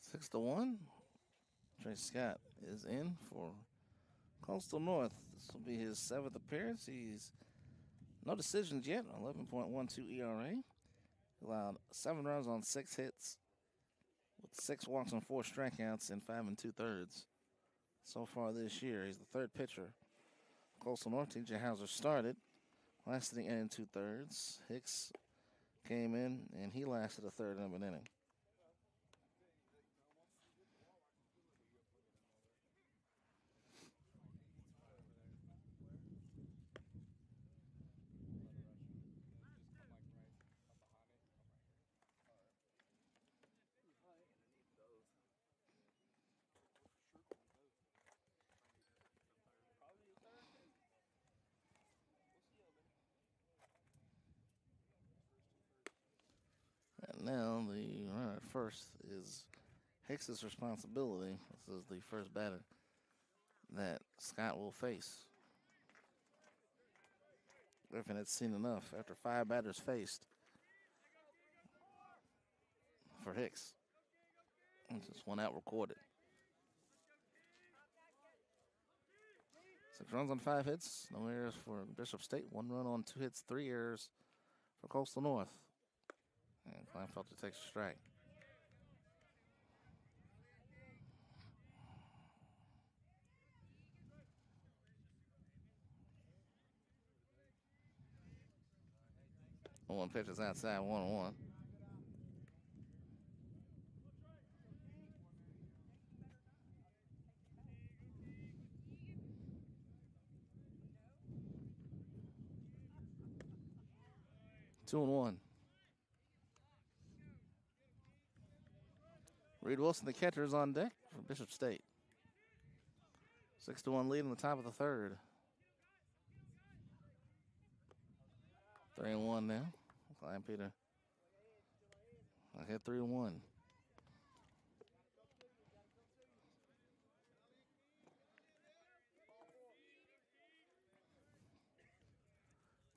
Six to 1. Trey Scott is in for Coastal North. This will be his 7th appearance. He's no decisions yet. 11.12 ERA. Allowed 7 runs on 6 hits, with 6 walks and 4 strikeouts in 5 2/3 so far this year. He's the 3rd pitcher. Coastal North. TJ Hauser started, lasted the inning 2/3. Hicks came in and he lasted a 3rd of an inning. And now the runner at first is Hicks' responsibility. This is the first batter that Scott will face. Griffin had seen enough after 5 batters faced for Hicks. And just 1 out recorded. 6 runs on 5 hits, no errors for Bishop State. 1 run on 2 hits, 3 errors for Coastal North. And Kleinfelter takes a strike. One pitch is outside, 1-1. Two and 1. Reed Wilson, the catcher, is on deck for Bishop State. 6-1 lead in the top of the 3rd. 3-1 now. Klein Peter. I hit 3-1.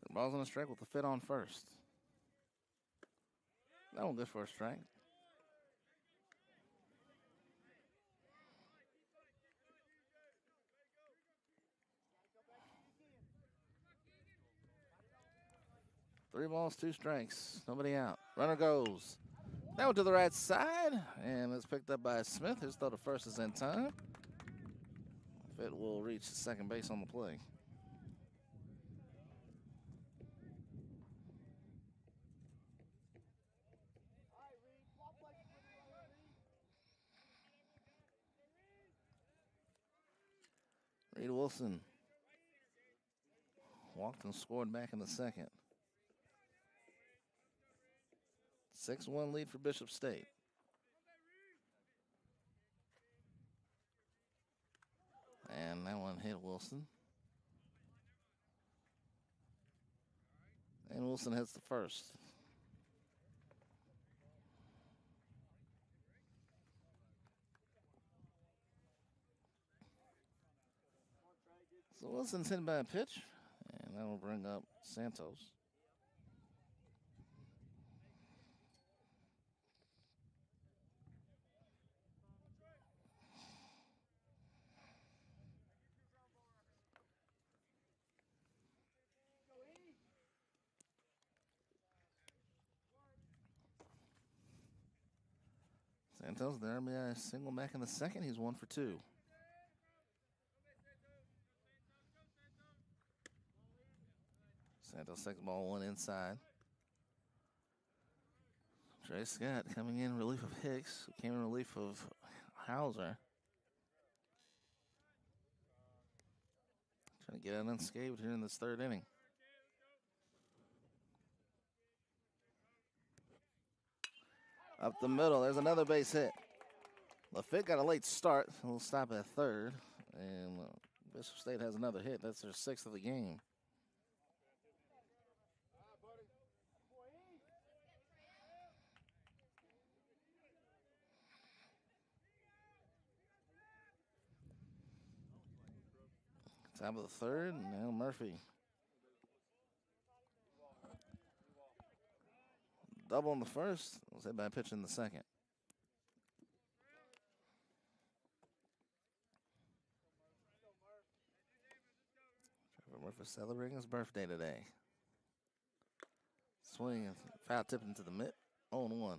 The ball's on a strike with the fit on first. That one good for a strike. Three balls, 2 strikes. Nobody out. Runner goes. That one to the right side, and it's picked up by Smith. His throw to first is in time. Fit will reach second base on the play. Reed Wilson walked and scored back in the 2nd. 6-1 lead for Bishop State. And that one hit Wilson. And Wilson hits the first. So Wilson's hit by a pitch, and that will bring up Santos. Santos, the RBI single back in the 2nd. He's 1 for 2. Santos takes ball 1 inside. Trey Scott coming in relief of Hicks, who came in relief of Hauser. Trying to get out unscathed here in this 3rd inning. Up the middle, there's another base hit. LaFitte got a late start. We'll stop at 3rd. And Bishop State has another hit. That's their 6th of the game. Top of the 3rd, now Murphy. Double in the 1st, was hit by a pitch in the 2nd. Trevor Murphy celebrating his birthday today. Swing and foul tip into the mitt, 0-1.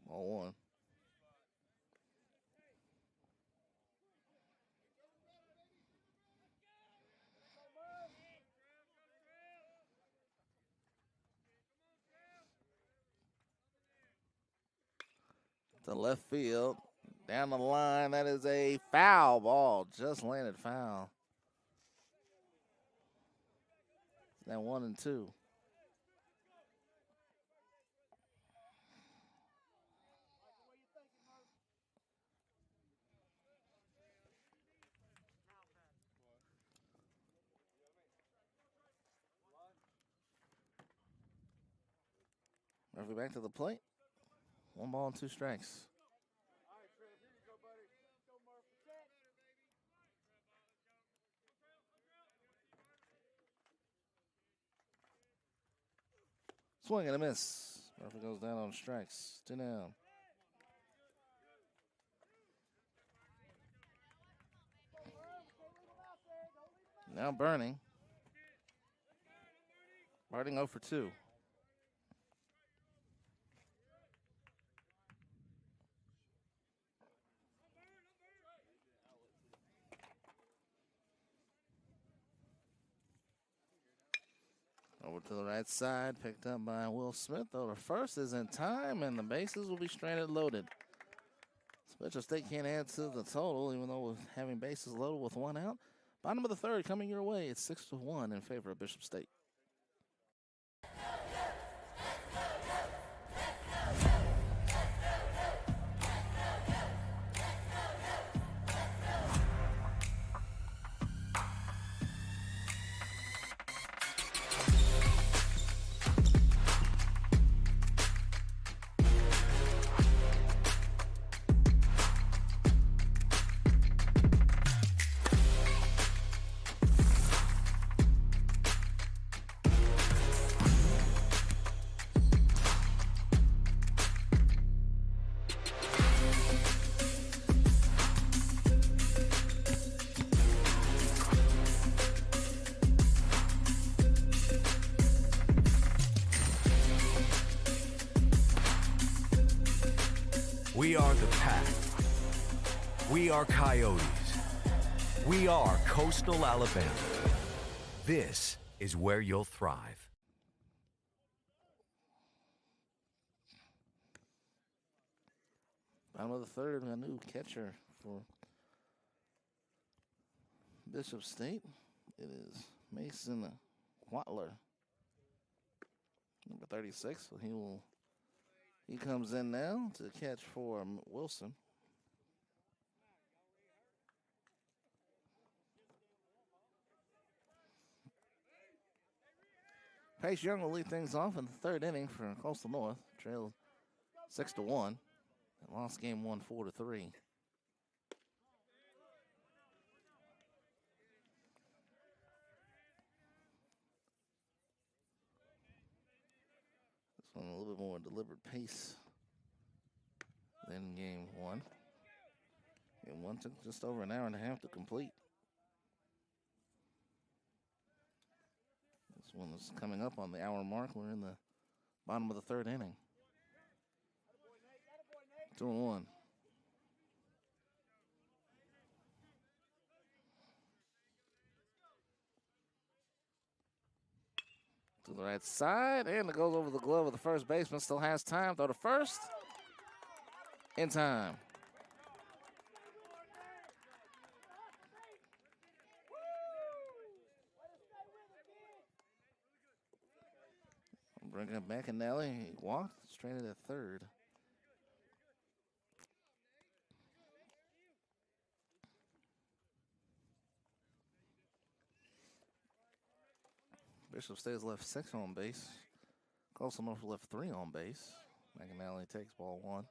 Ball 1. To left field, down the line. That is a foul ball. Just landed foul. Now 1-2. Murphy back to the plate. 1 ball and 2 strikes. Swing and a miss. Murphy goes down on strikes. 2 down. Now Burning. Burning 0 for 2. Over to the right side, picked up by Will Smith. Though the first is in time, and the bases will be stranded loaded. Bishop State can't add to the total, even though we're having bases loaded with 1 out. Bottom of the 3rd coming your way. It's 6-1 in favor of Bishop State. We are the Pack. We are Coyotes. We are Coastal Alabama. This is where you'll thrive. Bottom of the 3rd, a new catcher for Bishop State. It is Mason Watler, number 36. So he comes in now to catch for Wilson. Pace Young will lead things off in the 3rd inning for Coastal North. Trailed 6-1 and lost game 1 4-3. This one a little bit more deliberate pace than game 1. Game 1 took just over an hour and a half to complete. This one is coming up on the hour mark. We're in the bottom of the 3rd inning. 2-1. To the right side, and it goes over the glove of the first baseman. Still has time. Throw to first. In time. Bring it back in Nelly. He walked, stranded at 3rd. Bishop State's left 6 on base. Coastal North left 3 on base. McAnally takes ball 1.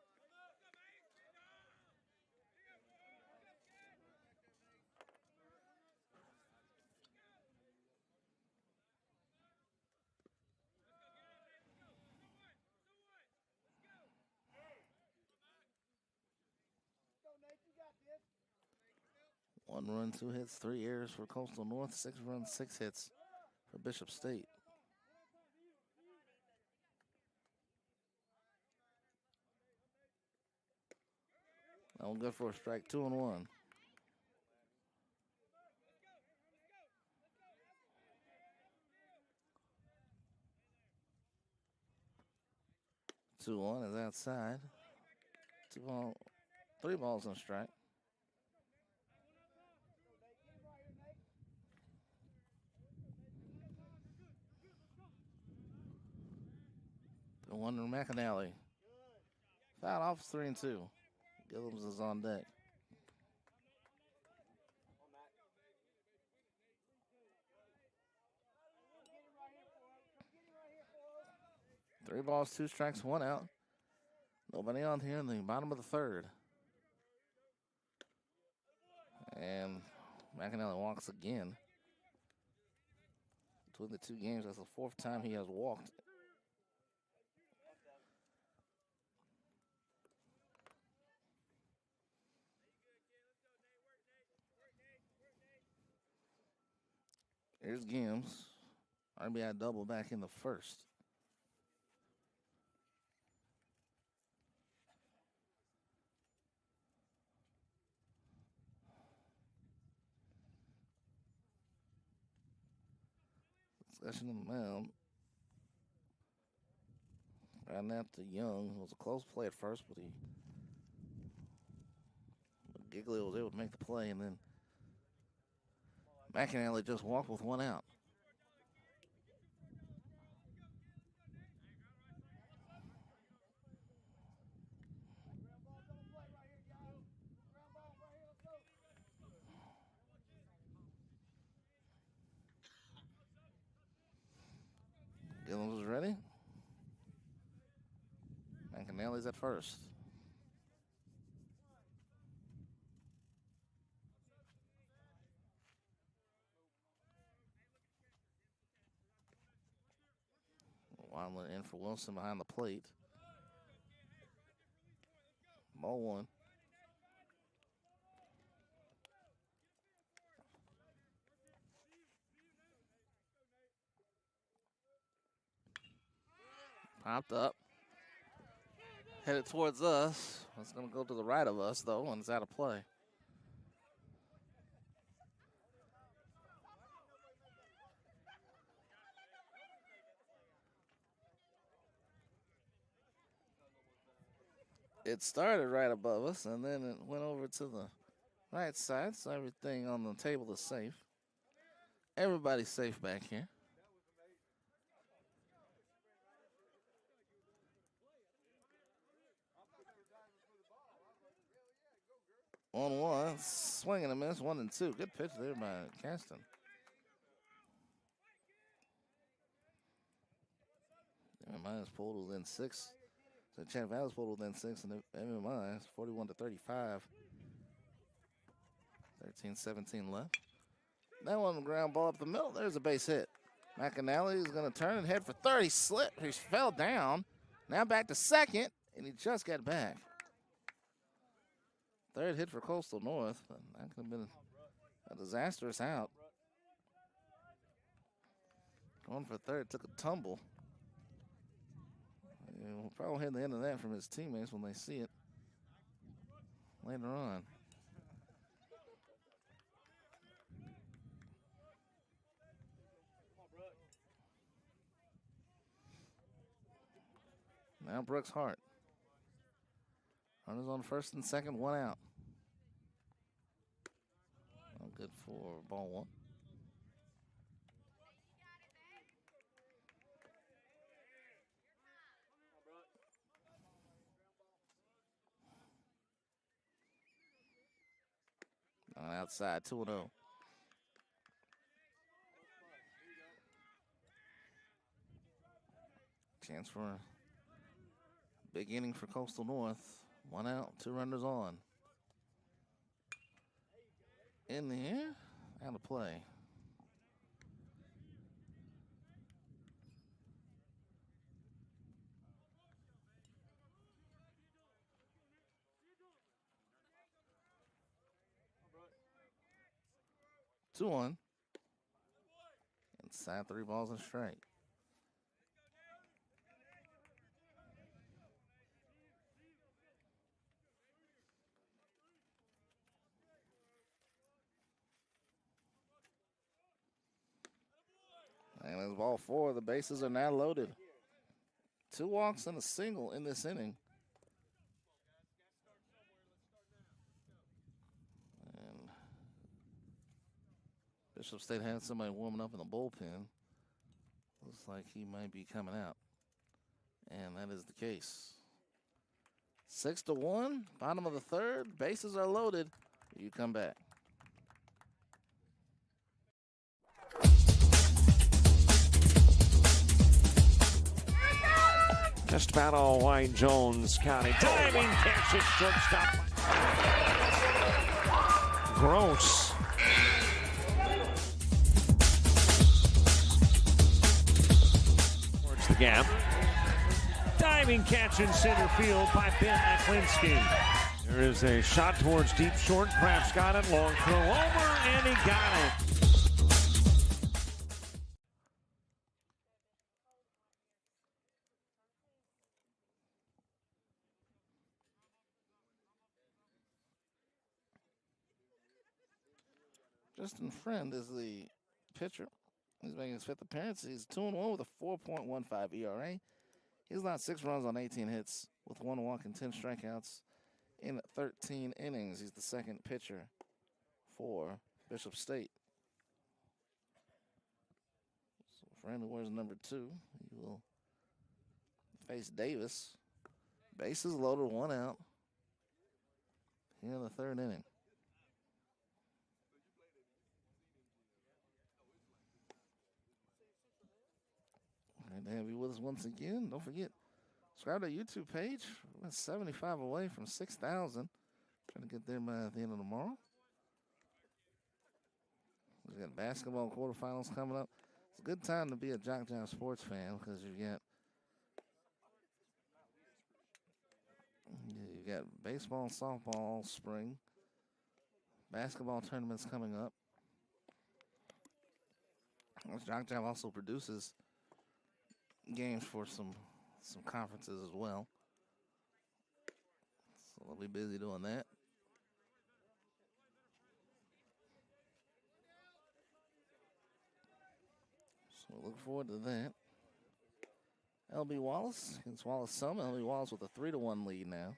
One run, 2 hits, 3 errors for Coastal North. 6 runs, 6 hits for Bishop State. That one good for a strike. 2-1. Two one is outside. 3 balls and a strike. The one to McAnally. Foul off 3-2. Gillums is on deck. 3 balls, 2 strikes, 1 out. Nobody on here in the bottom of the third. And McAnally walks again. Between the 2 games, that's the 4th time he has walked. Here's Gims. RBI double back in the first. Discussion on the mound. Riding out to Young. It was a close play at first, but Giglio was able to make the play, and then McAnally just walked with 1 out. Gillens is ready. McAnally's at first. Wildland in for Wilson behind the plate. Ball 1. Popped up. Headed towards us. It's going to go to the right of us, though, and it's out of play. It started right above us, and then it went over to the right side, so everything on the table is safe. Everybody's safe back here. On 1, swing and a miss, 1 and 2. Good pitch there by Caston. MMI is pulled within 6. So Chan Valley's pulled within 6, and MMI is 41-35. 13-17 left. That one ground ball up the middle. There's a base hit. McAnally is going to turn and head for third. He slipped. He fell down. Now back to second, and he just got back. Third hit for Coastal North. That could have been a disastrous out. Going for third, took a tumble. We'll probably hear the end of that from his teammates when they see it later on. Now Brooks Hart. Runners on first and second, 1 out. Good for ball 1. On outside, 2-0. Chance for a big inning for Coastal North. 1 out, 2 runners on. In the air, out of play. Two on. Inside, 3 balls and strike. And it's ball 4. The bases are now loaded. 2 walks and a single in this inning. And Bishop State had somebody warming up in the bullpen. Looks like he might be coming out. And that is the case. 6-1, bottom of the third. Bases are loaded. You come back. Just about all white, Jones County. Diving catch at shortstop. Gross. Towards the gap. Diving catch in center field by Ben Aklinski. There is a shot towards deep short. Kraft's got it. Long throw over, and he got it. Justin Friend is the pitcher. He's making his 5th appearance. He's 2-1 with a 4.15 ERA. He's allowed 6 runs on 18 hits with 1 walk and 10 strikeouts in 13 innings. He's the second pitcher for Bishop State. So Friend, who wears number 2, he will face Davis. Bases loaded, 1 out here in the 3rd inning. Great to have you with us once again. Don't forget, subscribe to our YouTube page. We're 75 away from 6,000. Trying to get there by the end of tomorrow. We've got basketball quarterfinals coming up. It's a good time to be a JockJive sports fan because you've got baseball and softball all spring. Basketball tournaments coming up. JockJive also produces games for some conferences as well. So they'll be busy doing that. So look forward to that. LB Wallace against Wallace Summit. LB Wallace with a 3-1 lead now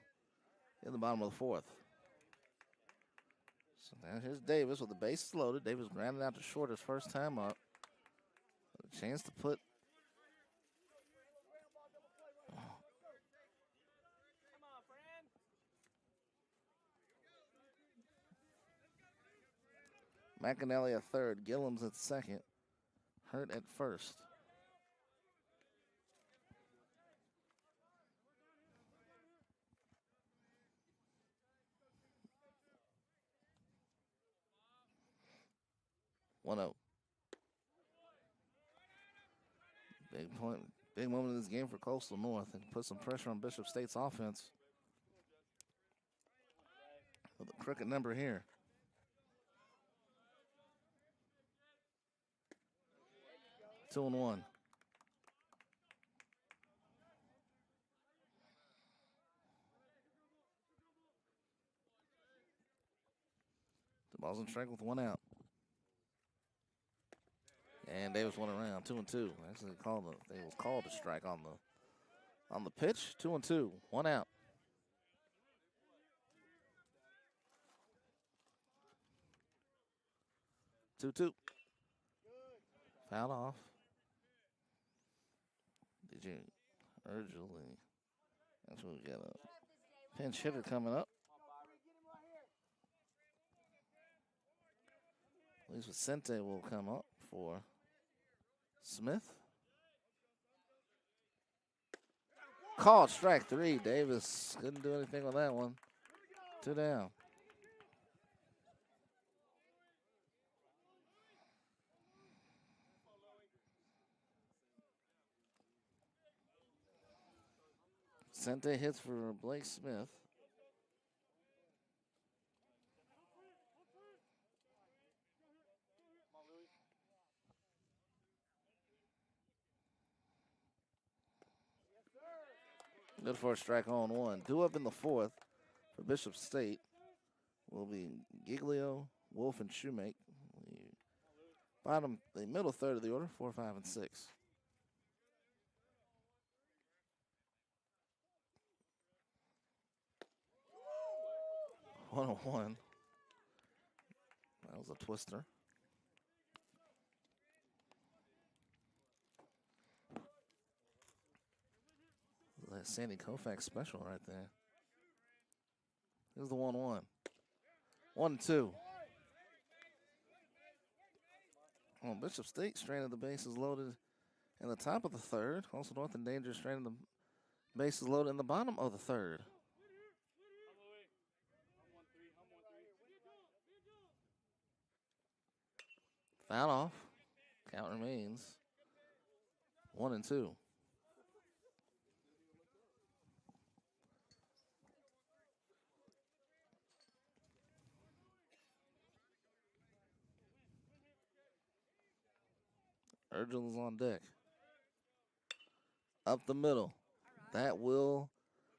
in the bottom of the 4th. So now here's Davis with the bases loaded. Davis grounded out to short his first time up. A chance to put McAnally at 3rd, Gillums at 2nd, Hurt at 1st. Big moment in this game for Coastal North and put some pressure on Bishop State's offense with a crooked number here. Two and 1. The ball's in strike with 1 out. And Davis went around 2 and 2. Actually, they was called a strike on the pitch. 2 and 2, 1 out. Two. Foul off. DJ Urgel. That's what we got a pinch hitter coming up. Luis Vicente will come up for Smith. Called strike 3. Davis couldn't do anything with that one. 2 down. Vicente hits for Blake Smith. Good for a strike on 1. 2 up in the 4th for Bishop State will be Giglio, Wolf, and Shoemake. The middle third of the order, 4, 5, and 6. One on 1. That was a twister. That Sandy Koufax special right there. Here's the 1-1. 1-2. Oh, Bishop State stranded the bases loaded in the top of the 3rd. Also North and Danger stranded the Bases loaded in the bottom of the third. Foul off. Count remains 1-2. Urgel is on deck. Up the middle. That will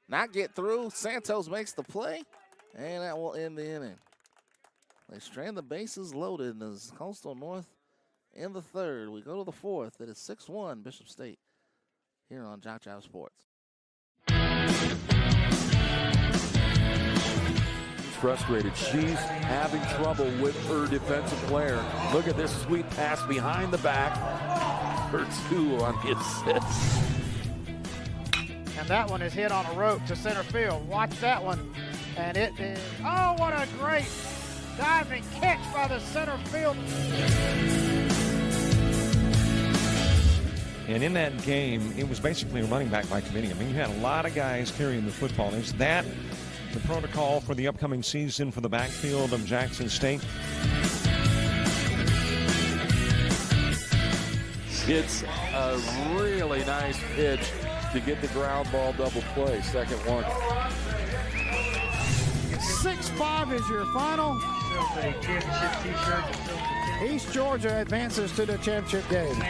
not get through. Santos makes the play, and that will end the inning. They strand the bases loaded as Coastal North in the third. We go to the fourth. It is 6-1 Bishop State here on JockJive Sports. Frustrated. She's having trouble with her defensive player. Look at this sweet pass behind the back for 2 on the assist. And that one is hit on a rope to center field. Watch that one. And it is, oh, what a great diving catch by the center field. And in that game, it was basically a running back by committee. I mean, you had a lot of guys carrying the football. Is that the protocol for the upcoming season for the backfield of Jackson State? It's a really nice pitch to get the ground ball double play. Second one. 6-5 is your final. East Georgia advances to the championship game.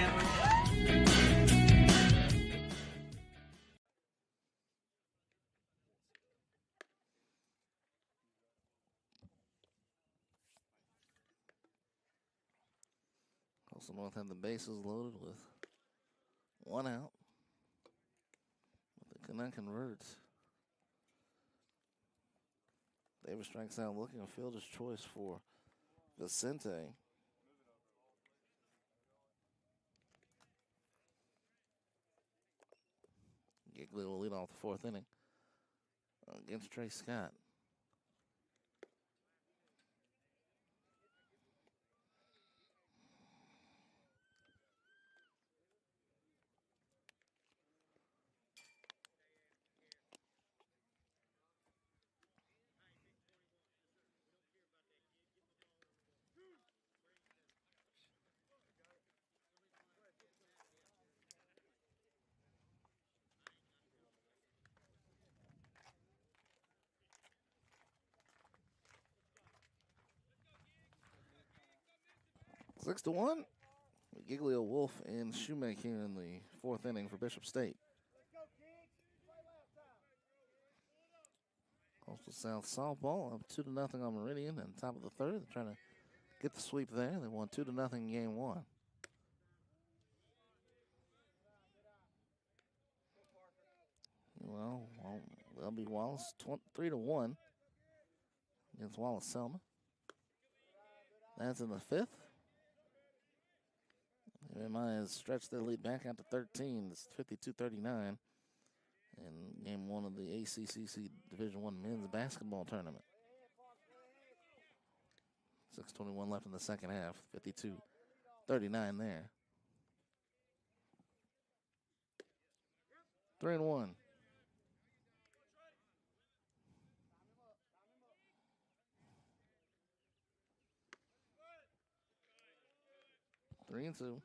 Coastal North have the bases loaded with 1 out. But they could not convert. Davis strikes out looking a fielder's choice for Vicente. Giglio will lead off the fourth inning against Trey Scott. Six to 1. Giglio, Wolf, and Shoemake here in the fourth inning for Bishop State. Coastal South softball up 2-0 on Meridian and top of the third. They're trying to get the sweep there. They won 2-0 in game 1. Well, they'll be Wallace 3-1 against Wallace Selma. That's in the fifth. MI has stretched their lead back out to 13. It's 52-39 in game 1 of the ACCC Division I men's basketball tournament. 6:21 left in the second half. 52-39 there. 3-1. Three and two.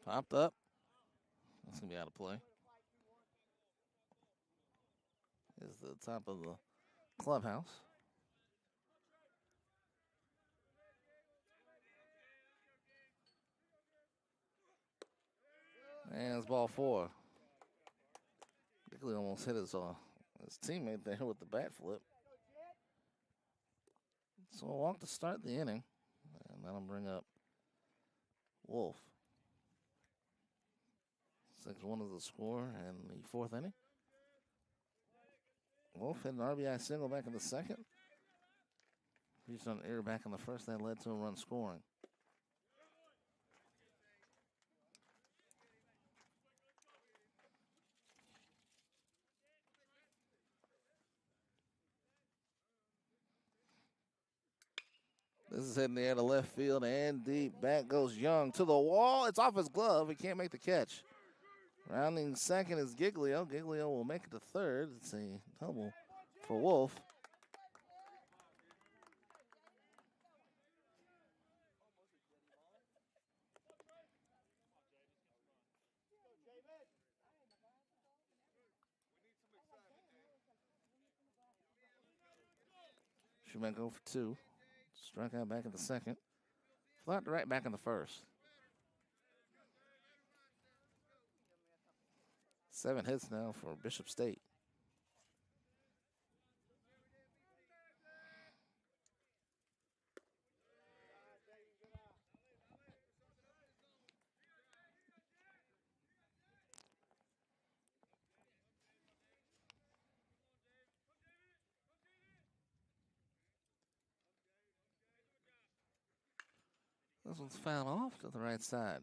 Popped up. That's going to be out of play. Is the top of the clubhouse. And it's ball 4. Bickley almost hit his teammate there with the bat flip. So we'll walk to start the inning. And that'll bring up Wolf. 6-1 is the score in the fourth inning. Wolf hit an RBI single back in the second. Reached on an error back in the first. That led to a run scoring. This is hitting the air to left field and deep. Back goes Young to the wall. It's off his glove. He can't make the catch. Rounding second is Giglio. Giglio will make it to third. It's a double for Wolf. Shoemaker go for 2. Struck out back in the second. Flat to right back in the first. 7 hits now for Bishop State. This one's fouled off to the right side.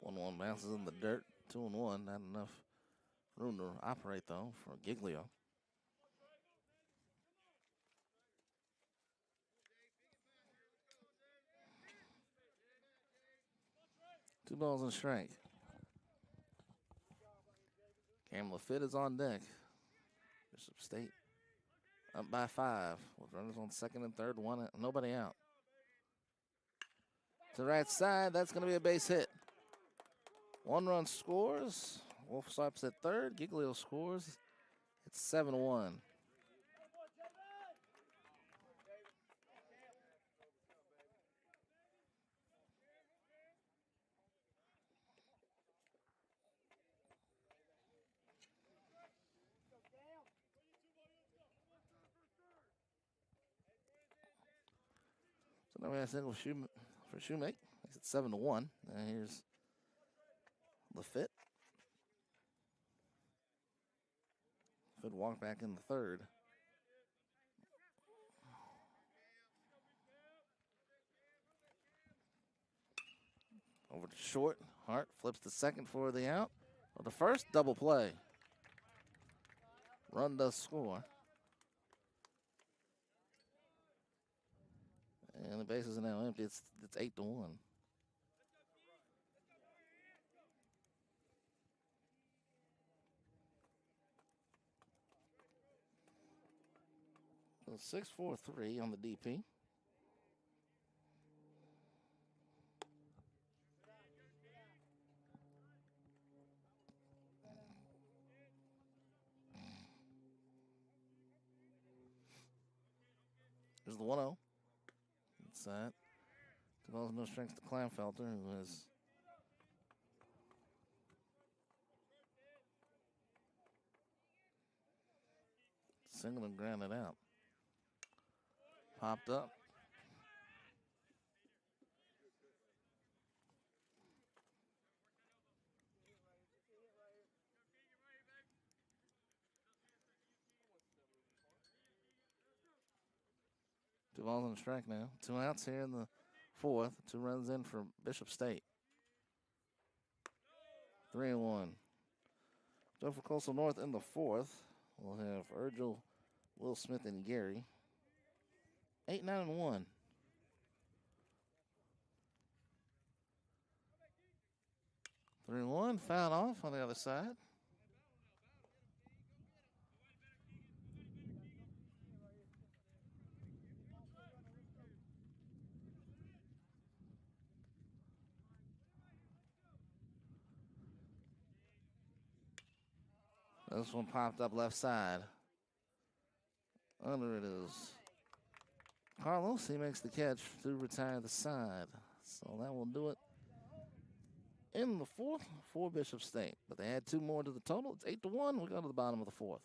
One bounces in the dirt. 2-1. Not enough room to operate though for Giglio. Two balls and a strike. Cam Lafitte is on deck. Bishop State up by 5 with runners on second and third, nobody out. To the right side, that's going to be a base hit. 1 run scores. Wolf stops at third. Giglio scores. It's 7-1. So now we have a single for Shoemake. Makes it 7-1. And here's Lafitte. Lafitte walk back in the third. Over to short. Hart flips the second for the out. Well, the first, double play. Run does score. And the bases are now empty. It's 8-1. So 6-4-3 on the DP. There's the 1-0. Inside. Develops no strength to Kleinfelter, who has singled and grounded out. Popped up. Two balls on the strike now. 2 outs here in the fourth. 2 runs in for Bishop State. 3-1. So for Coastal North in the fourth, we'll have Urgel, Will Smith, and Gary. 8-9-1. Three and 1, fouled off on the other side. This one popped up left side. Under it is Carlos. He makes the catch to retire the side. So that will do it in the fourth for Bishop State. But they had 2 more to the total. It's 8-1. We go to the bottom of the fourth.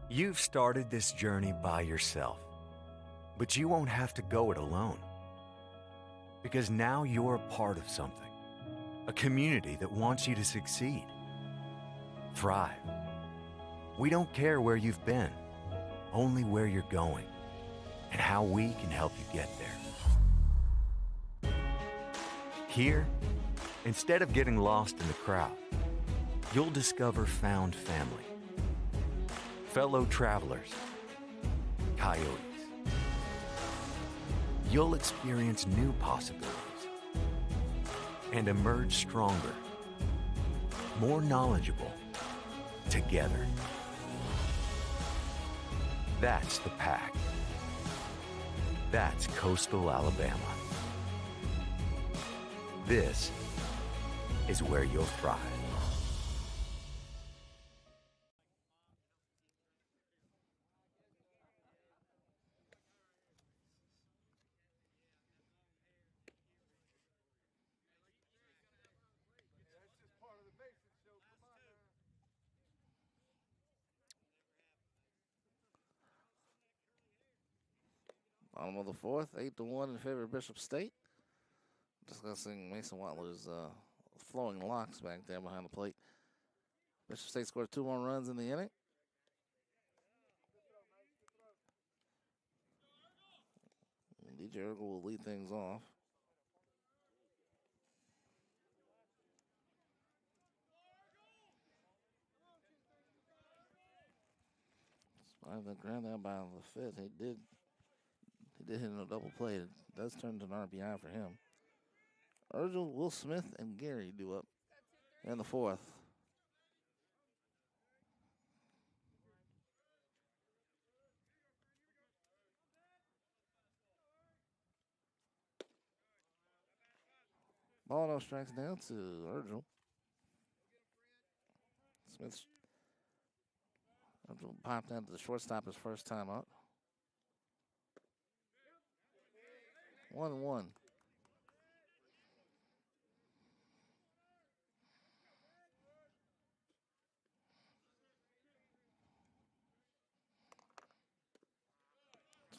You've started this journey by yourself, but you won't have to go it alone. Because now you're a part of something. A community that wants you to succeed, thrive. We don't care where you've been, only where you're going and how we can help you get there. Here, instead of getting lost in the crowd, you'll discover found family, fellow travelers, coyotes. You'll experience new possibilities and emerge stronger, more knowledgeable, together. That's the Pack. That's Coastal Alabama. This is where you'll thrive. Bottom of the fourth, 8-1 in favor of Bishop State. Discussing Mason Watler's flowing locks back there behind the plate. Bishop State scored 2 more runs in the inning. And DJ Ergel will lead things off. Despite the ground out by the fifth, he did hit in a double play. It does turn to an RBI for him. Ergel, Will Smith, and Gary do up in the fourth. Ball no strikes down to Ergel. Smith popped down to the shortstop his first time up. 1-1.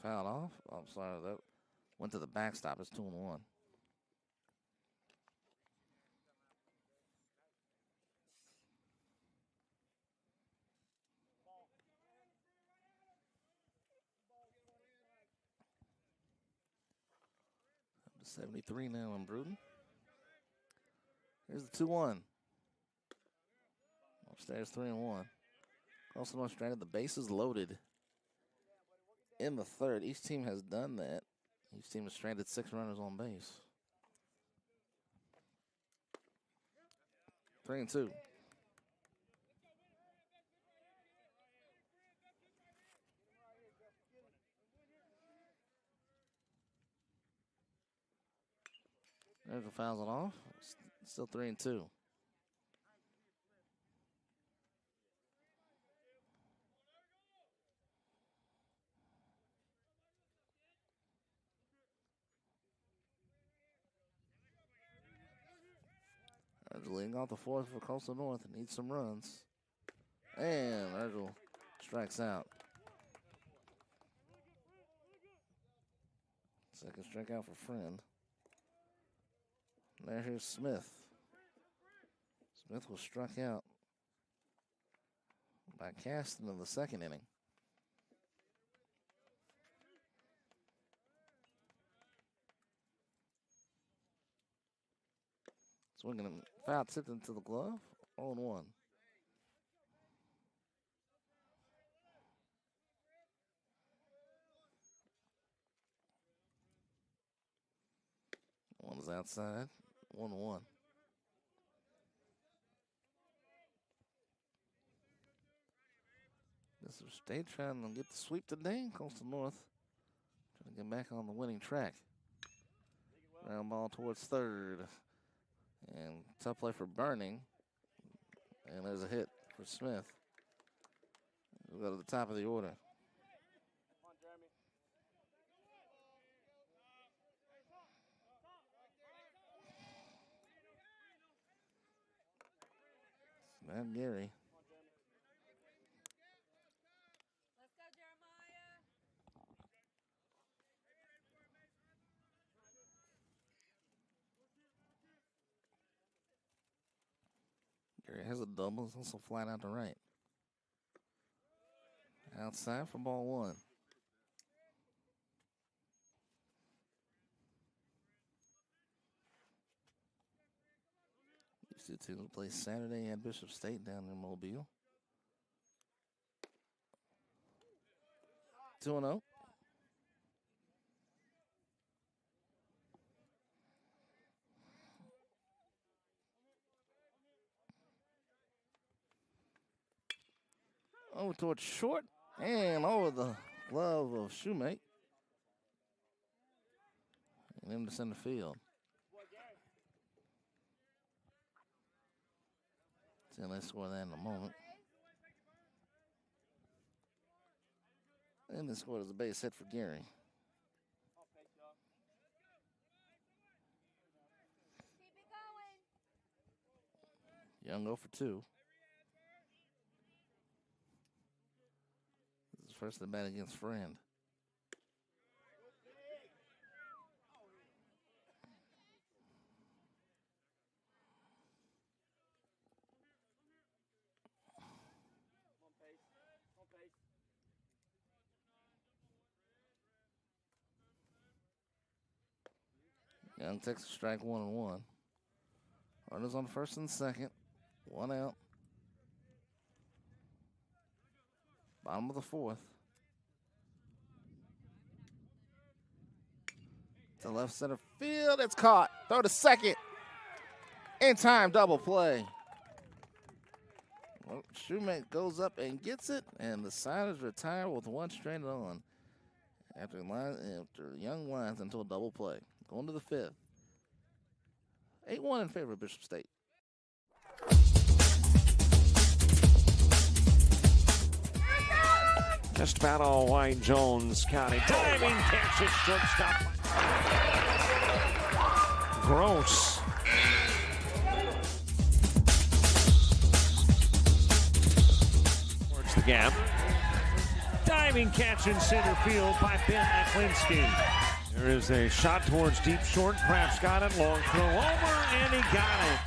Fouled off. Oh, I'm sorry, that went to the backstop. It's 2-1. Up to 73 now in Bruden. Here's the 2-1. Upstairs 3-1. Also no stranded. The base is loaded in the third. Each team has done that. Each team has stranded 6 runners on base. 3-2. There's the fouls it off. Still 3-2. Ergel leading off the fourth for Coastal North and needs some runs. And Ergel strikes out. Second strikeout for Friend. Here's Smith. Smith was struck out by Caston in the second inning. Swinging and foul tipped into the glove. 0-1. One is outside. 1-1. Bishop State trying to get the sweep today. Coastal North trying to get back on the winning track. Ground ball towards third. And tough play for Burning. And there's a hit for Smith. We'll go to the top of the order. Matt Gary. Let's go, Jeremiah. Here's a double. It's also flat out to right. Outside for ball one. These two teams will play Saturday at Bishop State down in Mobile. 2-0. Over towards short and over the glove of Shoemate. And into center field. See, let's score that in a moment. And they scored as a base hit for Gary. Keep it going. Young 0 for 2. This is first at bat against Friend. Young takes a strike 1-1. Runners on first and second. 1 out. Bottom of the fourth. To left center field. It's caught. Throw to second. In time, double play. Well, Shoemate goes up and gets it, and the Siders retire with one stranded on. After Young lines until a double play. Going to the fifth. 8-1 in favor of Bishop State. Just about all white. Jones County. Diving catch at shortstop. Gross. Towards the gap. Diving catch in center field by Ben Aklinski. There is a shot towards deep short. Craps got it. Long throw over, and he got it.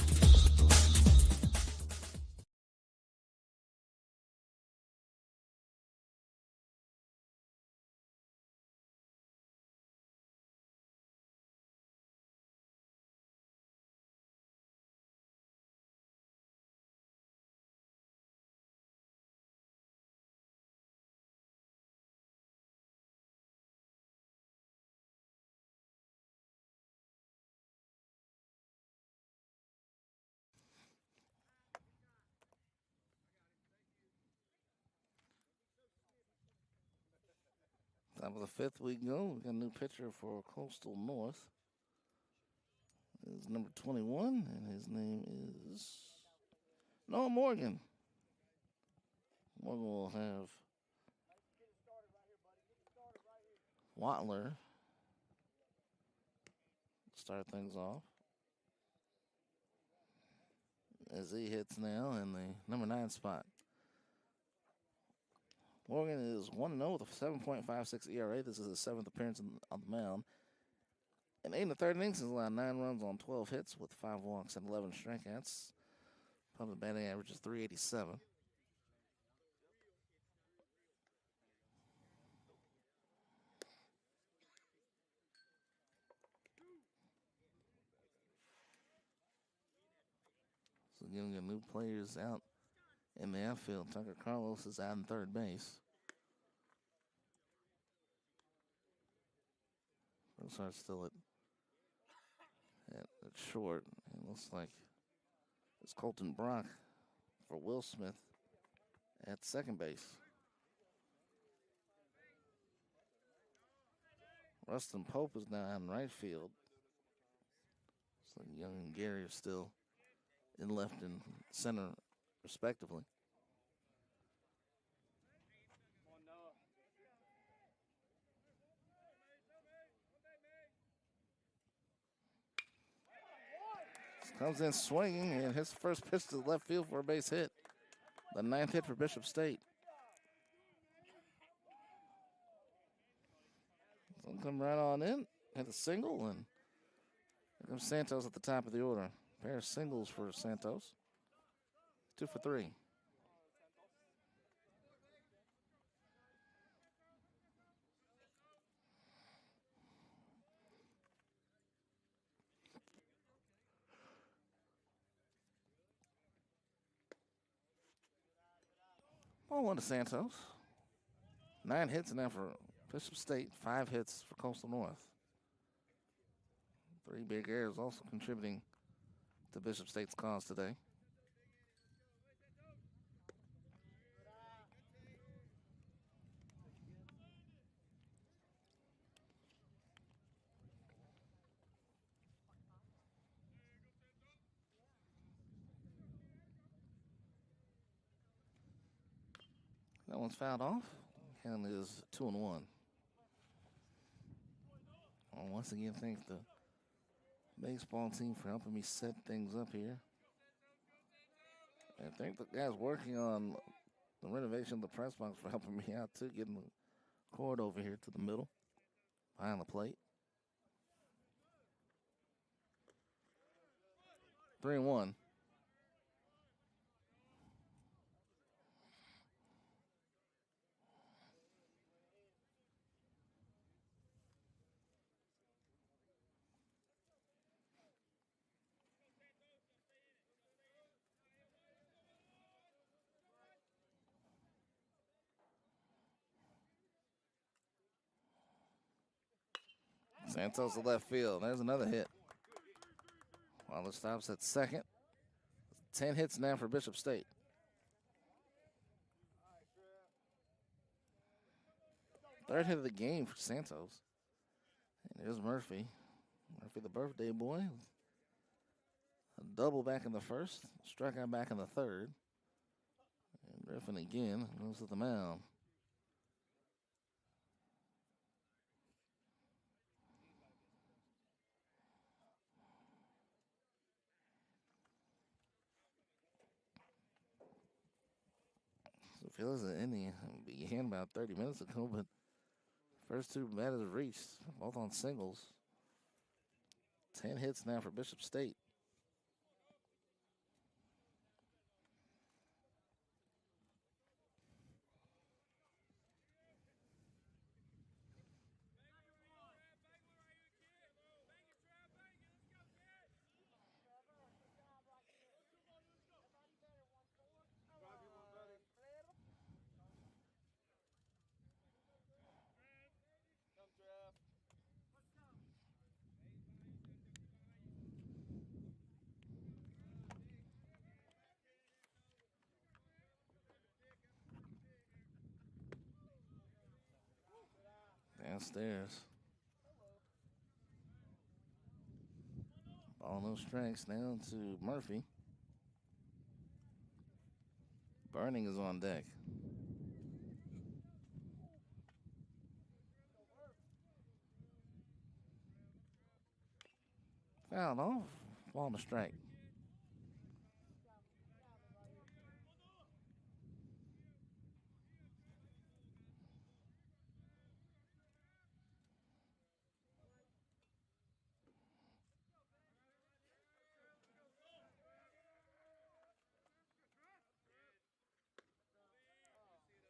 Top of the fifth we go. We got a new pitcher for Coastal North. Is number 21, and his name is Noah Morgan. Morgan will have Watler start things off as he hits now in the number 9 spot. Morgan is 1-0 with a 7.56 ERA. This is his 7th appearance on the mound. In 8 1/3 innings, he's allowed 9 runs on 12 hits with 5 walks and 11 strikeouts. Public batting average is .387. So getting the new players out in the outfield. Tucker Carlos is out in third base. Rosar's still at short. It looks like it's Colton Brock for Will Smith at second base. Rustin Pope is now in right field. So Young and Gary are still in left and center, respectively. Comes in swinging, and his first pitch to the left field for a base hit. The 9th hit for Bishop State. So come right on in, hit a single, and here comes Santos at the top of the order. A pair of singles for Santos. 2 for 3. Ball 1 to Santos. 9 hits now for Bishop State, 5 hits for Coastal North. 3 big errors also contributing to Bishop State's cause today. That one's fouled off and is 2-1. Well, once again, thank the baseball team for helping me set things up here. And thank the guys working on the renovation of the press box for helping me out too, getting the cord over here to the middle, behind the plate. 3-1. Santos to left field. There's another hit. Waller stops at second. 10 hits now for Bishop State. Third hit of the game for Santos. And there's Murphy. Murphy, the birthday boy. A double back in the first. Strikeout back in the third. And Griffin again goes to the mound. So it feels like the inning began about 30 minutes ago, but first 2 batters reached, both on singles. 10 hits now for Bishop State. Downstairs. Ball no strikes down to Murphy. Burning is on deck. Fouled off. Ball no strike.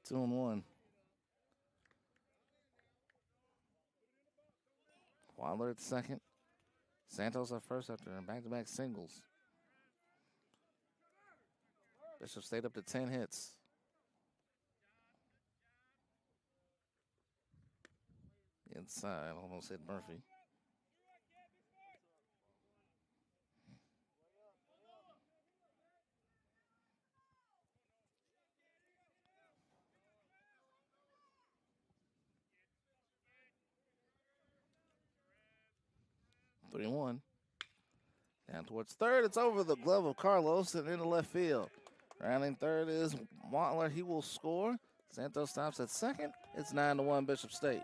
Two and one. Waller at second. Santos at first after back-to-back singles. Bishop State up to 10 hits. Inside, almost hit Murphy. Three and one. Down towards third. It's over the glove of Carlos and into left field. Rounding third is Waller. He will score. Santos stops at second. It's 9-1 Bishop State.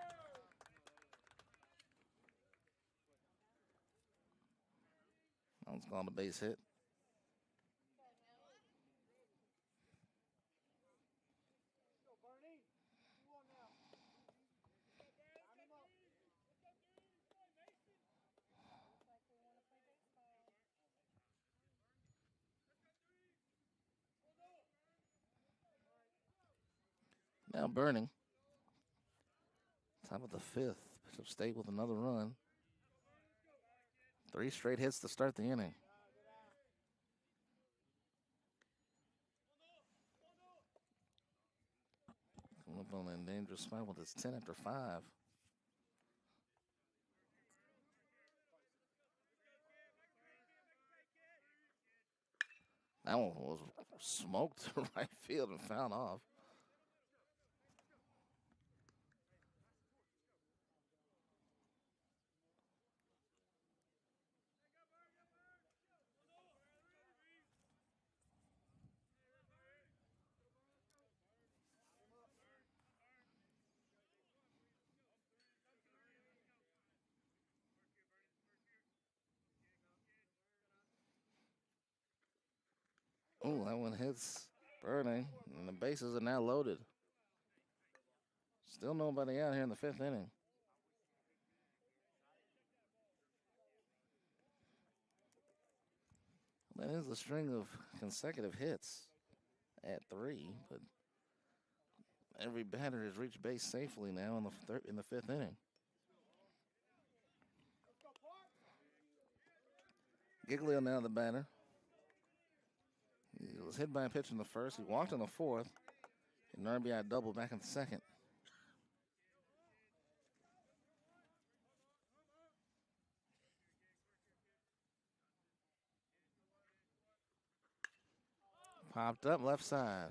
That one's called a base hit. Now burning. Top of the fifth. Bishop State with another run. 3 straight hits to start the inning. Coming up on a dangerous spot with his 10 after 5. That one was smoked to right field and fouled off. Oh, that one hits Burning, and the bases are now loaded. Still nobody out here in the 5th inning. That is a string of consecutive hits at 3, but every batter has reached base safely now in the 5th inning. Giglio now the batter. He was hit by a pitch in the 1st. He walked in the 4th. An RBI double back in the 2nd. Popped up left side.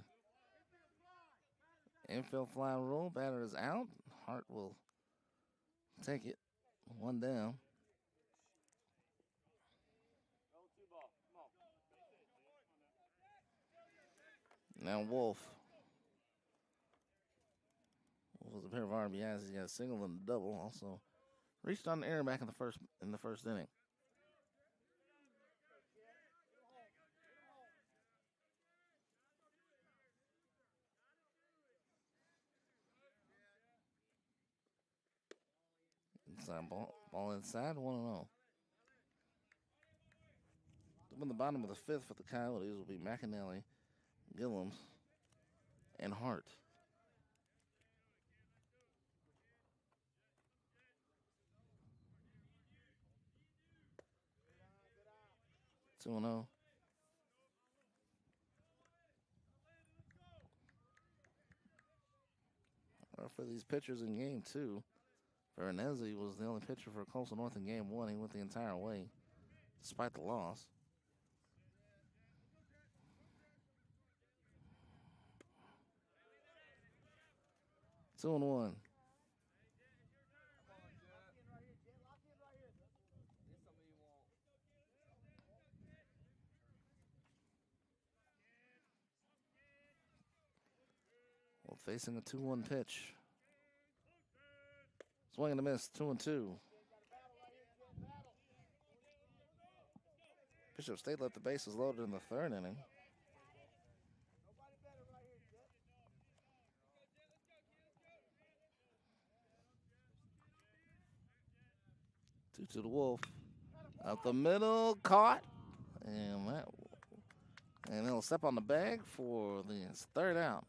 Infield fly rule. Batter is out. Hart will take it. 1 down. Now Wolf. Wolf was a pair of RBIs. He got a single and a double. Also reached on the error back in the first inning. Inside ball inside, 1-0. Up in the bottom of the 5th for the Coyotes will be McAnally, Gillums, and Hart. Two and 0. For these pitchers in game 2, Veronese was the only pitcher for Coastal North in game 1. He went the entire way, despite the loss. Two and 1. Well, facing a 2-1 pitch. Swing and a miss, 2-2. Bishop State left the bases loaded in the 3rd inning. To the Wolf. Out the middle, caught. And he'll step on the bag for the 3rd out.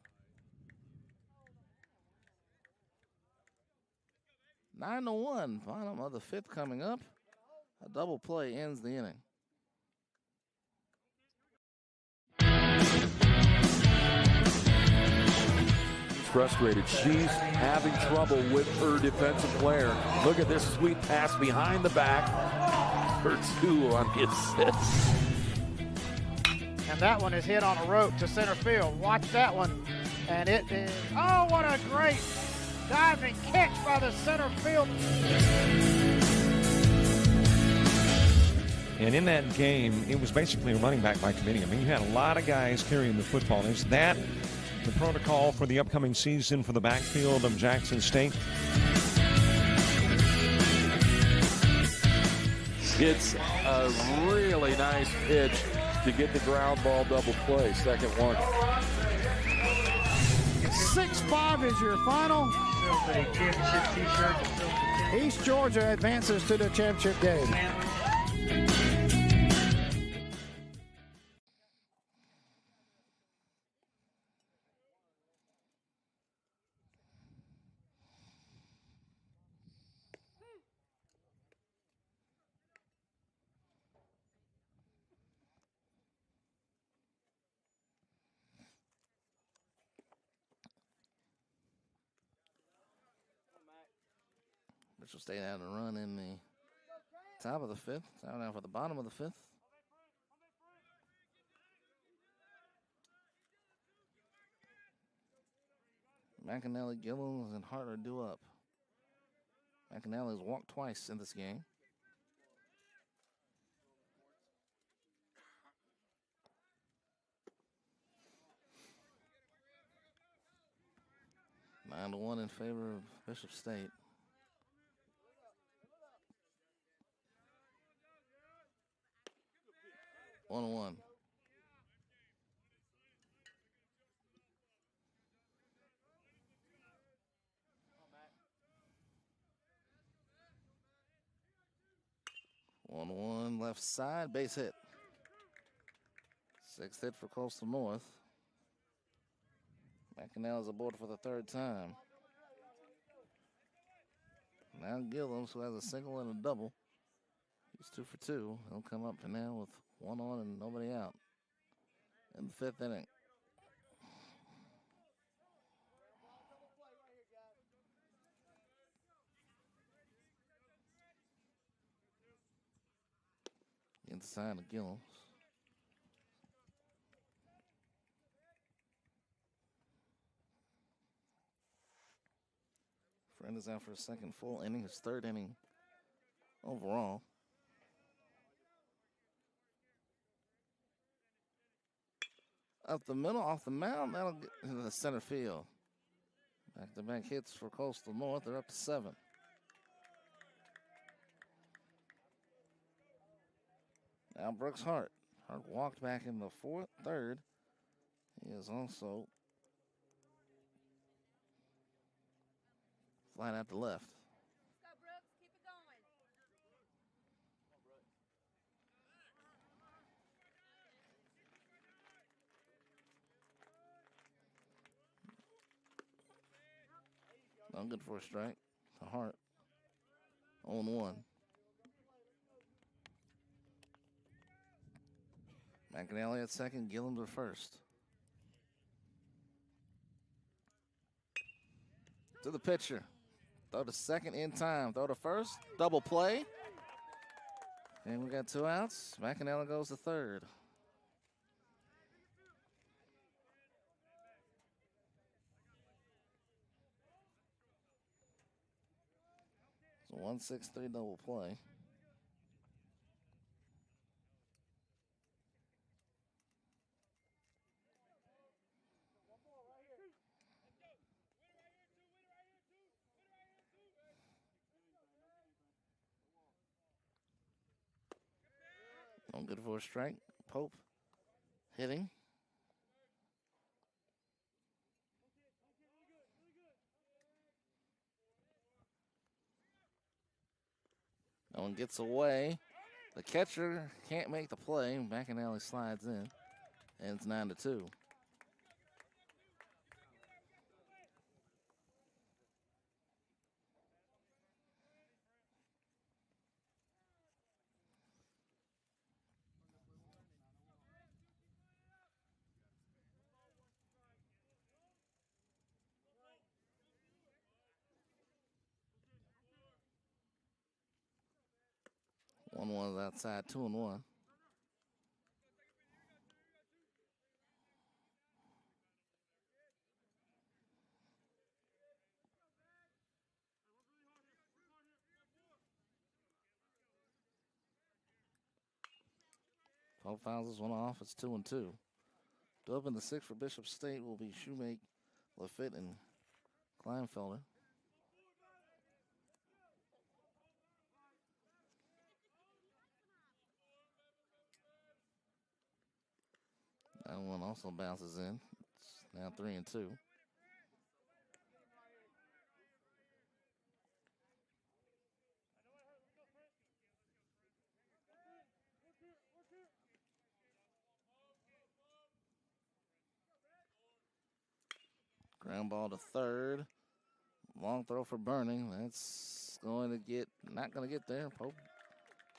9-1, bottom of the 5th coming up. A double play ends the inning. Frustrated. She's having trouble with her defensive player. Look at this sweet pass behind the back for 2 on the assist. And that one is hit on a rope to center field. Watch that one. And it is, oh, what a great diving catch by the center field. And in that game, it was basically a running back by committee. I mean, you had a lot of guys carrying the football. Is that the protocol for the upcoming season for the backfield of Jackson State? It's a really nice pitch to get the ground ball double play. 2nd one. 6-5 is your final. East Georgia advances to the championship game. Bishop State had a run in the top of the fifth. Time now for the bottom of the fifth. McAnally, Gillums, and Hart are due up. McAnally has walked twice in this game. Nine to 1 in favor of Bishop State. One on one. One on one left side, base hit. Sixth hit for Coastal North. McAnally is aboard for the third time. Now Gillums, who has a single and a double. He's 2 for 2. He'll come up to now with one on and nobody out in the fifth inning. Inside of Gillums. Friend is out for a second full inning, his third inning overall. Up the middle, off the mound, that'll get into the center field. Back-to-back hits for Coastal North. They're up to 7. Now Brooks Hart. Hart walked back in the third. He is also flat out to left. Let's go, Brooks. Keep it going. No good for a strike to Hart. 0-1. McAnally at second, Gillums at first. To the pitcher. Throw to second in time. Throw to first. Double play. And we got 2 outs. McAnally goes to third. It's a 1-6-3 double play. No good for a strike. Pope hitting. No one gets away. The catcher can't make the play. McAnally slides in. And it's 9-2. One is outside, 2-1. Pope fouls this one off. It's 2-2. To open the sixth for Bishop State will be Shoemake, Lafitte, and Kleinfelder. That one also bounces in. It's now 3-2. Ground ball to third. Long throw for Burning. That's going to get, not going to get there. Pope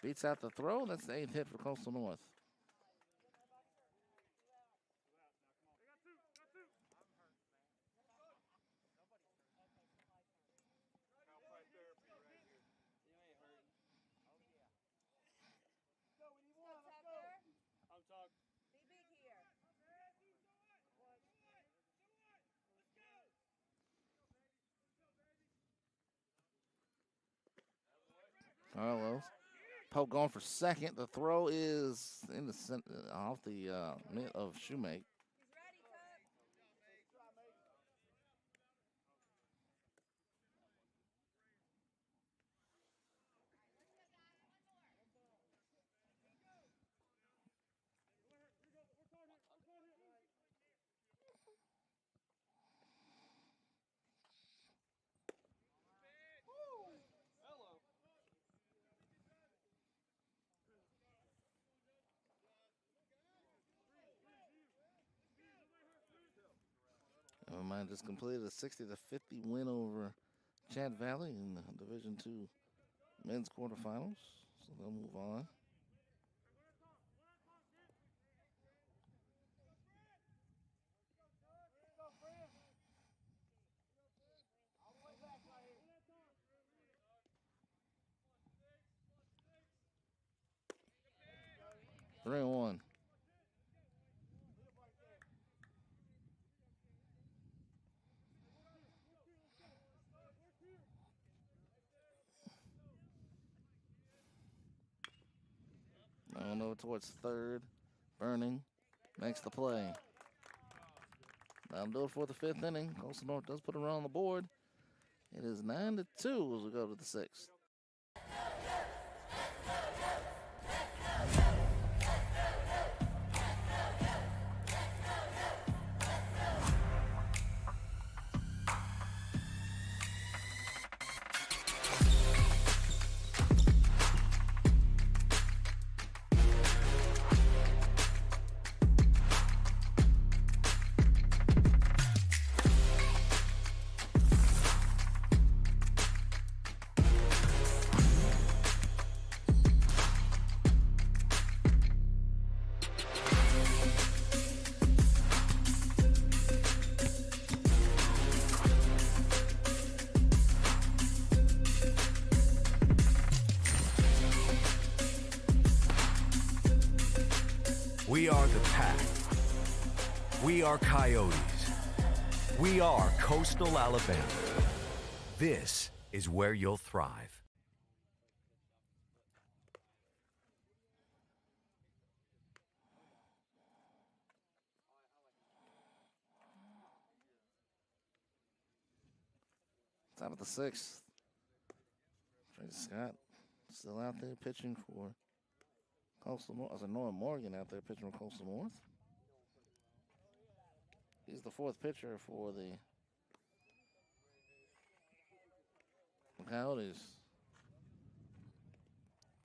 beats out the throw. That's the 8th hit for Coastal North. Carlos. Pope going for second. The throw is in the off the mid of Shoemake. 'Em just completed a 60-50 win over Chad Valley in the Division II men's quarterfinals. So they'll move on. Three and one. Going over towards third. Burning makes the play. That'll do it for the fifth inning. Coastal North does put a run on the board. It is 9-2 as we go to the sixth. We are the Pack. We are Coyotes. We are Coastal Alabama. This is where you'll thrive. Top of the sixth. Tracy Scott still out there pitching for Coastal North. I Noah Morgan out there pitching for Coastal North. He's the fourth pitcher for the Coyotes.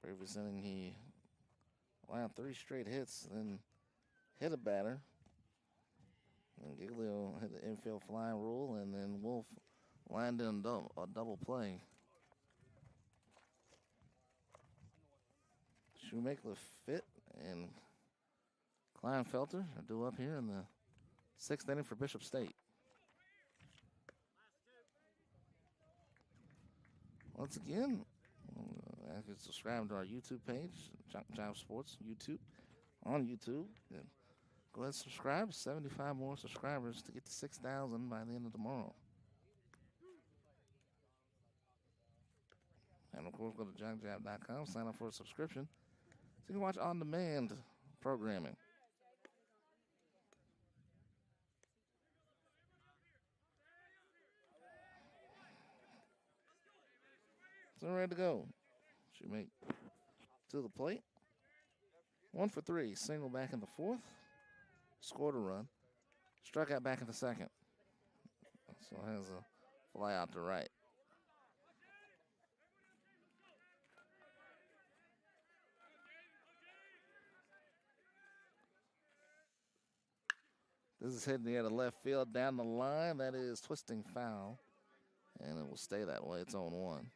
Previous inning, he allowed 3 straight hits, then hit a batter. And Giglio hit the infield fly rule, and then Wolf lined in a double play. Shoemaker Fit and Kleinfelter are due up here in the sixth inning for Bishop State. Once again, you can subscribe to our YouTube page, JockJive Sports YouTube, on YouTube. And go ahead and subscribe. 75 more subscribers to get to 6,000 by the end of tomorrow. And of course, go to JockJive.com, sign up for a subscription so you can watch on-demand programming. So ready to go. Shoemake to the plate. 1 for 3. Single back in the fourth. Scored a run. Struck out back in the second. So has a fly out to right. This is hitting near the left field down the line. That is twisting foul. And it will stay that way. It's on 1.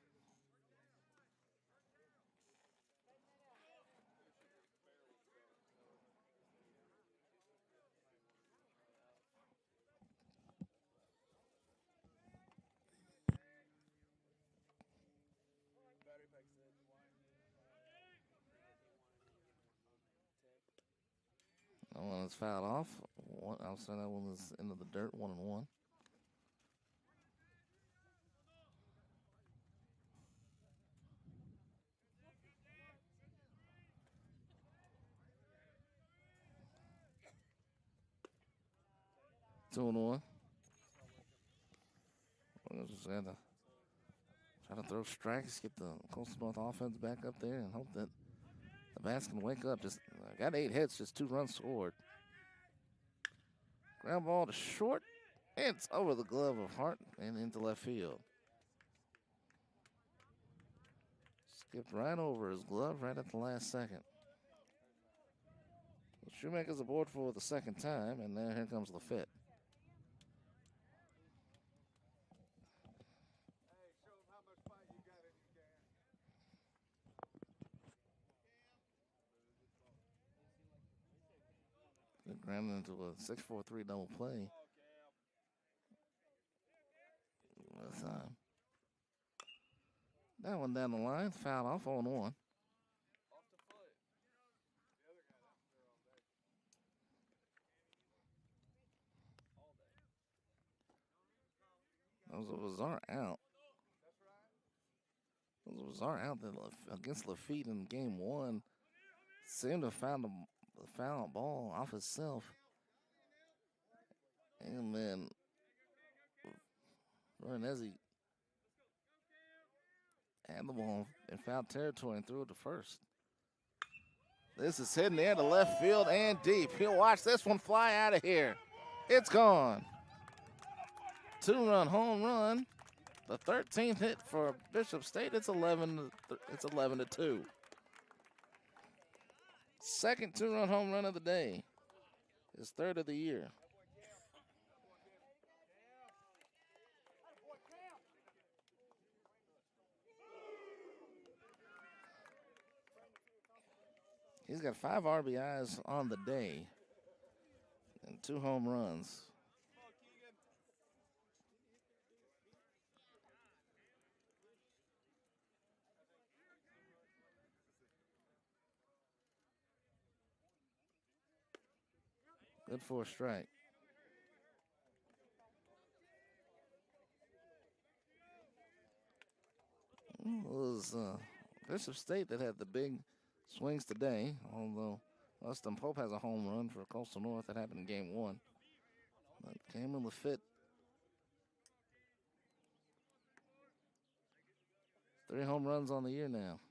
That one is fouled off. Outside that one is into the dirt, 1-1. 2-1. Just had to try to throw strikes, get the Coastal North offense back up there, and hope that the Bats can wake up. Just got 8 hits, just 2 runs scored. Ground ball to short. It's over the glove of Hart and into left field. Skipped right over his glove right at the last second. Shoemaker's aboard for the second time, and then here comes Lafitte. Good grounded into a 6-4-3 double play. That one down the line, fouled off on 1. That was a bizarre out. It was a bizarre out that against Lafitte in game 1. Seemed to have found a foul ball off himself. And then Veronese had the ball in foul territory and threw it to first. This is hitting the end of left field and deep. He'll watch this one fly out of here. It's gone. 2-run home run. The 13th hit for Bishop State. It's 11-2. Second 2-run home run of the day. His 3rd of the year. He's got 5 RBIs on the day and 2 home runs. Good for a strike. It was Bishop State that had the big swings today, although Austin Pope has a home run for Coastal North. That happened in game 1. But Cameron Lafitte, 3 home runs on the year now.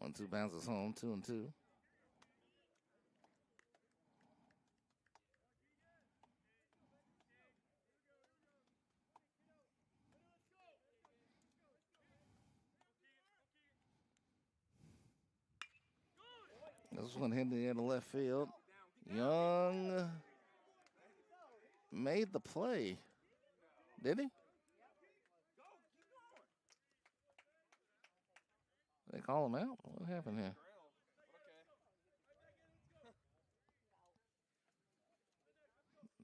One, 2 bounces home, 2-2. This one hit the end of left field. Young made the play. Did he? They call him out? What happened here?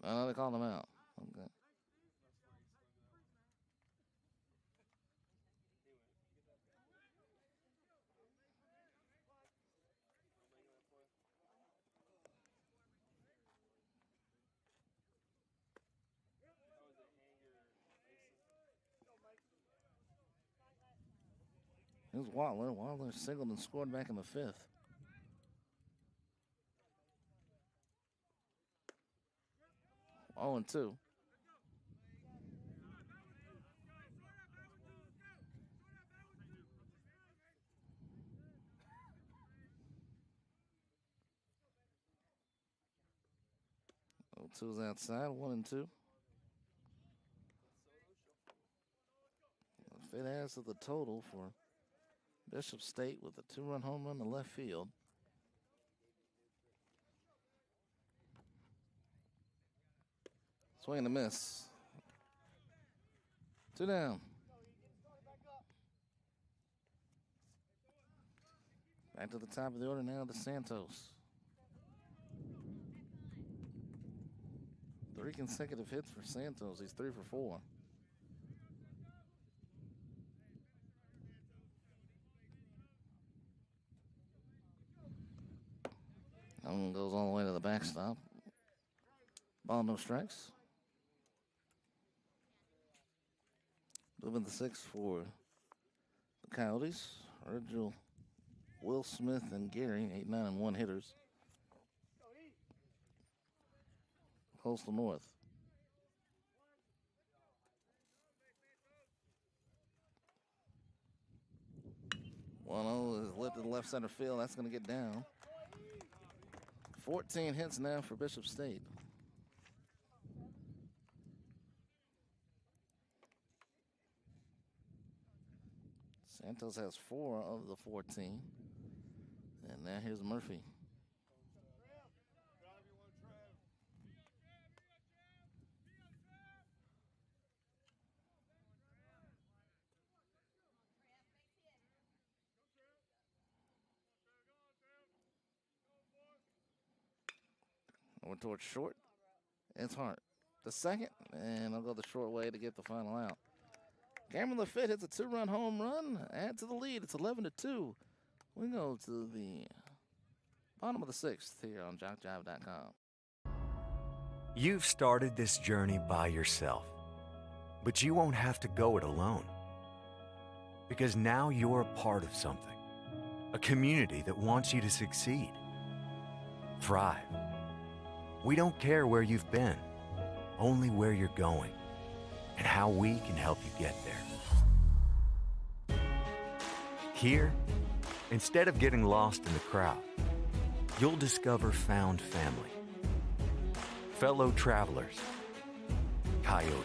No, they called him out. Okay. Here's Wadler. Wadler singled and scored back in the 5th. Oh, and 2. Oh, 2's outside, 1 and 2. Fit adds to the total for Bishop State with a 2-run home run to left field. Swing and a miss. 2 down. Back to the top of the order now to Santos. 3 consecutive hits for Santos. He's 3 for 4. Ball, no strikes. Moving the 6 for the Coyotes. Virgil, Will Smith, and Gary, 8, 9, and 1 hitters. Coastal North. 1-0 is lifted to left center field. That's going to get down. 14 hits now for Bishop State. Santos has 4 of the 14. And now here's Murphy. Over towards short. It's Hart. The second, and I'll go the short way to get the final out. Cameron Lafitte hits a 2-run home run. Add to the lead. It's 11-2. We go to the bottom of the 6th here on JockJive.com. You've started this journey by yourself, but you won't have to go it alone. Because now you're a part of something, a community that wants you to succeed, thrive. We don't care where you've been, only where you're going, and how we can help you get there. Here, instead of getting lost in the crowd, you'll discover found family, fellow travelers, coyotes.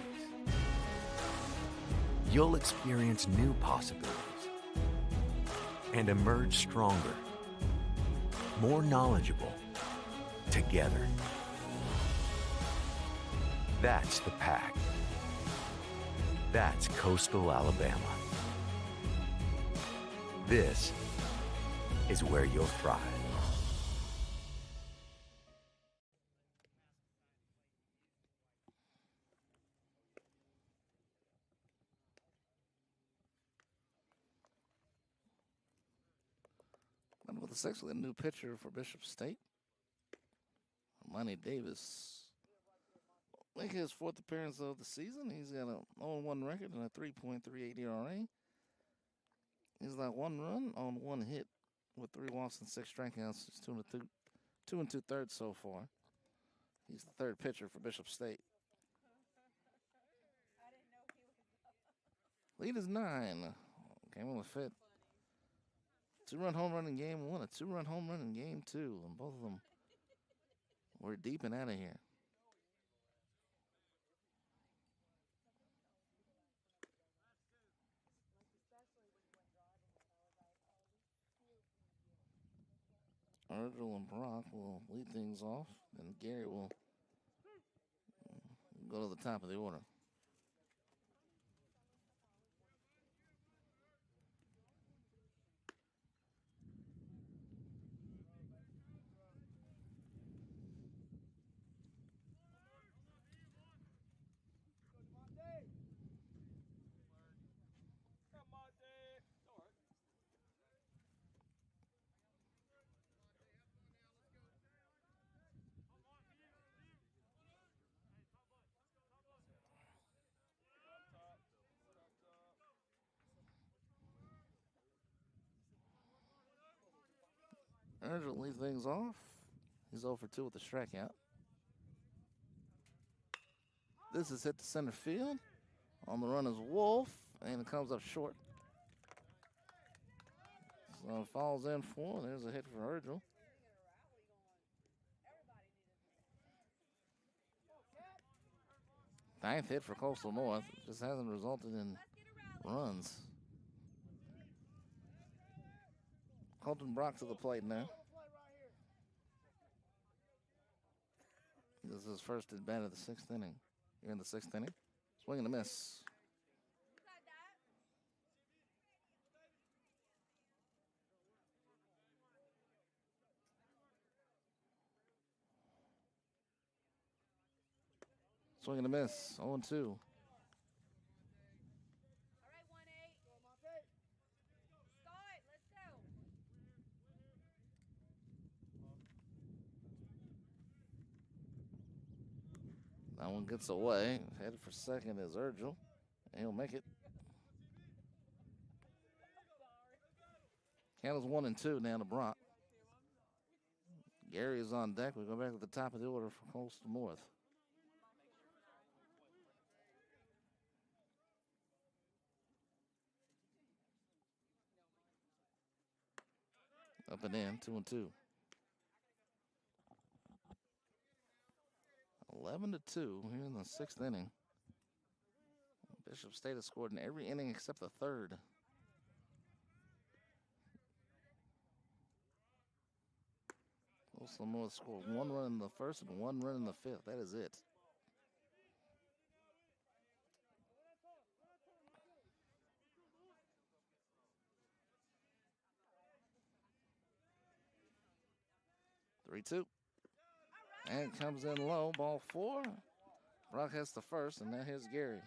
You'll experience new possibilities and emerge stronger, more knowledgeable, together. That's the Pack. That's Coastal Alabama. This is where you'll thrive. Number 6 with a new pitcher for Bishop State. Monty Davis. I think his 4th appearance of the season. He's got a 0-1 record and a 3.38 ERA. He's got 1 run on 1 hit with 3 walks and 6 strikeouts. He's 2 2/3 so far. He's the 3rd pitcher for Bishop State. Lead is 9. Cameron Lafitte. 2-run home run in game 1, a 2-run home run in game 2, and both of them were deep and out of here. Virgil and Brock will lead things off, and Gary will go to the top of the order. Virgil leads things off. He's 0 for 2 with a strikeout. This is hit to center field. On the run is Wolf, and it comes up short. So it falls in 4. There's a hit for Virgil. Ninth hit for Coastal North. Just hasn't resulted in runs. Colton Brock to the plate now. This is his first at bat of the 6th inning. Here in the 6th inning. Swing and a miss. Swing and a miss. 0-2. All right, 1-8. Start. Let's go. That one gets away. Headed for second is Urgel. And he'll make it. Count is 1-2 down to Brock. Gary is on deck. We go back to the top of the order for Coastal North. Up and in, 2-2. 11-2 here in the 6th inning. Bishop State has scored in every inning except the 3rd. Coastal North scored 1 run in the 1st and 1 run in the 5th. That is it. Three-two. And comes in low, ball 4. Brock has the first, and now here's Gary.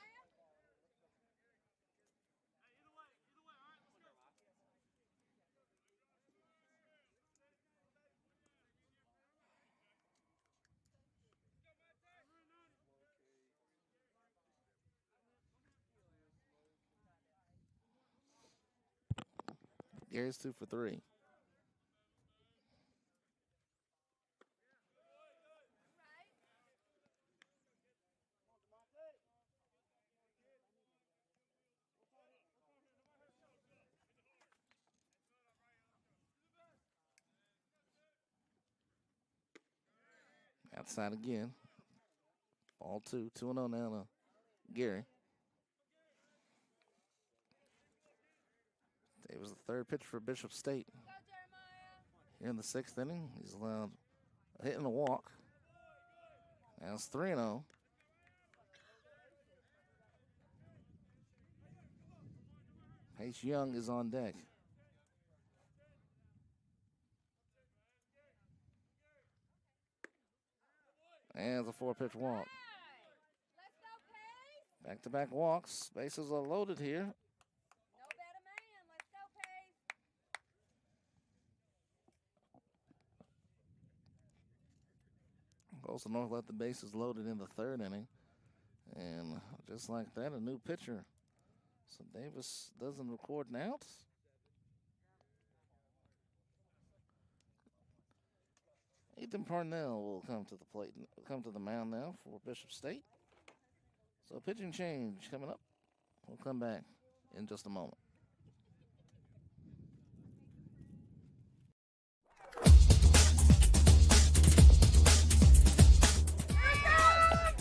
Gary's 2 for 3. Outside again. Ball 2, 2-0 now to Gary. Davis the third pitch for Bishop State. Here in the 6th inning, he's allowed a hit and a walk. Now it's 3-0. Pace Young is on deck. And a 4-pitch walk. Back-to-back walks. Bases are loaded here. No better man. Let's go, Pace. Coastal North let the bases loaded in the 3rd inning. And just like that, a new pitcher. So Davis doesn't record an out. Ethan Parnell will come to the plate, come to the mound now for Bishop State. So pitching change coming up. We'll come back in just a moment.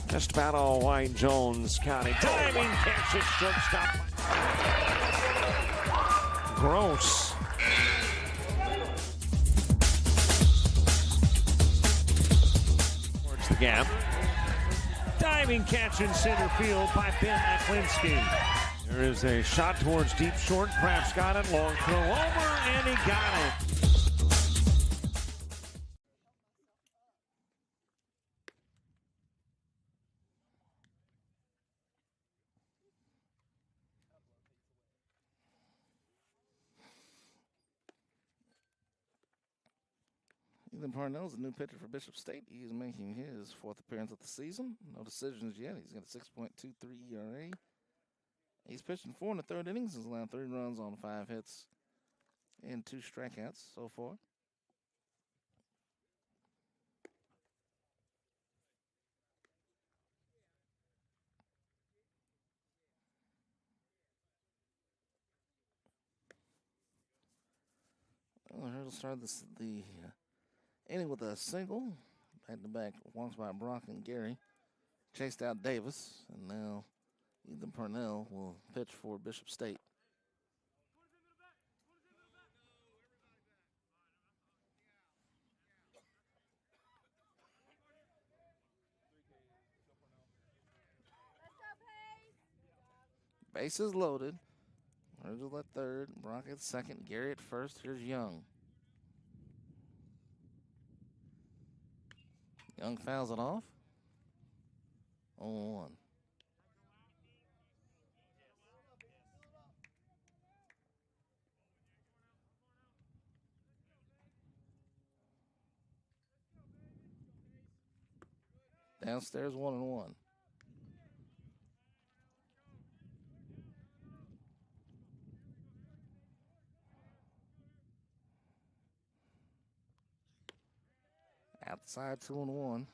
Just about all White Jones County. Diving catch at shortstop. Gross. Towards the gap. Diving catch in center field by Ben Aklinski. There is a shot towards deep short. Kraft's got it. Long throw over, and he got it. Ethan Parnell is a new pitcher for Bishop State. He is making his 4th appearance of the season. No decisions yet. He's got a 6.23 ERA. He's pitched in 4 in the 3rd innings. He's allowed 3 runs on 5 hits and 2 strikeouts so far. Well, here'll start the inning with a single. Back-to-back walks by Brock and Gary. Chased out Davis, and now Ethan Parnell will pitch for Bishop State. Bases loaded. Urgel at 3rd, Brock at 2nd, Gary at 1st. Here's Young. Young fouls it off. 0-1. Downstairs 1-1. Outside 2-1.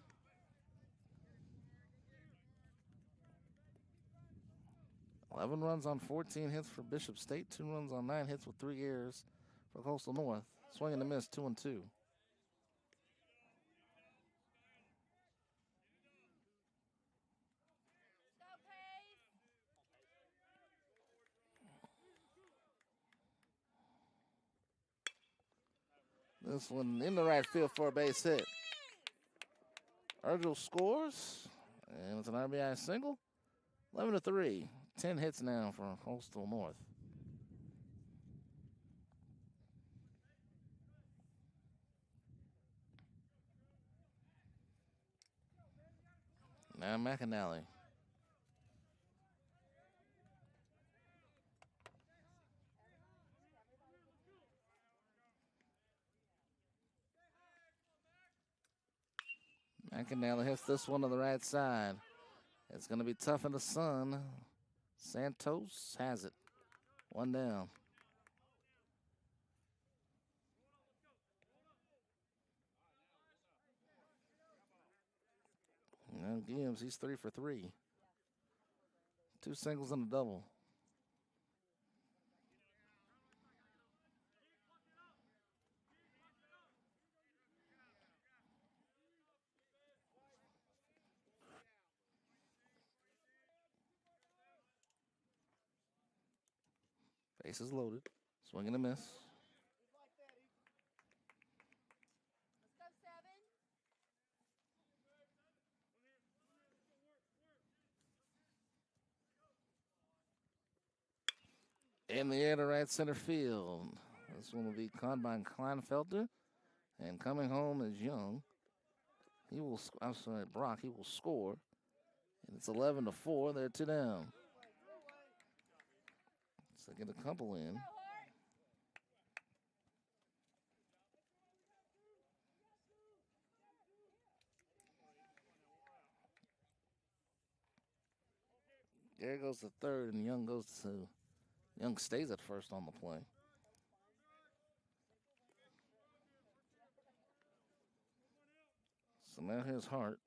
Eleven runs on 14 hits for Bishop State. 2 runs on 9 hits with 3 errors for Coastal North. Swing and a miss, 2-2. This one in the right field for a base hit. Urgel scores, and it's an RBI single. 11-3. 10 hits now for Coastal North. Now McAnally. McAnally hits this one to the right side. It's going to be tough in the sun. Santos has it. 1 down. Now Gibbs, he's 3 for 3. 2 singles and a double. Bases loaded. Swing and a miss. In the air to right center field. This one will be caught by Kleinfelter. And coming home is Young. He will, I'm sorry, Brock, he will score. And it's 11-4. They're 2 down. So get a couple in. There goes the third, and Young stays at first on the play. So now here's Hart.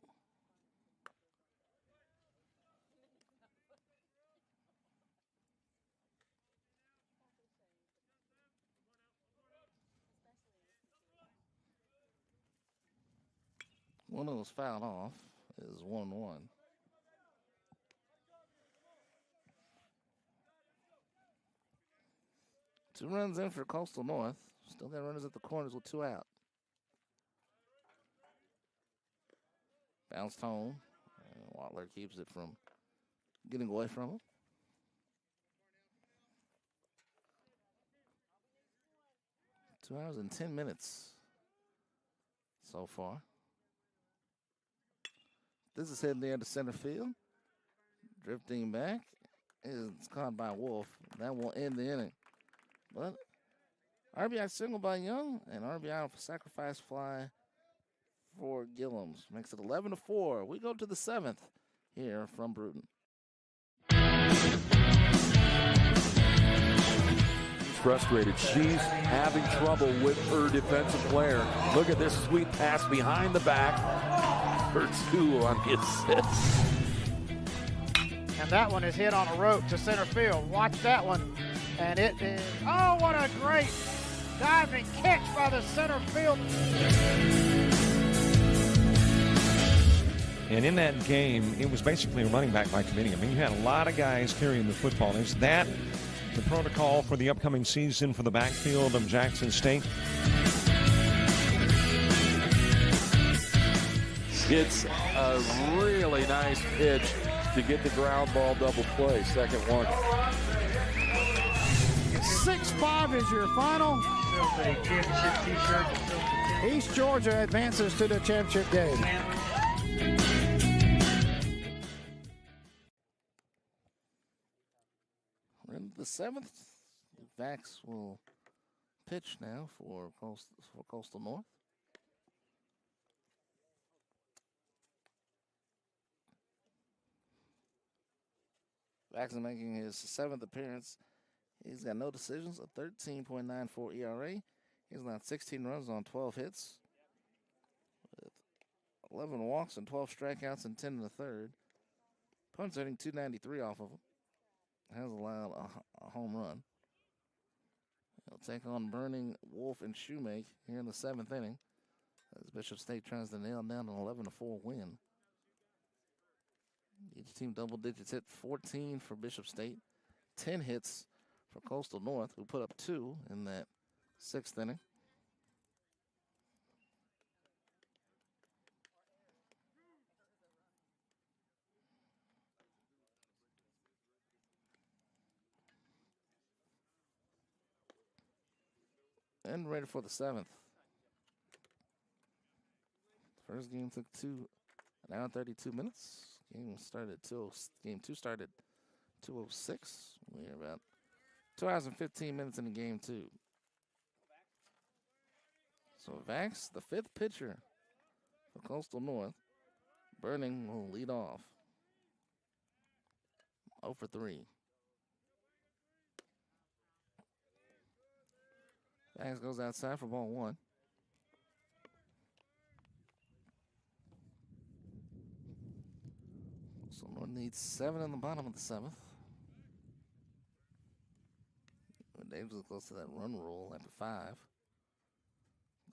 One of those fouled off is 1-1. Two runs in for Coastal North. Still got runners at the corners with 2 out. Bounced home. And Watler keeps it from getting away from him. Two hours and 10 minutes so far. This is heading there to center field. Drifting back. It's caught by Wolf. That will end the inning. But RBI single by Young and RBI sacrifice fly for Gillums. Makes it 11-4. We go to the 7th here from Bruton. She's frustrated. She's having trouble with her defensive player. Look at this sweet pass behind the back for 2 on his sits. And that one is hit on a rope to center field. Watch that one. And it is, oh, what a great diving catch by the center field. And in that game, it was basically a running back by committee. I mean, you had a lot of guys carrying the football. Is that the protocol for the upcoming season for the backfield of Jackson State? It's a really nice pitch to get the ground ball double play. Second one. 6-5 is your final. East Georgia advances to the championship game. We're in the 7th. Vax will pitch now for Coastal North. Jackson making his 7th appearance. He's got no decisions, a 13.94 ERA. He's allowed 16 runs on 12 hits, with 11 walks and 12 strikeouts and 10 in the third. Opponent's hitting 293 off of him. Has allowed a home run. He'll take on Burning, Wolf, and Shoemake here in the 7th inning, as Bishop State tries to nail down an 11-4 win. Each team double digits hit, 14 for Bishop State, 10 hits for Coastal North, who put up 2 in that 6th inning. And ready for the 7th. First game took an hour and 32 minutes. Game started at Game 2 started 2:06. We're about 2 hours and 15 minutes in the game 2. So Vax, the 5th pitcher for Coastal North. Burning will lead off. 0 for 3. Vax goes outside for ball 1. So North needs 7 in the bottom of the 7th. Davis was close to that run rule after 5.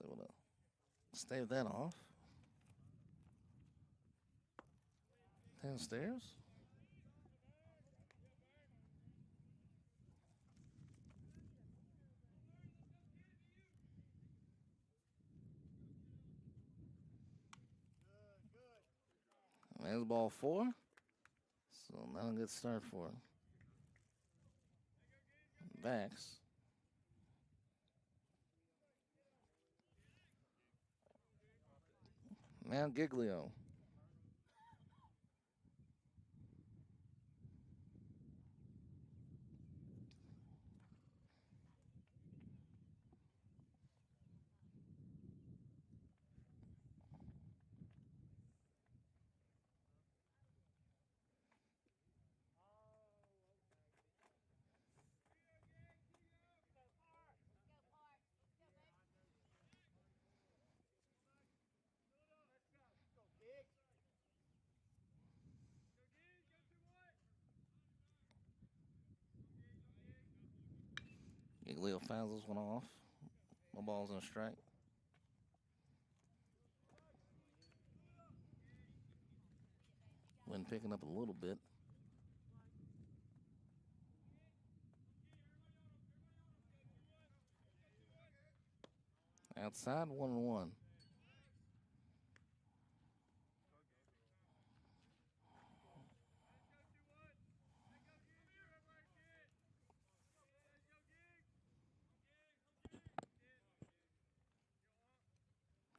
They want to stave that off. Downstairs. There's ball 4. So not a good start for Vax. Now Giglio. Giglio fouls this one off. No balls and a strike. Wind picking up a little bit. Outside 1-1.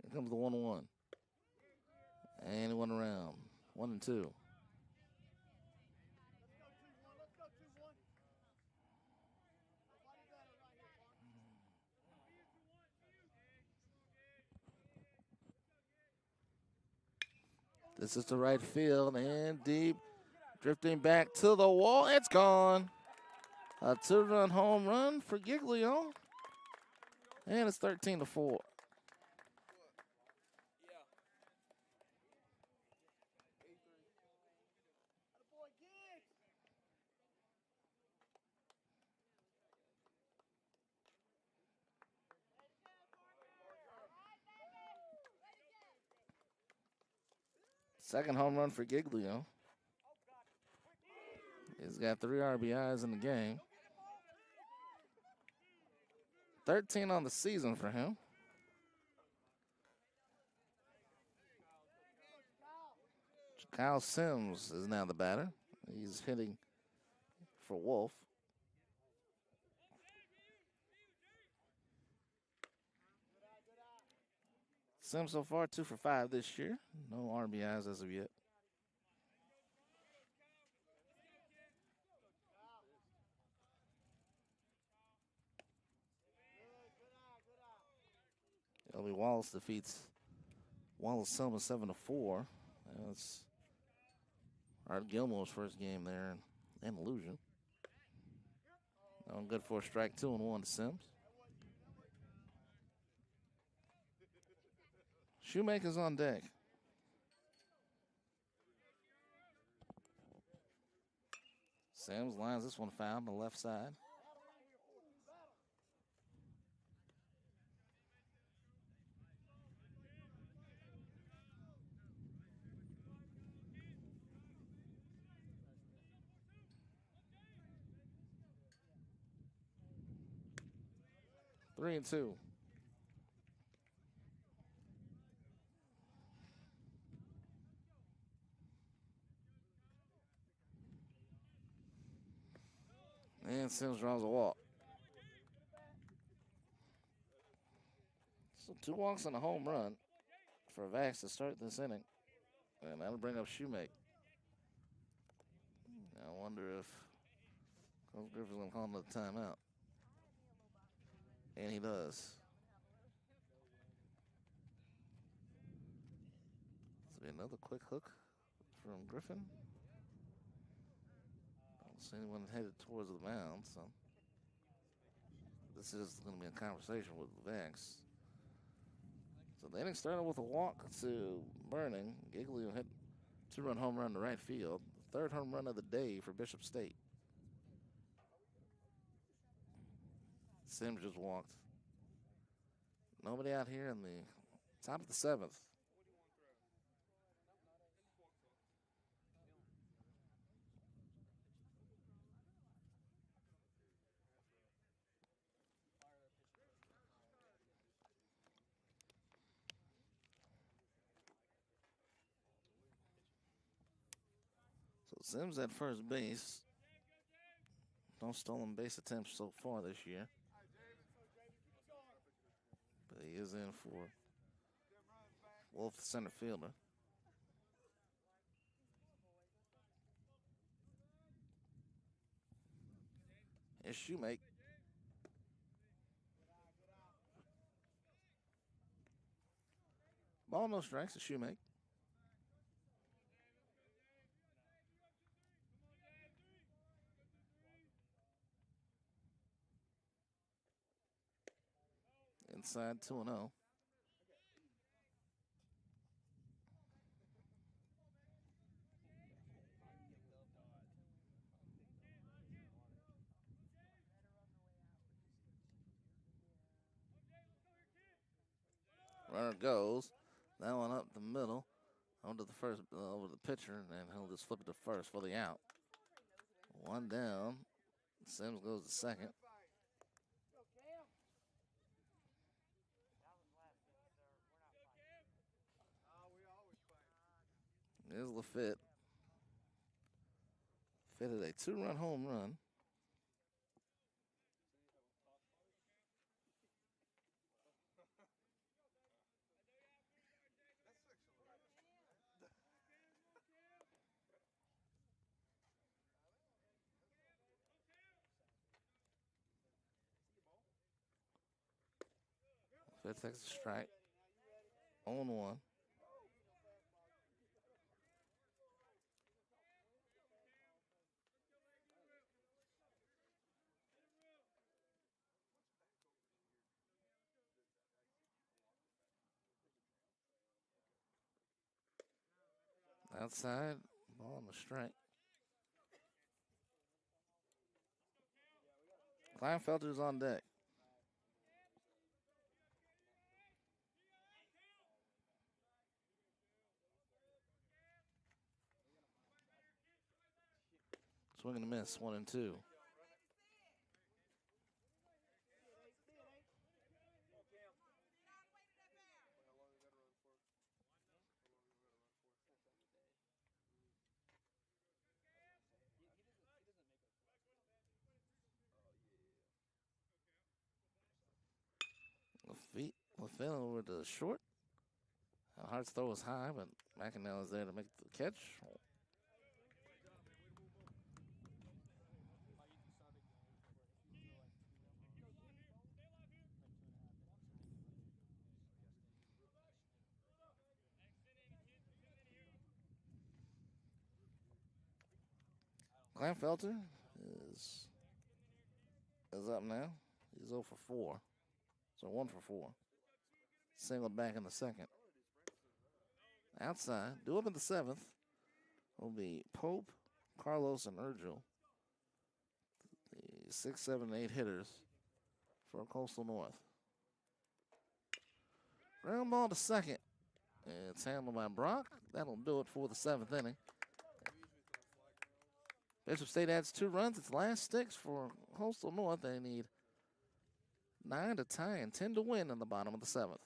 Here comes the 1-1. And it went around. 1-2. This is the right field and deep. Drifting back to the wall. It's gone. A 2-run home run for Giglio. And it's 13-4. Second home run for Giglio. He's got 3 RBIs in the game. 13 on the season for him. Kyle Sims is now the batter. He's hitting for Wolf. Sims so far 2 for 5 this year. No RBIs as of yet. Elby Wallace defeats Wallace Selma 7-4. That's Art Gilmore's first game there and illusion. I'm good for a strike, 2-1 to Sims. Shoemaker's on deck. Sims lines this one foul on the left side. Three and two. And Sims draws a walk. So 2 walks and a home run for Vax to start this inning. And that'll bring up Shoemake. I wonder if Coach Griffin's going to call another timeout. And he does. This will be another quick hook from Griffin. Don't see anyone headed towards the mound, so this is going to be a conversation with Vax. So the inning started with a walk to Burning. Giglio hit 2-run home run to right field. Third home run of the day for Bishop State. Sims just walked. Nobody out here in the top of the 7th. So Sims at first base. No stolen base attempts so far this year. But he is in for Wolf, the center fielder. It's Shoemake. Ball, no strikes to Shoemake. Inside 2-0. Runner goes. That one up the middle. Onto the first, over the pitcher, and he'll just flip it to first for the out. One down. Sims goes to second. Here's Lafitte. Fitted a 2-run home run. Lafitte takes a strike. 0-1. Outside, ball on the strike. Kleinfelter's on deck. Swing and a miss, 1-2. Lafitte over to short. Hart's throw was high, but McInerney is there to make the catch. Kleinfelter is up now. He's 0 for 4. So 1 for 4. Singled back in the second. Outside, due up in the seventh, will be Pope, Carlos, and Urgel. The 6, 7, 8 hitters for Coastal North. Ground ball to second. It's handled by Brock. That'll do it for the seventh inning. Bishop State adds 2 runs. It's last sticks for Coastal North. They need 9 to tie and 10 to win in the bottom of the seventh.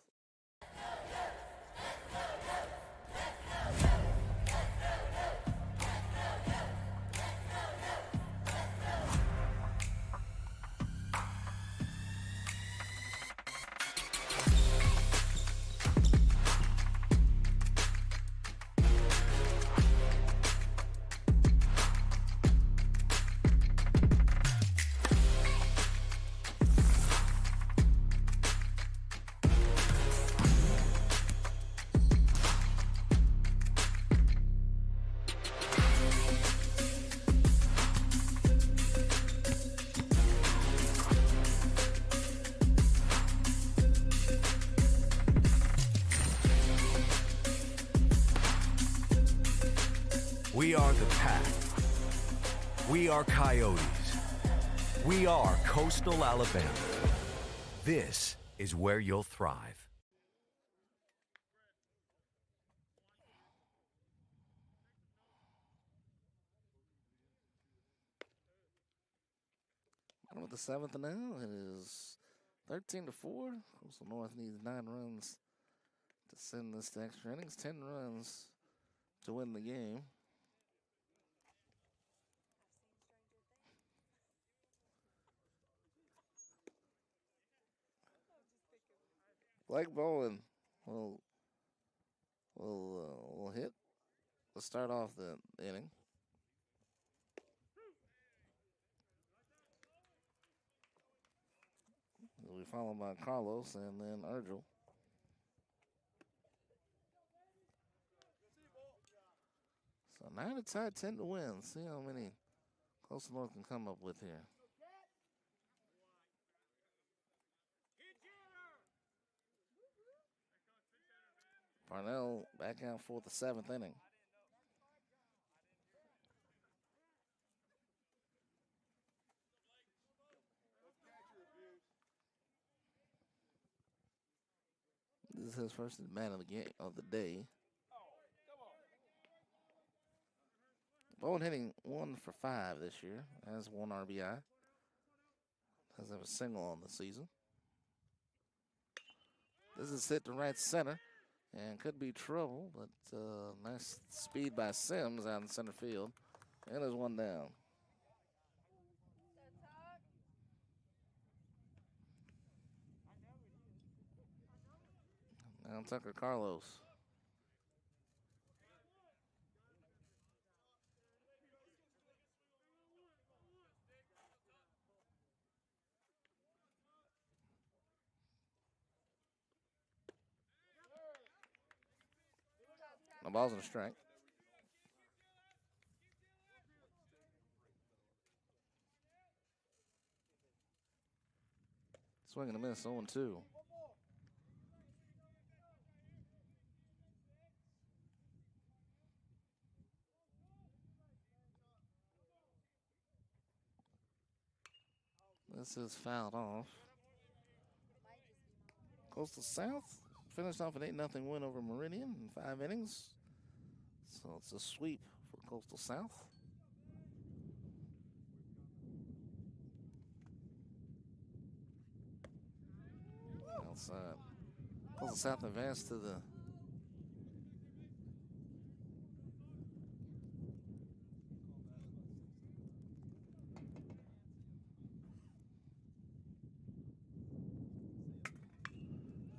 We are the Pack. We are Coyotes. We are Coastal Alabama. This is where you'll thrive. Bottom of the seventh now. It is 13 to 4. Coastal North needs 9 runs to send this to extra innings. 10 runs to win the game. Blake Bowen will hit. Let's start off the inning. He'll be followed by Carlos and then Urgel. So 9 to tie, 10 to win. See how many Coastal North can come up with here. Parnell back out for the seventh inning. This is his first man of the game of the day. Bowen hitting 1 for 5 this year. Has 1 RBI. Doesn't have a single on the season. This is hit to right center. And could be trouble, but nice speed by Sims out in center field. And there's one down. Now Tucker Carlos. The ball's in a strike. Swing and a miss, 0-2. This is fouled off. Coastal South finished off an 8-0 win over Meridian in 5 innings. So it's a sweep for Coastal South. Outside. Coastal South advanced to the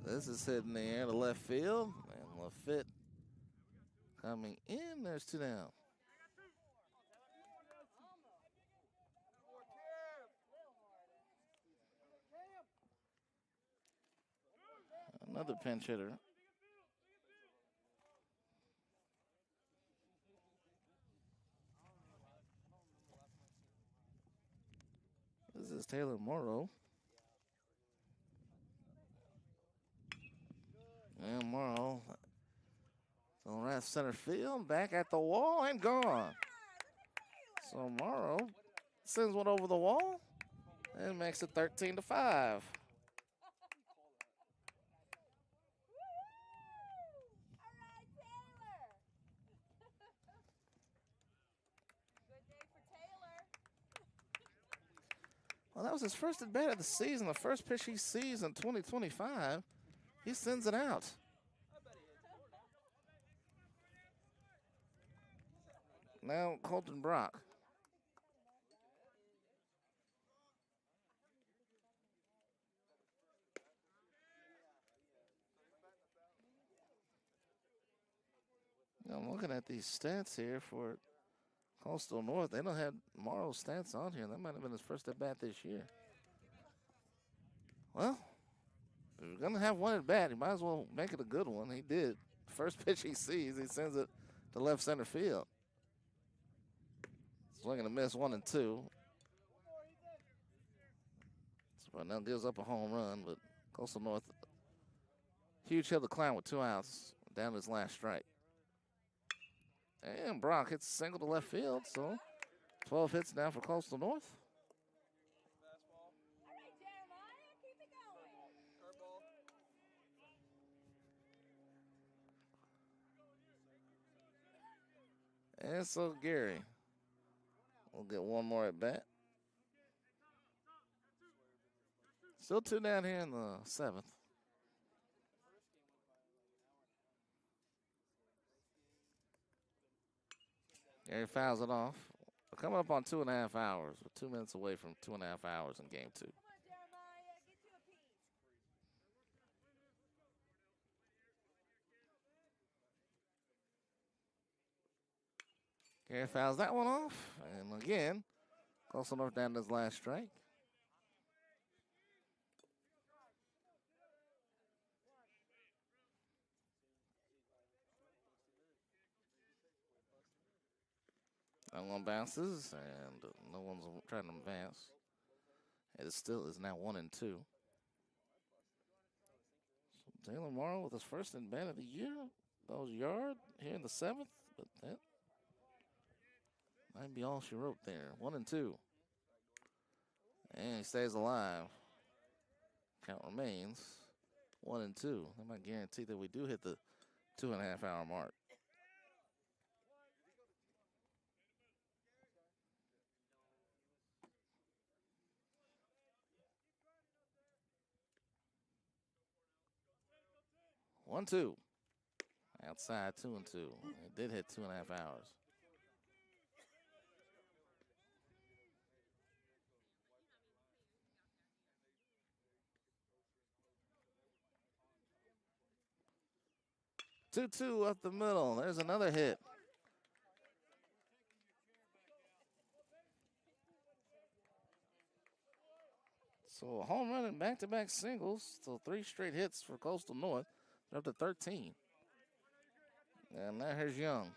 This is hitting the air to left field, and Lafitte coming in. There's 2 down. Another pinch hitter. Taylor Morrow. And Morrow on right center field, back at the wall and gone. So Morrow sends one over the wall and makes it 13-5. Well, that was his first at bat of the season, the first pitch he sees in 2025. He sends it out. Now Colton Brock. I'm looking at these stats here for Coastal North. They don't have Morrow's stats on here. That might have been his first at bat this year. Well, if you're going to have one at bat, you might as well make it a good one. He did. First pitch he sees, he sends it to left center field. Swing and a miss, 1-2. So now gives up a home run, but Coastal North, huge hill to climb with 2 outs down his last strike. And Brock hits a single to left field, so 12 hits now for Coastal North. And so Gary will get one more at bat. Still 2 down here in the 7th. Gary fouls it off. We're coming up on 2.5 hours. We're 2 minutes away from 2.5 hours in game 2. Gary fouls that one off. And again, Coastal North down to his last strike. That one bounces, and no one's trying to advance. It still is now 1-2. So Taylor Morrow with his first at bat of the year goes yard here in the 7th, but that might be all she wrote there. 1-2. And he stays alive. Count remains 1-2. That might guarantee that we do hit the 2.5 hour mark. One, 2. Outside 2-2. It did hit 2.5 hours. Two up the middle. There's another hit. So a home run and back-to-back singles. So 3 straight hits for Coastal North. They're up to 13. And now here's Young.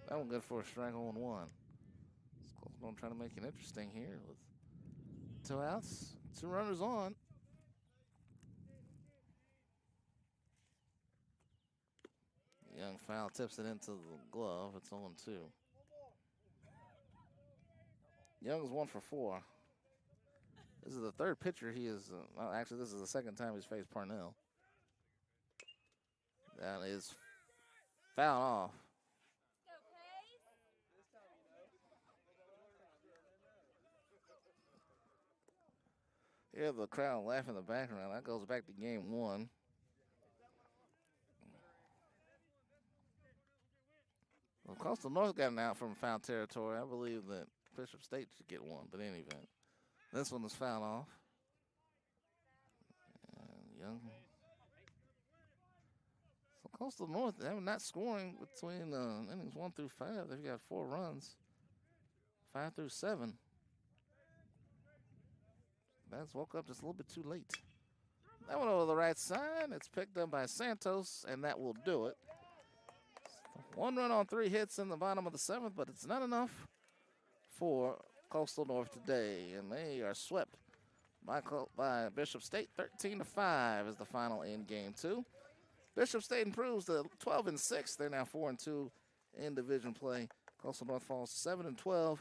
That one good for a strike, 0-1. I'm trying to make it interesting here with 2 outs, 2 runners on. Young foul tips it into the glove. It's 0-2. Young's 1 for 4. This is the 3rd pitcher he is. Well, actually, this is the 2nd time he's faced Parnell. That is fouled off. Hear the crowd laughing in the background. That goes back to game 1. Well, Coastal North got an out from foul territory. I believe that Bishop State should get one, but in any event, this one is fouled off. And Young. So Coastal North, they're not scoring between innings 1 through 5. They've got 4 runs, 5 through 7. That's woke up just a little bit too late. That one over the right side. It's picked up by Santos, and that will do it. 1 run on 3 hits in the bottom of the 7th, but it's not enough for Coastal North today, and they are swept by Bishop State. 13-5 is the final in game 2. Bishop State improves to 12-6. They're now 4-2 in division play. Coastal North falls 7-12,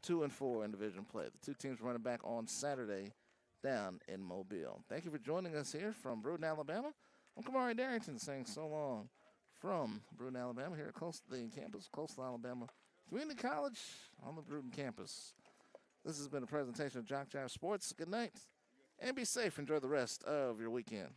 2-4 in division play. The two teams running back on Saturday down in Mobile. Thank you for joining us here from Bruton, Alabama. I'm Kamari Darrington saying so long from Bruton, Alabama, here at the campus, Coastal Alabama Community College on the Bruton campus. This has been a presentation of JockJive Sports. Good night, and be safe. Enjoy the rest of your weekend.